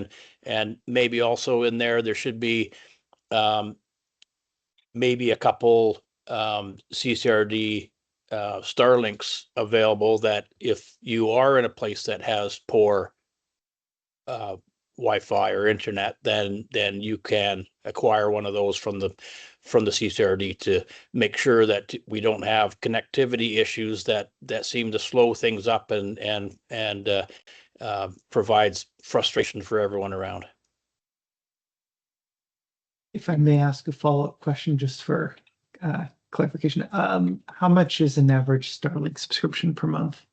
[SPEAKER 3] And maybe also in there should be maybe a couple CCRD Starlinks available, that if you are in a place that has poor Wi-Fi or internet, then you can acquire one of those from the CCRD to make sure that we don't have connectivity issues that seem to slow things up and provides frustration for everyone around.
[SPEAKER 5] If I may ask a follow-up question just for clarification, how much is an average Starlink subscription per month?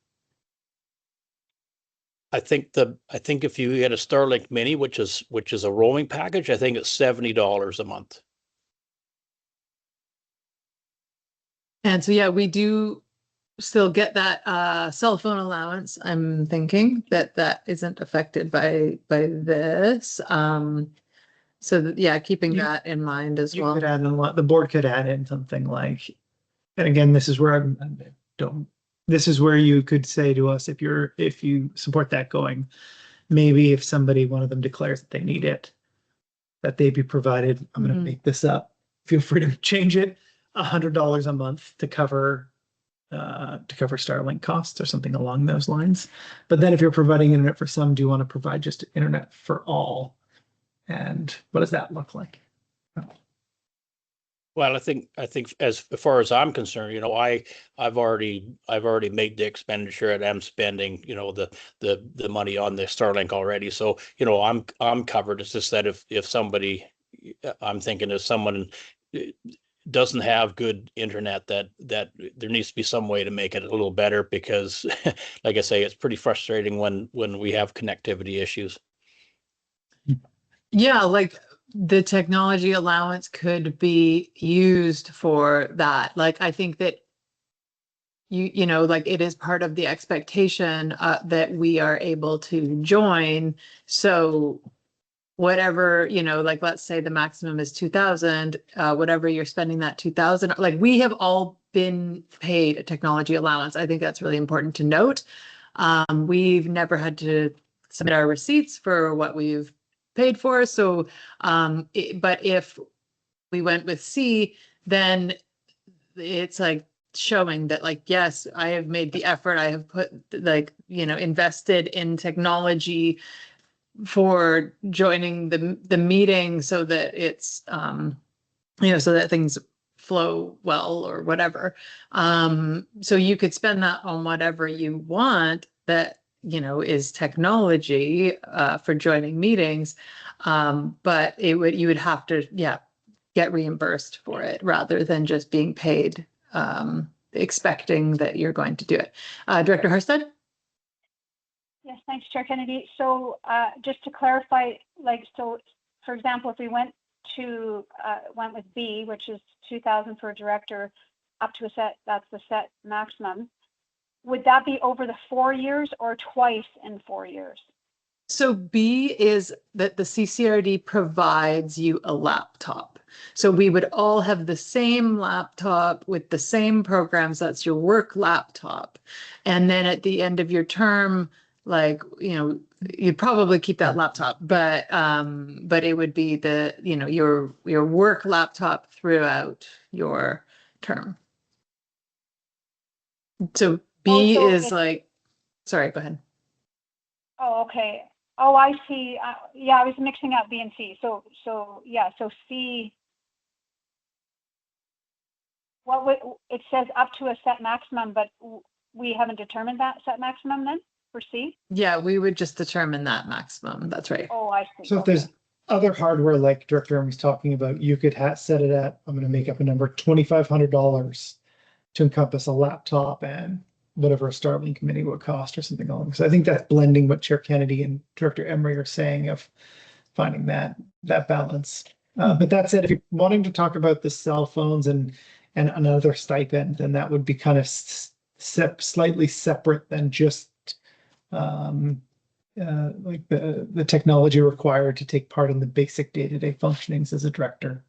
[SPEAKER 3] I think if you get a Starlink Mini, which is a roaming package, I think it's $70 a month.
[SPEAKER 1] And so, yeah, we do still get that cell phone allowance. I'm thinking that isn't affected by this. So that, yeah, keeping that in mind as well.
[SPEAKER 5] You could add in the board could add in something like, and again, this is where this is where you could say to us, if you support that going, maybe if one of them declares that they need it, that they be provided, I'm going to make this up, feel free to change it, $100 a month to cover Starlink costs or something along those lines. But then if you're providing internet for some, do you want to provide just internet for all? And what does that look like?
[SPEAKER 3] Well, I think as far as I'm concerned, I've already made the expenditure, and I'm spending, the money on the Starlink already. So, I'm covered. It's just that if somebody, I'm thinking if someone doesn't have good internet, that there needs to be some way to make it a little better, because like I say, it's pretty frustrating when we have connectivity issues.
[SPEAKER 1] Yeah, like the technology allowance could be used for that. Like, I think that like it is part of the expectation that we are able to join. So whatever, like let's say the maximum is 2,000, whatever you're spending that 2,000, like we have all been paid a technology allowance. I think that's really important to note. We've never had to submit our receipts for what we've paid for. So, but if we went with C, then it's like showing that, like, yes, I have made the effort. I have put, like, invested in technology for joining the meeting so that it's, so that things flow well or whatever. So you could spend that on whatever you want that is technology for joining meetings, but you would have to get reimbursed for it rather than just being paid expecting that you're going to do it. Director Harstead?
[SPEAKER 10] Yes, thanks, Chair Kennedy. So just to clarify, so for example, if we went with B, which is 2,000 for a director, up to a set, that's the set maximum. Would that be over the 4 years or twice in 4 years?
[SPEAKER 1] So B is that the CCRD provides you a laptop. So we would all have the same laptop with the same programs. That's your work laptop. And then at the end of your term, you'd probably keep that laptop, but it would be your work laptop throughout your term. So B is sorry, go ahead.
[SPEAKER 10] Oh, okay. Oh, I see. I was mixing up B and C. So C, it says up to a set maximum, but we haven't determined that set maximum then for C?
[SPEAKER 1] Yeah, we would just determine that maximum. That's right.
[SPEAKER 10] Oh, I see.
[SPEAKER 5] So if there's other hardware like Director Emery's talking about, you could set it at, I'm going to make up a number, $2,500 to encompass a laptop and whatever a Starlink Mini would cost or something along. So I think that's blending what Chair Kennedy and Director Emery are saying of finding that balance. But that said, if you're wanting to talk about the cell phones and another stipend, then that would be kind of slightly separate than just like the technology required to take part in the basic day-to-day functionings as a director.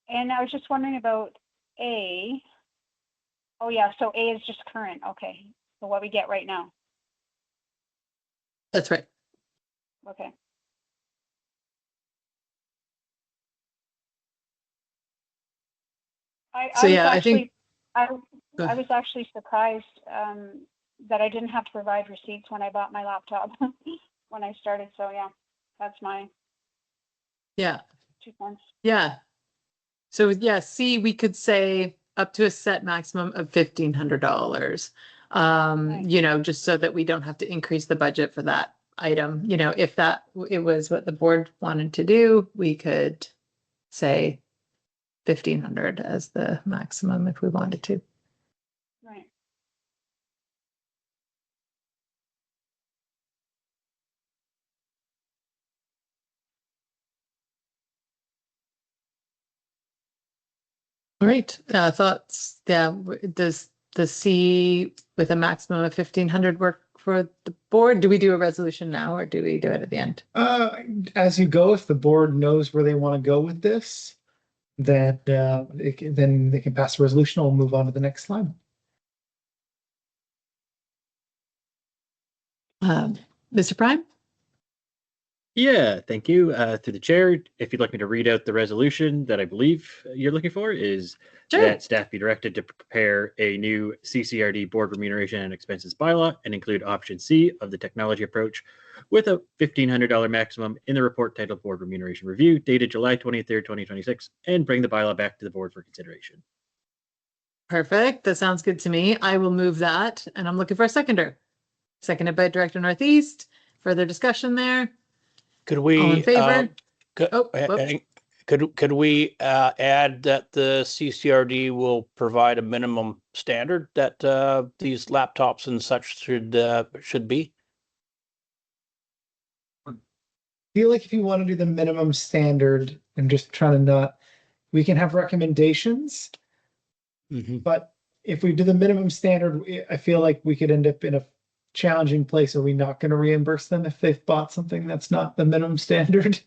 [SPEAKER 10] And I was just wondering about A. Oh yeah, so A is just current. Okay, so what we get right now.
[SPEAKER 1] That's right.
[SPEAKER 10] Okay.
[SPEAKER 1] So yeah, I think
[SPEAKER 10] I was actually surprised that I didn't have to provide receipts when I bought my laptop when I started. So yeah, that's my 2 cents.
[SPEAKER 1] Yeah. So yeah, C, we could say up to a set maximum of $1,500.
[SPEAKER 10] Right.
[SPEAKER 1] You know, just so that we don't have to increase the budget for that item. You know, if that it was what the board wanted to do, we could say 1,500 as the maximum if we wanted to.
[SPEAKER 10] Right.
[SPEAKER 1] All right. Thoughts? Yeah. Does the C with a maximum of 1,500 work for the board? Do we do a resolution now or do we do it at the end?
[SPEAKER 5] As you go, if the board knows where they want to go with this, then then they can pass a resolution. We'll move on to the next slide.
[SPEAKER 1] Mr. Prime?
[SPEAKER 9] Yeah, thank you. Through the chair, if you'd like me to read out the resolution that I believe you're looking for, is that staff be directed to prepare a new CCRD board remuneration and expenses bylaw and include option C of the technology approach with a $1,500 maximum in the report titled Board Remuneration Review dated July 23rd, 2026, and bring the bylaw back to the board for consideration.
[SPEAKER 1] Perfect. That sounds good to me. I will move that and I'm looking for a seconder. Seconded by Director Northeast. Further discussion there?
[SPEAKER 3] Could we?
[SPEAKER 1] All in favor?
[SPEAKER 3] Could we add that the CCRD will provide a minimum standard that these laptops and such should be?
[SPEAKER 5] I feel like if you want to do the minimum standard and just trying to not, we can have recommendations, but if we do the minimum standard, I feel like we could end up in a challenging place. Are we not going to reimburse them if they've bought something that's not the minimum standard?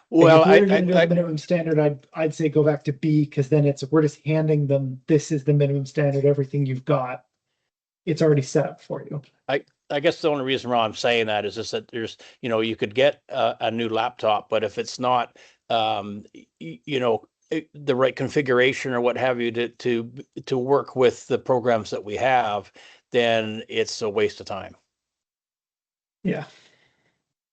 [SPEAKER 3] Well,
[SPEAKER 5] if we were going to do the minimum standard, I'd say go back to B, because then we're just handing them, this is the minimum standard, everything you've got, it's already set up for you.
[SPEAKER 3] I guess the only reason why I'm saying that is just that there's, you know, you could get a new laptop, but if it's not, you know, the right configuration or what have you to work with the programs that we have, then it's a waste of time.
[SPEAKER 5] Yeah.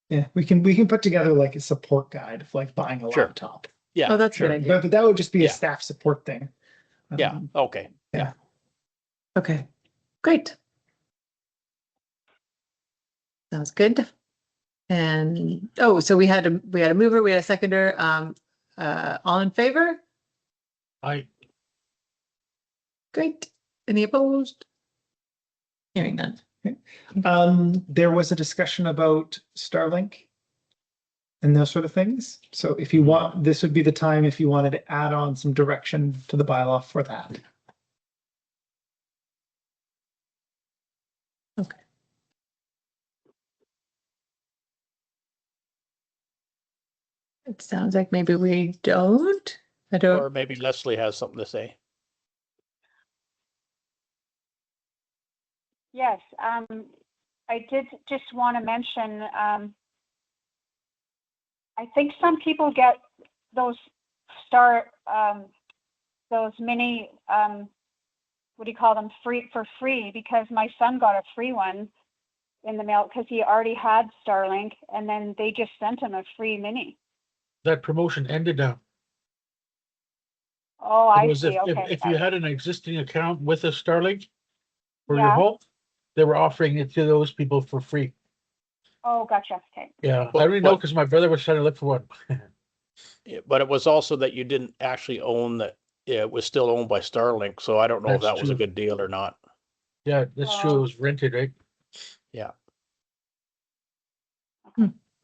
[SPEAKER 5] Yeah, we can put together like a support guide of like buying a laptop.
[SPEAKER 3] Yeah.
[SPEAKER 1] Oh, that's a good idea.
[SPEAKER 5] But that would just be a staff support thing.
[SPEAKER 3] Yeah. Okay.
[SPEAKER 5] Yeah.
[SPEAKER 1] Okay. Great. Sounds good. And so we had a mover, we had a seconder. All in favor?
[SPEAKER 4] Aye.
[SPEAKER 1] Great. Any opposed? Hearing none.
[SPEAKER 5] There was a discussion about Starlink and those sort of things. So if you want, this would be the time if you wanted to add on some direction to the bylaw for that.
[SPEAKER 1] Okay. It sounds like maybe we don't.
[SPEAKER 3] Or maybe Leslie has something to say.
[SPEAKER 10] Yes, I did just want to mention, I think some people get those those mini, what do you call them, free, because my son got a free one in the mail because he already had Starlink, and then they just sent him a free mini.
[SPEAKER 4] That promotion ended now.
[SPEAKER 10] Oh, I see.
[SPEAKER 4] If you had an existing account with a Starlink for
[SPEAKER 10] Yeah.
[SPEAKER 4] your home, they were offering it to those people for free.
[SPEAKER 10] Oh, gotcha. Okay.
[SPEAKER 4] Yeah, I already know because my brother was trying to look for one.
[SPEAKER 3] Yeah, but it was also that you didn't actually own that. It was still owned by Starlink, so I don't know if
[SPEAKER 4] That's
[SPEAKER 3] that was a
[SPEAKER 4] true.
[SPEAKER 3] good deal or not.
[SPEAKER 4] Yeah, that's true. It was rented, right?
[SPEAKER 3] Yeah.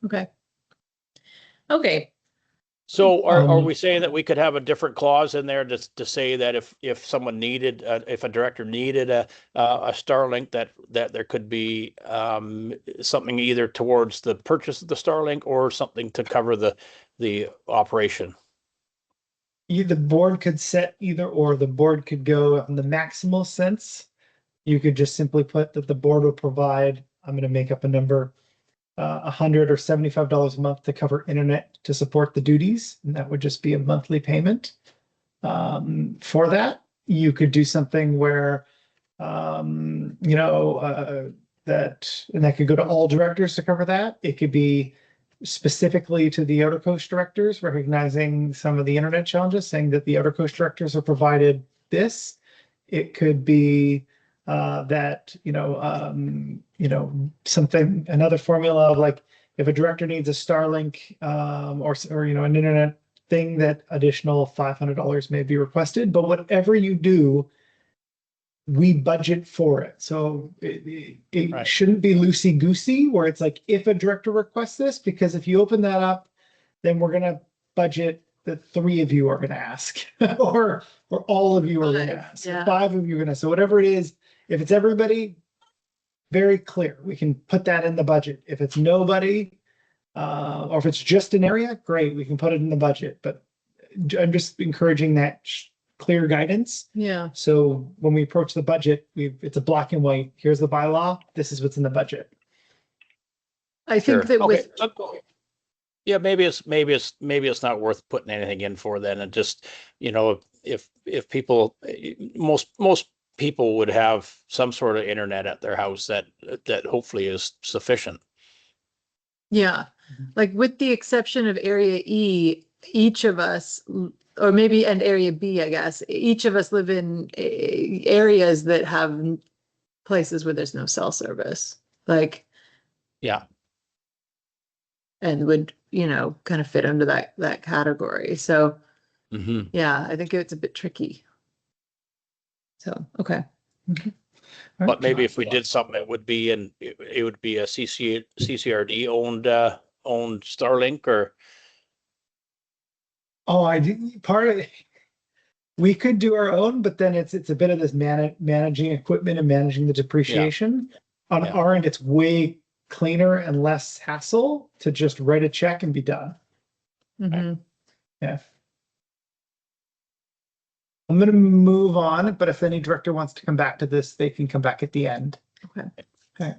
[SPEAKER 1] Okay. Okay.
[SPEAKER 3] So are we saying that we could have a different clause in there to say that if someone needed, if a director needed a Starlink, that there could be something either towards the purchase of the Starlink or something to cover the operation?
[SPEAKER 5] the board could set either or. The board could go on the maximal sense. You could just simply put that the board will provide, I'm going to make up a number, $100 or $75 a month to cover internet to support the duties. And that would just be a monthly payment. For that, you could do something where, that could go to all directors to cover that. It could be specifically to the Outer Coast directors, recognizing some of the internet challenges, saying that the Outer Coast directors are provided this. It could be something, another formula of like, if a director needs a Starlink or an internet thing, that additional $500 may be requested. But whatever you do, we budget for it. So it
[SPEAKER 3] Right.
[SPEAKER 5] shouldn't be loosey-goosey where it's like, if a director requests this, because if you open that up, then we're going to budget that 3 of you are going to ask or all of you are going to ask, or 5 of you are going to. So whatever it is, if it's everybody, very clear. We can put that in the budget. If it's nobody, or if it's just an area, great, we can put it in the budget. But I'm just encouraging that clear guidance.
[SPEAKER 1] Yeah.
[SPEAKER 5] So when we approach the budget, it's a black and white. Here's the bylaw. This is what's in the budget.
[SPEAKER 1] I think that with
[SPEAKER 3] yeah, maybe it's not worth putting anything in for then, and just, if people, most people would have some sort of internet at their house that hopefully is sufficient.
[SPEAKER 1] Yeah, like with the exception of Area E, each of us, or maybe and Area B, I guess, each of us live in areas that have places where there's no cell service, like,
[SPEAKER 3] yeah,
[SPEAKER 1] and would, kind of fit under that category. So yeah, I think it's a bit tricky. So, okay.
[SPEAKER 3] But maybe if we did something, it would be a CCRD owned Starlink, or
[SPEAKER 5] we could do our own, but then it's a bit of this managing equipment and managing the depreciation. On our end, it's way cleaner and less hassle to just write a check and be done. Yeah. I'm going to move on, but if any director wants to come back to this, they can come back at the end. Okay. All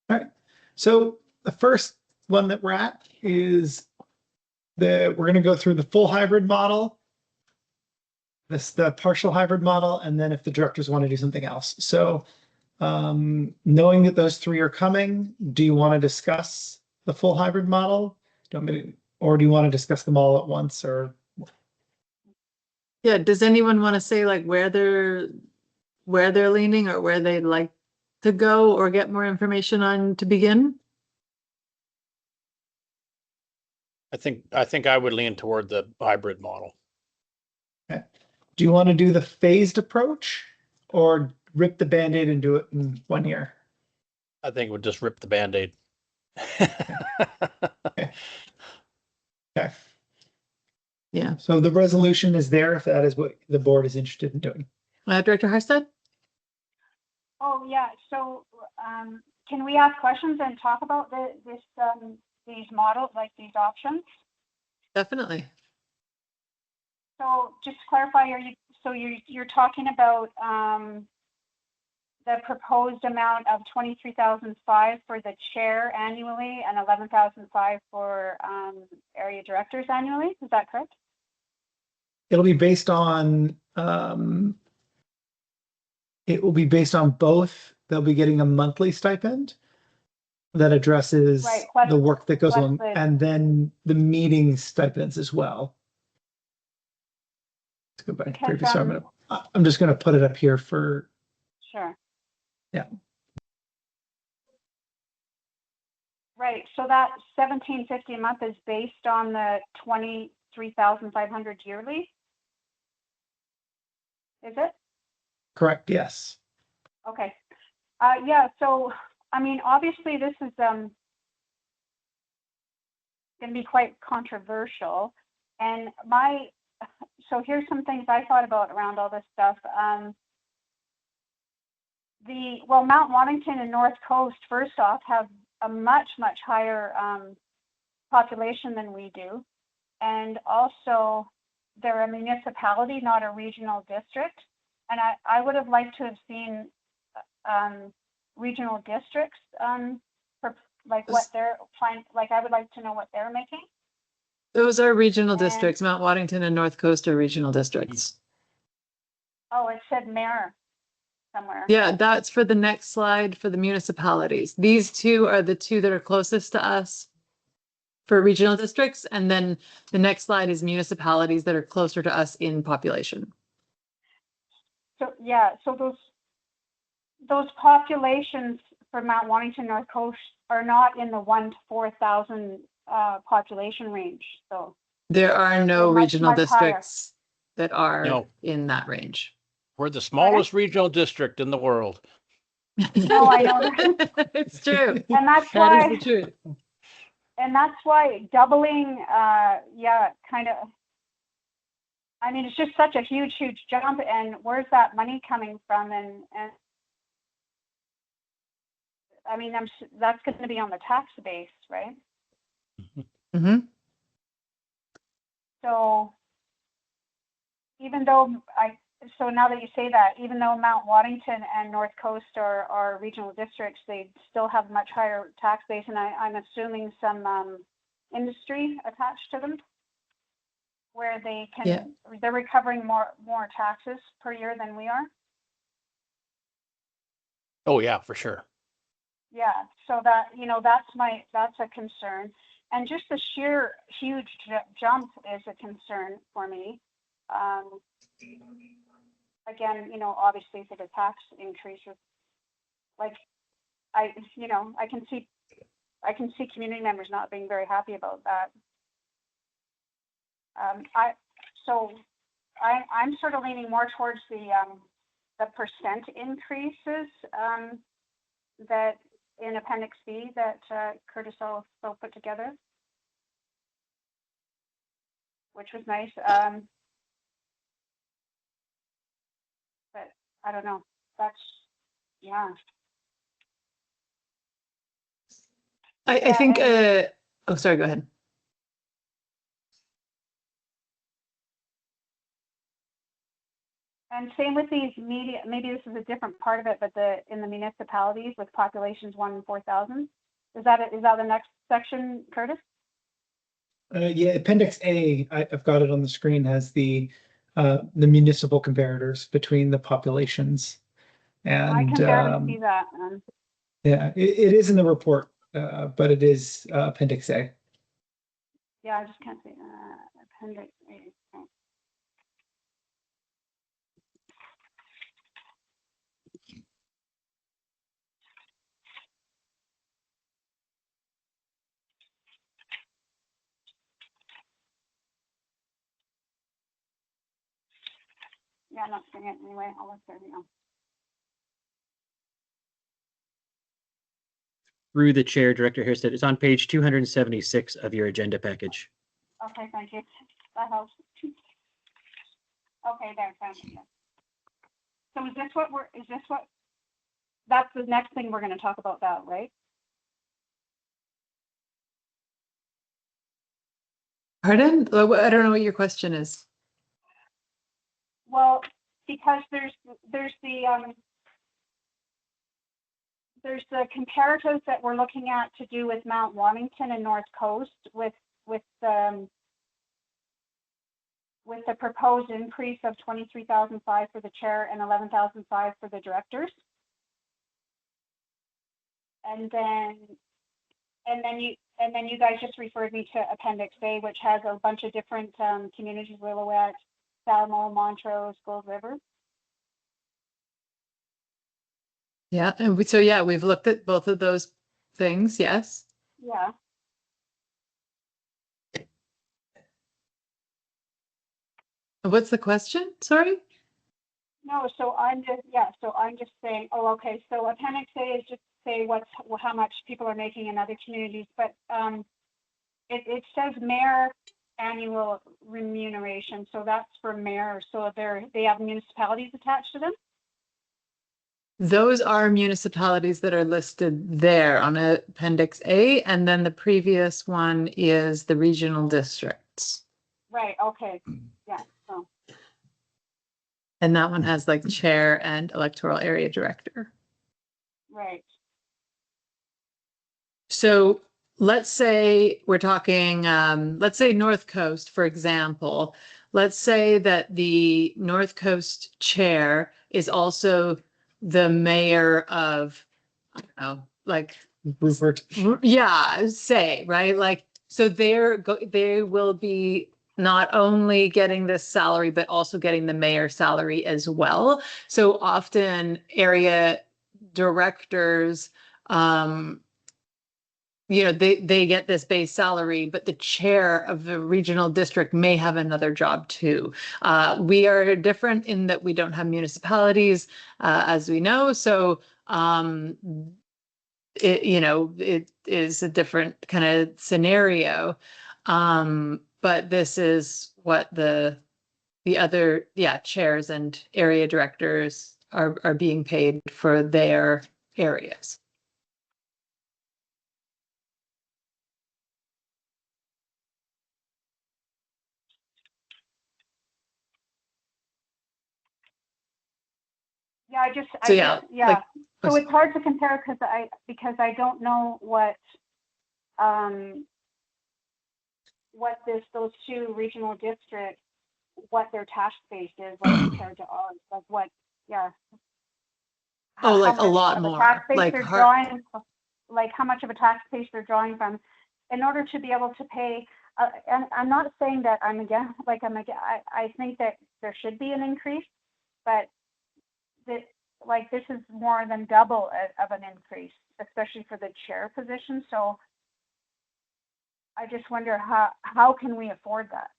[SPEAKER 5] right. So the first one that we're at is we're going to go through the full hybrid model, the partial hybrid model, and then if the directors want to do something else. So knowing that those 3 are coming, do you want to discuss the full hybrid model? Or do you want to discuss them all at once, or?
[SPEAKER 1] Yeah, does anyone want to say like where they're leaning or where they'd like to go or get more information on to begin?
[SPEAKER 3] I think I would lean toward the hybrid model.
[SPEAKER 5] Okay. Do you want to do the phased approach or rip the Band-Aid and do it in 1 year?
[SPEAKER 3] I think we'd just rip the Band-Aid.
[SPEAKER 5] Okay.
[SPEAKER 1] Yeah.
[SPEAKER 5] So the resolution is there if that is what the board is interested in doing.
[SPEAKER 1] Director Harstead?
[SPEAKER 10] Oh, yeah. So can we ask questions and talk about these models, like these options?
[SPEAKER 1] Definitely.
[SPEAKER 10] So just to clarify, you're talking about the proposed amount of $23,005 for the chair annually and $11,005 for area directors annually. Is that correct?
[SPEAKER 5] It'll be based on both. They'll be getting a monthly stipend that addresses the work that goes on, and then the meeting stipends as well. Let's go back to previous. I'm just going to put it up here for.
[SPEAKER 10] Sure.
[SPEAKER 5] Yeah.
[SPEAKER 10] Right. So that $1,750 a month is based on the $23,500 yearly. Is it?
[SPEAKER 5] Correct. Yes.
[SPEAKER 10] Okay. Yeah. So, I mean, obviously this is going to be quite controversial, and so here's some things I thought about around all this stuff. Mount Washington and North Coast, first off, have a much higher population than we do, and also they're a municipality, not a regional district. And I would have liked to have seen regional districts for like what they're trying, like I would like to know what they're making.
[SPEAKER 1] Those are regional
[SPEAKER 10] And-
[SPEAKER 1] districts. Mount Waddington and North Coast are regional districts.
[SPEAKER 10] Oh, it said mayor somewhere.
[SPEAKER 1] Yeah, that's for the next slide for the municipalities. These two are the two that are closest to us for regional districts. And then the next slide is municipalities that are closer to us in population.
[SPEAKER 10] So yeah, so those populations for Mount Waddington, North Coast are not in the 1 to 4,000 population range. So
[SPEAKER 1] There are no
[SPEAKER 10] They're much,
[SPEAKER 1] regional
[SPEAKER 10] much higher.
[SPEAKER 1] districts that are
[SPEAKER 3] No.
[SPEAKER 1] in that range.
[SPEAKER 3] We're the smallest regional district in the world.
[SPEAKER 10] No, I know that.
[SPEAKER 1] It's true.
[SPEAKER 10] And that's
[SPEAKER 1] That
[SPEAKER 10] why,
[SPEAKER 1] is the truth.
[SPEAKER 10] and that's why doubling, yeah, kind of. I mean, it's just such a huge, huge jump. And where's that money coming from? And I mean, that's going to be on the tax base, right?
[SPEAKER 1] Mm-hmm.
[SPEAKER 10] So even though so now that you say that, even though Mount Waddington and North Coast are regional districts, they still have much higher tax base, and I'm assuming some industry attached to them, where they can they're recovering more taxes per year than we are.
[SPEAKER 3] Oh yeah, for sure.
[SPEAKER 10] Yeah, so that, you know, that's a concern. And just the sheer huge jump is a concern for me. Again, you know, obviously for the tax increases, like I can see community members not being very happy about that. I'm sort of leaning more towards the percent increases that in Appendix B that Curtis also put together, which was nice. But I don't know. That's, yeah.
[SPEAKER 1] I think, oh, sorry, go ahead.
[SPEAKER 10] And same with these media, maybe this is a different part of it, but in the municipalities with populations 1 in 4,000, is that the next section, Curtis?
[SPEAKER 5] Yeah, Appendix A, I've got it on the screen, has the municipal comparators between the populations. And
[SPEAKER 10] I can barely see that.
[SPEAKER 5] yeah, it is in the report, but it is Appendix A.
[SPEAKER 10] Yeah, I just can't see Appendix A. Oh. Yeah, I'm not seeing it anyway. I'll look there now.
[SPEAKER 9] Through the chair, Director Hairsted, it's on page 276 of your agenda package.
[SPEAKER 10] Okay, thank you. That helps. Okay, there, found it. So is this what, that's the next thing we're going to talk about that, right?
[SPEAKER 1] Pardon? I don't know what your question is.
[SPEAKER 10] Well, because there's the comparatives that we're looking at to do with Mount Waddington and North Coast with the proposed increase of 23,005 for the chair and 11,005 for the directors. And then you guys just referred me to Appendix A, which has a bunch of different communities: Willowette, Salmo, Montrose, Gold River.
[SPEAKER 1] Yeah, and we've looked at both of those things. Yes.
[SPEAKER 10] Yeah.
[SPEAKER 1] What's the question? Sorry.
[SPEAKER 10] No, so I'm just saying. Oh, okay. So Appendix A is just say how much people are making in other communities, but it says mayor annual remuneration, so that's for mayor. So they have municipalities attached to them.
[SPEAKER 1] Those are municipalities that are listed there on Appendix A, and then the previous one is the regional districts.
[SPEAKER 10] Right, okay, yeah, so,
[SPEAKER 1] And that one has like chair and electoral area director.
[SPEAKER 10] right.
[SPEAKER 1] So let's say we're talking, let's say North Coast, for example. Let's say that the North Coast chair is also the mayor of, I don't know, like, yeah, say, right? Like, so they will be not only getting this salary, but also getting the mayor salary as well. So often area directors, they get this base salary, but the chair of the regional district may have another job too. We are different in that we don't have municipalities, as we know. So it is a different kind of scenario. But this is what the other, chairs and area directors are being paid for their areas.
[SPEAKER 10] Yeah, so it's hard to compare because I don't know what those two regional districts, what their tax base is like compared to ours, like what, yeah.
[SPEAKER 1] Oh, like
[SPEAKER 10] How
[SPEAKER 1] a
[SPEAKER 10] much
[SPEAKER 1] lot
[SPEAKER 10] of a
[SPEAKER 1] more,
[SPEAKER 10] tax base
[SPEAKER 1] like
[SPEAKER 10] they're drawing, like how much of a tax base they're drawing from in order to be able to pay. And I'm not saying that I'm against, I think that there should be an increase, but this is more than double of an increase, especially for the chair position. So I just wonder how can we afford that?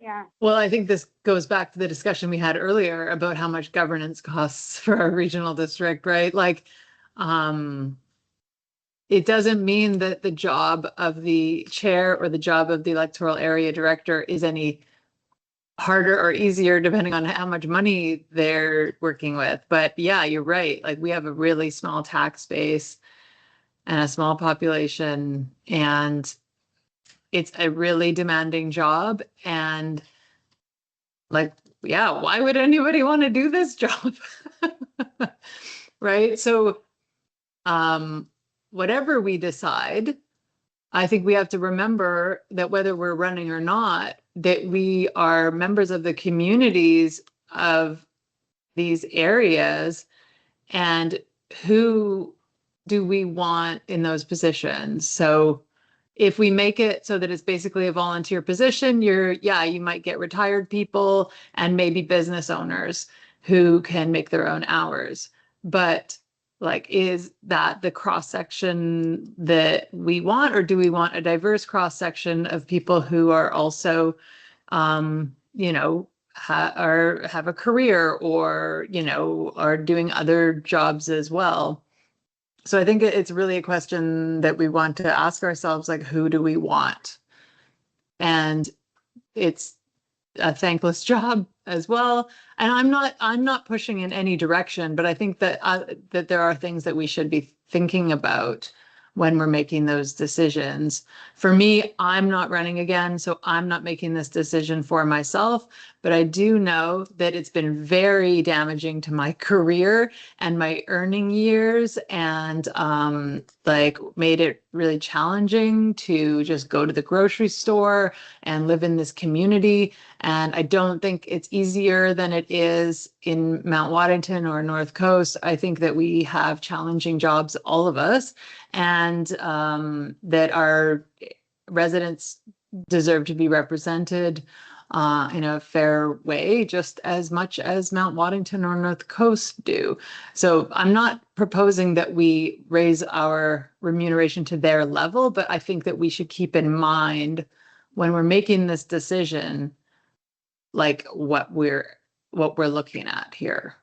[SPEAKER 10] Yeah.
[SPEAKER 1] Well, I think this goes back to the discussion we had earlier about how much governance costs for our regional district, right? Like, it doesn't mean that the job of the chair or the job of the electoral area director is any harder or easier depending on how much money they're working with. But yeah, you're right. Like, we have a really small tax base and a small population, and it's a really demanding job. And like, yeah, why would anybody want to do this job? Right? So, whatever we decide, I think we have to remember that whether we're running or not, that we are members of the communities of these areas, and who do we want in those positions? So if we make it so that it's basically a volunteer position, you might get retired people and maybe business owners who can make their own hours. But like, is that the cross section that we want, or do we want a diverse cross section of people who are also, have a career, or, are doing other jobs as well? So I think it's really a question that we want to ask ourselves, like, who do we want? And it's a thankless job as well. And I'm not pushing in any direction, but I think that that there are things that we should be thinking about when we're making those decisions. For me, I'm not running again, so I'm not making this decision for myself, but I do know that it's been very damaging to my career and my earning years, and like, made it really challenging to just go to the grocery store and live in this community. And I don't think it's easier than it is in Mount Waddington or North Coast. I think that we have challenging jobs, all of us, and that our residents deserve to be represented in a fair way, just as much as Mount Waddington or North Coast do. So I'm not proposing that we raise our remuneration to their level, but I think that we should keep in mind when we're making this decision, like, what we're looking at here.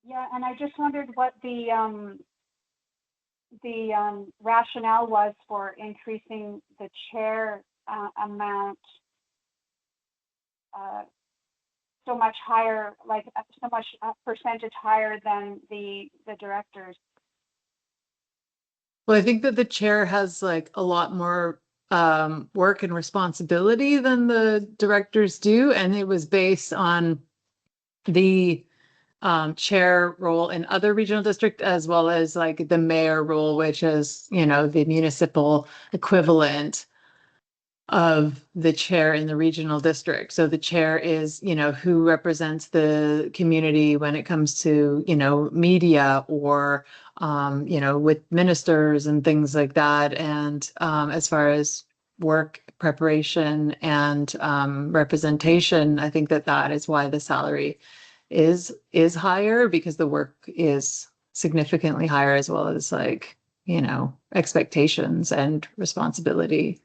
[SPEAKER 10] Yeah, and I just wondered what the rationale was for increasing the chair amount so much higher, like so much percentage higher than the directors.
[SPEAKER 1] Well, I think that the chair has like a lot more work and responsibility than the directors do, and it was based on the chair role in other regional district, as well as like the mayor role, which is, you know, the municipal equivalent of the chair in the regional district. So the chair is, you know, who represents the community when it comes to, you know, media or, you know, with ministers and things like that. And as far as work preparation and representation, I think that that is why the salary is higher, because the work is significantly higher, as well as like, you know, expectations and responsibility.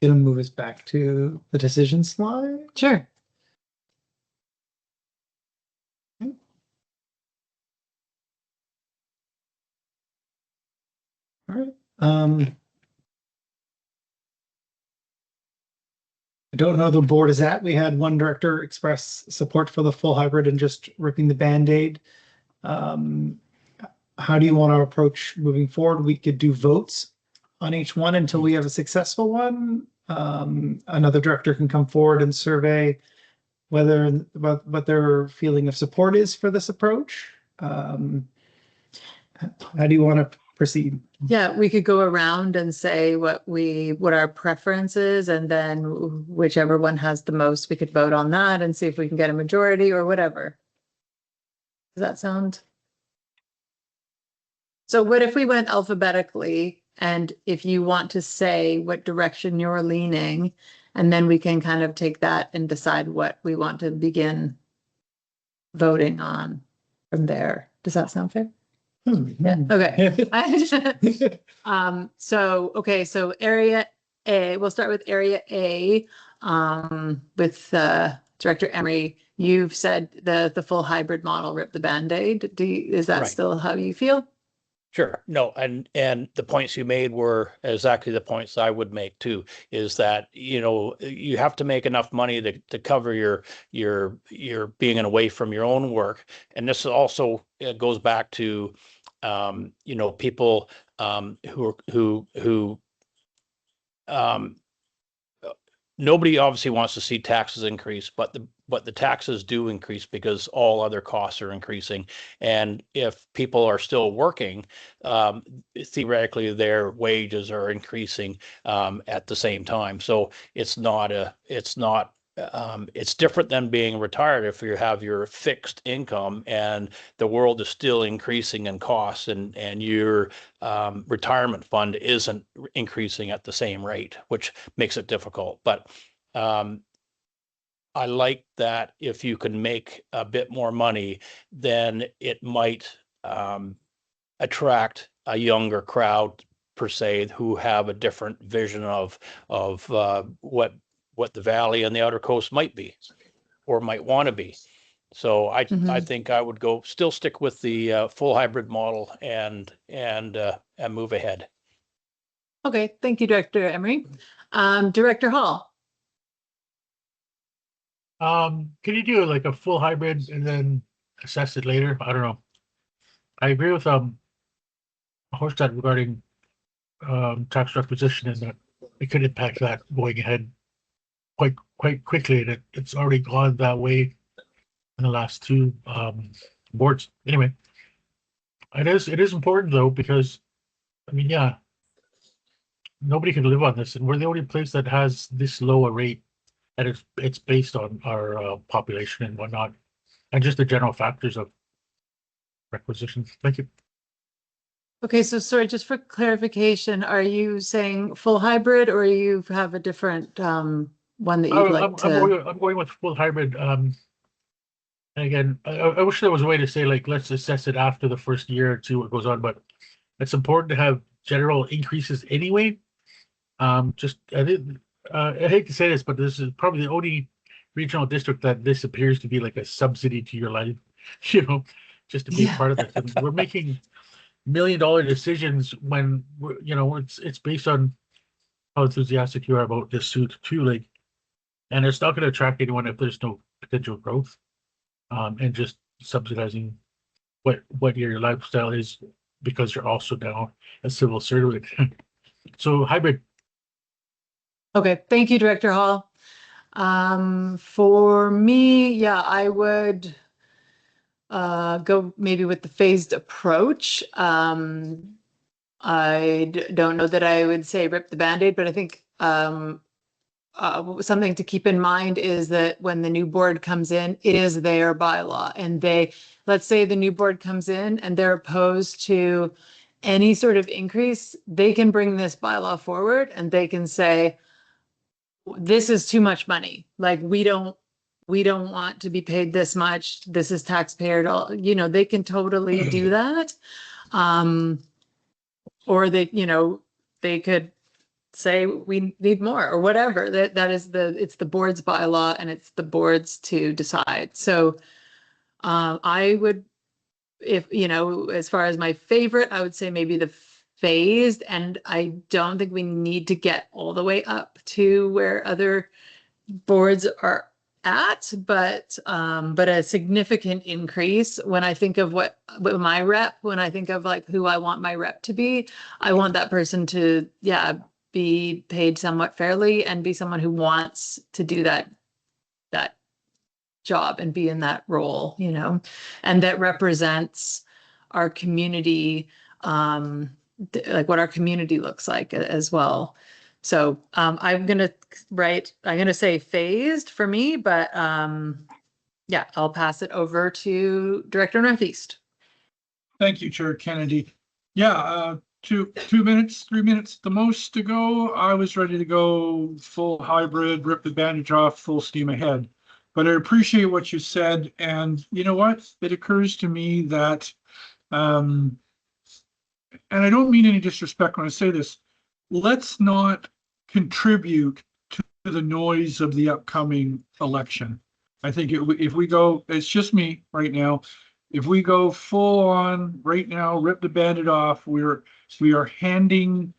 [SPEAKER 5] Gonna move us back to the decision slide.
[SPEAKER 1] Sure.
[SPEAKER 5] All right. I don't know the board is at. We had one director express support for the full hybrid and just ripping the Band-Aid. How do you want to approach moving forward? We could do votes on each one until we have a successful one. Another director can come forward and survey what their feeling of support is for this approach. How do you want to proceed?
[SPEAKER 1] Yeah, we could go around and say what our preference is, and then whichever one has the most, we could vote on that and see if we can get a majority or whatever. Does that sound? So what if we went alphabetically, and if you want to say what direction you're leaning, and then we can kind of take that and decide what we want to begin voting on from there. Does that sound fair? Yeah, okay. So area A, we'll start with area A, with Director Emery. You've said the full hybrid model, rip the Band-Aid. Is that
[SPEAKER 3] Right.
[SPEAKER 1] still how you feel?
[SPEAKER 3] Sure. No, and the points you made were exactly the points I would make too, is that, you know, you have to make enough money to cover your being away from your own work. And this also goes back to, you know, people who nobody obviously wants to see taxes increase, but the taxes do increase because all other costs are increasing. And if people are still working, theoretically their wages are increasing at the same time. So it's different than being retired if you have your fixed income and the world is still increasing in costs, and your retirement fund isn't increasing at the same rate, which makes it difficult. But I like that if you can make a bit more money, then it might attract a younger crowd per se, who have a different vision of what the valley and the outer coast might be or might want to be. So I think I would still stick with the full hybrid model and move ahead.
[SPEAKER 1] Okay, thank you, Director Emery. Director Hall.
[SPEAKER 4] Can you do like a full hybrid and then assess it later? I don't know. I agree with Horstad regarding tax requisition, and that it could impact that going ahead quite quickly, and it's already gone that way in the last two boards. Anyway, it is important though, because I mean, yeah, nobody can live on this, and we're the only place that has this low a rate, and it's based on our population and whatnot, and just the general factors of requisitions. Thank you.
[SPEAKER 1] Okay, so sorry, just for clarification, are you saying full hybrid, or you have a different one that you'd like to?
[SPEAKER 4] I'm going with full hybrid. And again, I wish there was a way to say, like, let's assess it after the first year and see what goes on, but it's important to have general increases anyway. Just I think I hate to say this, but this is probably the only regional district that this appears to be like a subsidy to your life, you know, just to be a
[SPEAKER 1] Yeah.
[SPEAKER 4] part of this. And we're making $1 million decisions when we're, you know, it's based on how enthusiastic you are about this suit too, like, and it's not going to attract anyone if there's no potential growth, and just subsidizing what your lifestyle is because you're also now a civil servant. So hybrid.
[SPEAKER 1] Okay, thank you, Director Hall. For me, yeah, I would go maybe with the phased approach. Don't know that I would say rip the Band-Aid, but I think something to keep in mind is that when the new board comes in, it is their bylaw, and let's say the new board comes in and they're opposed to any sort of increase, they can bring this bylaw forward and they can say, this is too much money. Like, we don't want to be paid this much. This is taxpayer dollars. You know, they can totally do that. Or they could say we need more or whatever. It's the board's bylaw and it's the board's to decide. So I would, if, as far as my favorite, I would say maybe the phased, and I don't think we need to get all the way up to where other boards are at, but a significant increase. When I think of when I think of like who I want my rep to be, I want that person to, be paid somewhat fairly and be someone who wants to do that job and be in that role, and that represents our community, like what our community looks like as well. So I'm gonna say phased for me, but I'll pass it over to Director Northeast.
[SPEAKER 2] Thank you, Chair Kennedy. Yeah, 2 minutes, 3 minutes the most to go. I was ready to go full hybrid, rip the bandage off, full steam ahead. But I appreciate what you said, and you know what? It occurs to me that, and I don't mean any disrespect when I say this, let's not contribute to the noise of the upcoming election. I think if we go, it's just me right now, if we go full on right now, rip the bandit off, we are handing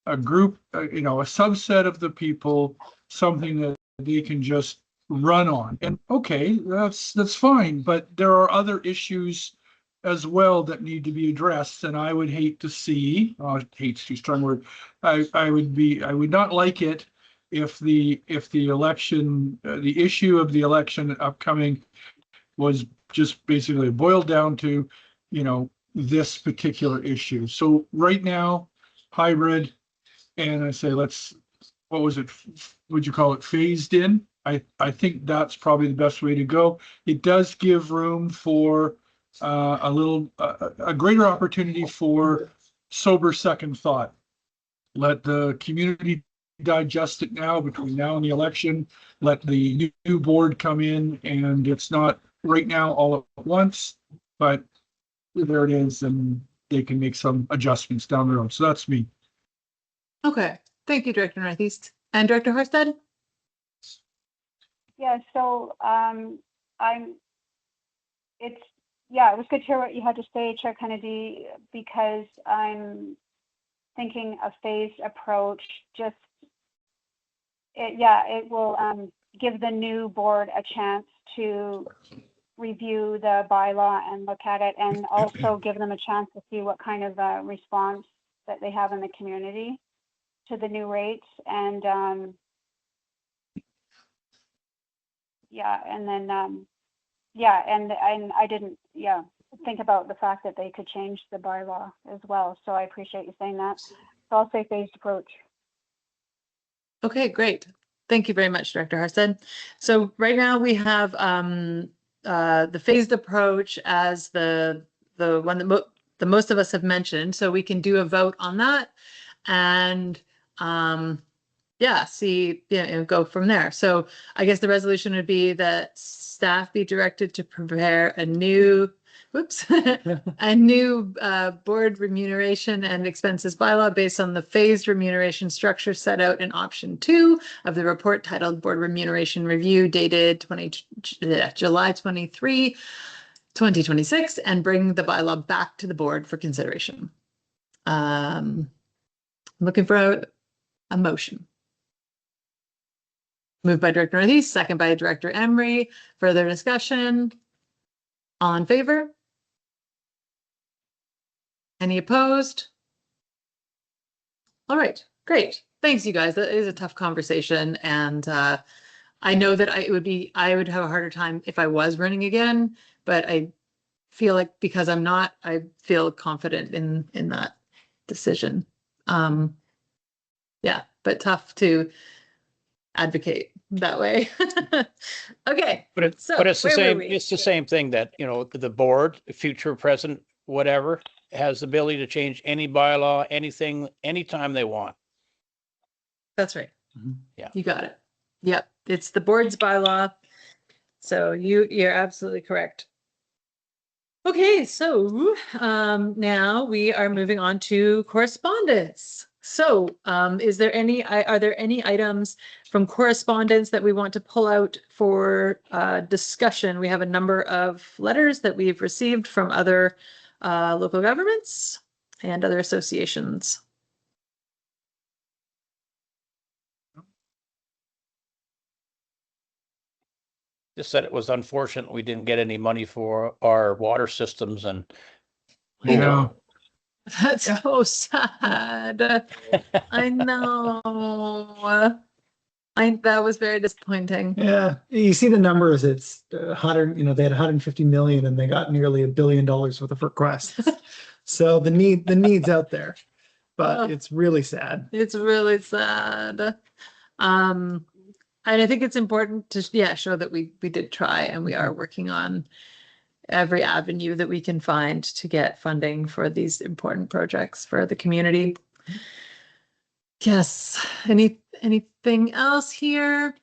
[SPEAKER 2] a group, a subset of the people something that they can just run on. And okay, that's fine, but there are other issues as well that need to be addressed. And I would hate to see, hate's too strong word. I would not like it if the election, the issue of the election upcoming was just basically boiled down to, this particular issue. So right now, hybrid, and I say, what was it? Would you call it phased in? I think that's probably the best way to go. It does give room for a greater opportunity for sober second thought. Let the community digest it now between now and the election. Let the new board come in, and it's not right now all at once, but there it is, and they can make some adjustments down the road. So that's me.
[SPEAKER 1] Okay, thank you, Director Northeast. And Director Horsted?
[SPEAKER 10] Yeah, so it was good to hear what you had to say, Chair Kennedy, because I'm thinking a phased approach. It will give the new board a chance to review the bylaw and look at it, and also give them a chance to see what kind of response that they have in the community to the new rates. And and I didn't think about the fact that they could change the bylaw as well. So I appreciate you saying that. So I'll say phased approach.
[SPEAKER 1] Okay, great. Thank you very much, Director Horsted. So right now we have the phased approach as the one that the most of us have mentioned. So we can do a vote on that, and go from there. So I guess the resolution would be that staff be directed to prepare a new whoops, a new board remuneration and expenses bylaw based on the phased remuneration structure set out in option 2 of the report titled Board Remuneration Review dated July 23, 2026, and bring the bylaw back to the board for consideration. Looking for a motion. Moved by Director Northeast, second by Director Emery. Further discussion? All in favor? Any opposed? All right, great. Thanks, you guys. That is a tough conversation, and I know that I would have a harder time if I was running again, but I feel like because I'm not, I feel confident in that decision. Yeah, but tough to advocate that way. Okay.
[SPEAKER 3] But it's
[SPEAKER 1] So,
[SPEAKER 3] the
[SPEAKER 1] where were
[SPEAKER 3] same,
[SPEAKER 1] we?
[SPEAKER 3] it's the same thing that, you know, the board, future, present, whatever, has the ability to change any bylaw, anything, anytime they want.
[SPEAKER 1] That's right.
[SPEAKER 3] Yeah.
[SPEAKER 1] You got it. Yep. It's the board's bylaw. So you're absolutely correct. Okay, so now we are moving on to correspondence. So are there any items from correspondence that we want to pull out for discussion? We have a number of letters that we've received from other local governments and other associations.
[SPEAKER 3] Just said it was unfortunate we didn't get any money for our water systems, and
[SPEAKER 2] I know.
[SPEAKER 1] That's so sad. I know. That was very disappointing.
[SPEAKER 5] Yeah, you see the numbers, it's 100, they had 150 million and they got nearly $1 billion worth of requests. So the need's out there, but it's really sad.
[SPEAKER 1] It's really sad. And I think it's important to, show that we did try and we are working on every avenue that we can find to get funding for these important projects for the community. Yes. Anything else here?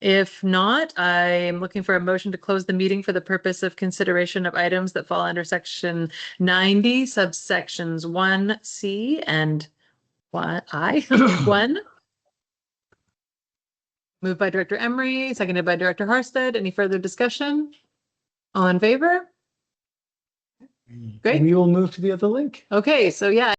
[SPEAKER 1] If not, I am looking for a motion to close the meeting for the purpose of consideration of items that fall under section 90, subsections 1C and 1. Moved by Director Emery, seconded by Director Harsted. Any further discussion? All in favor? Great.
[SPEAKER 5] We will move to the other link.
[SPEAKER 1] Okay, so yeah.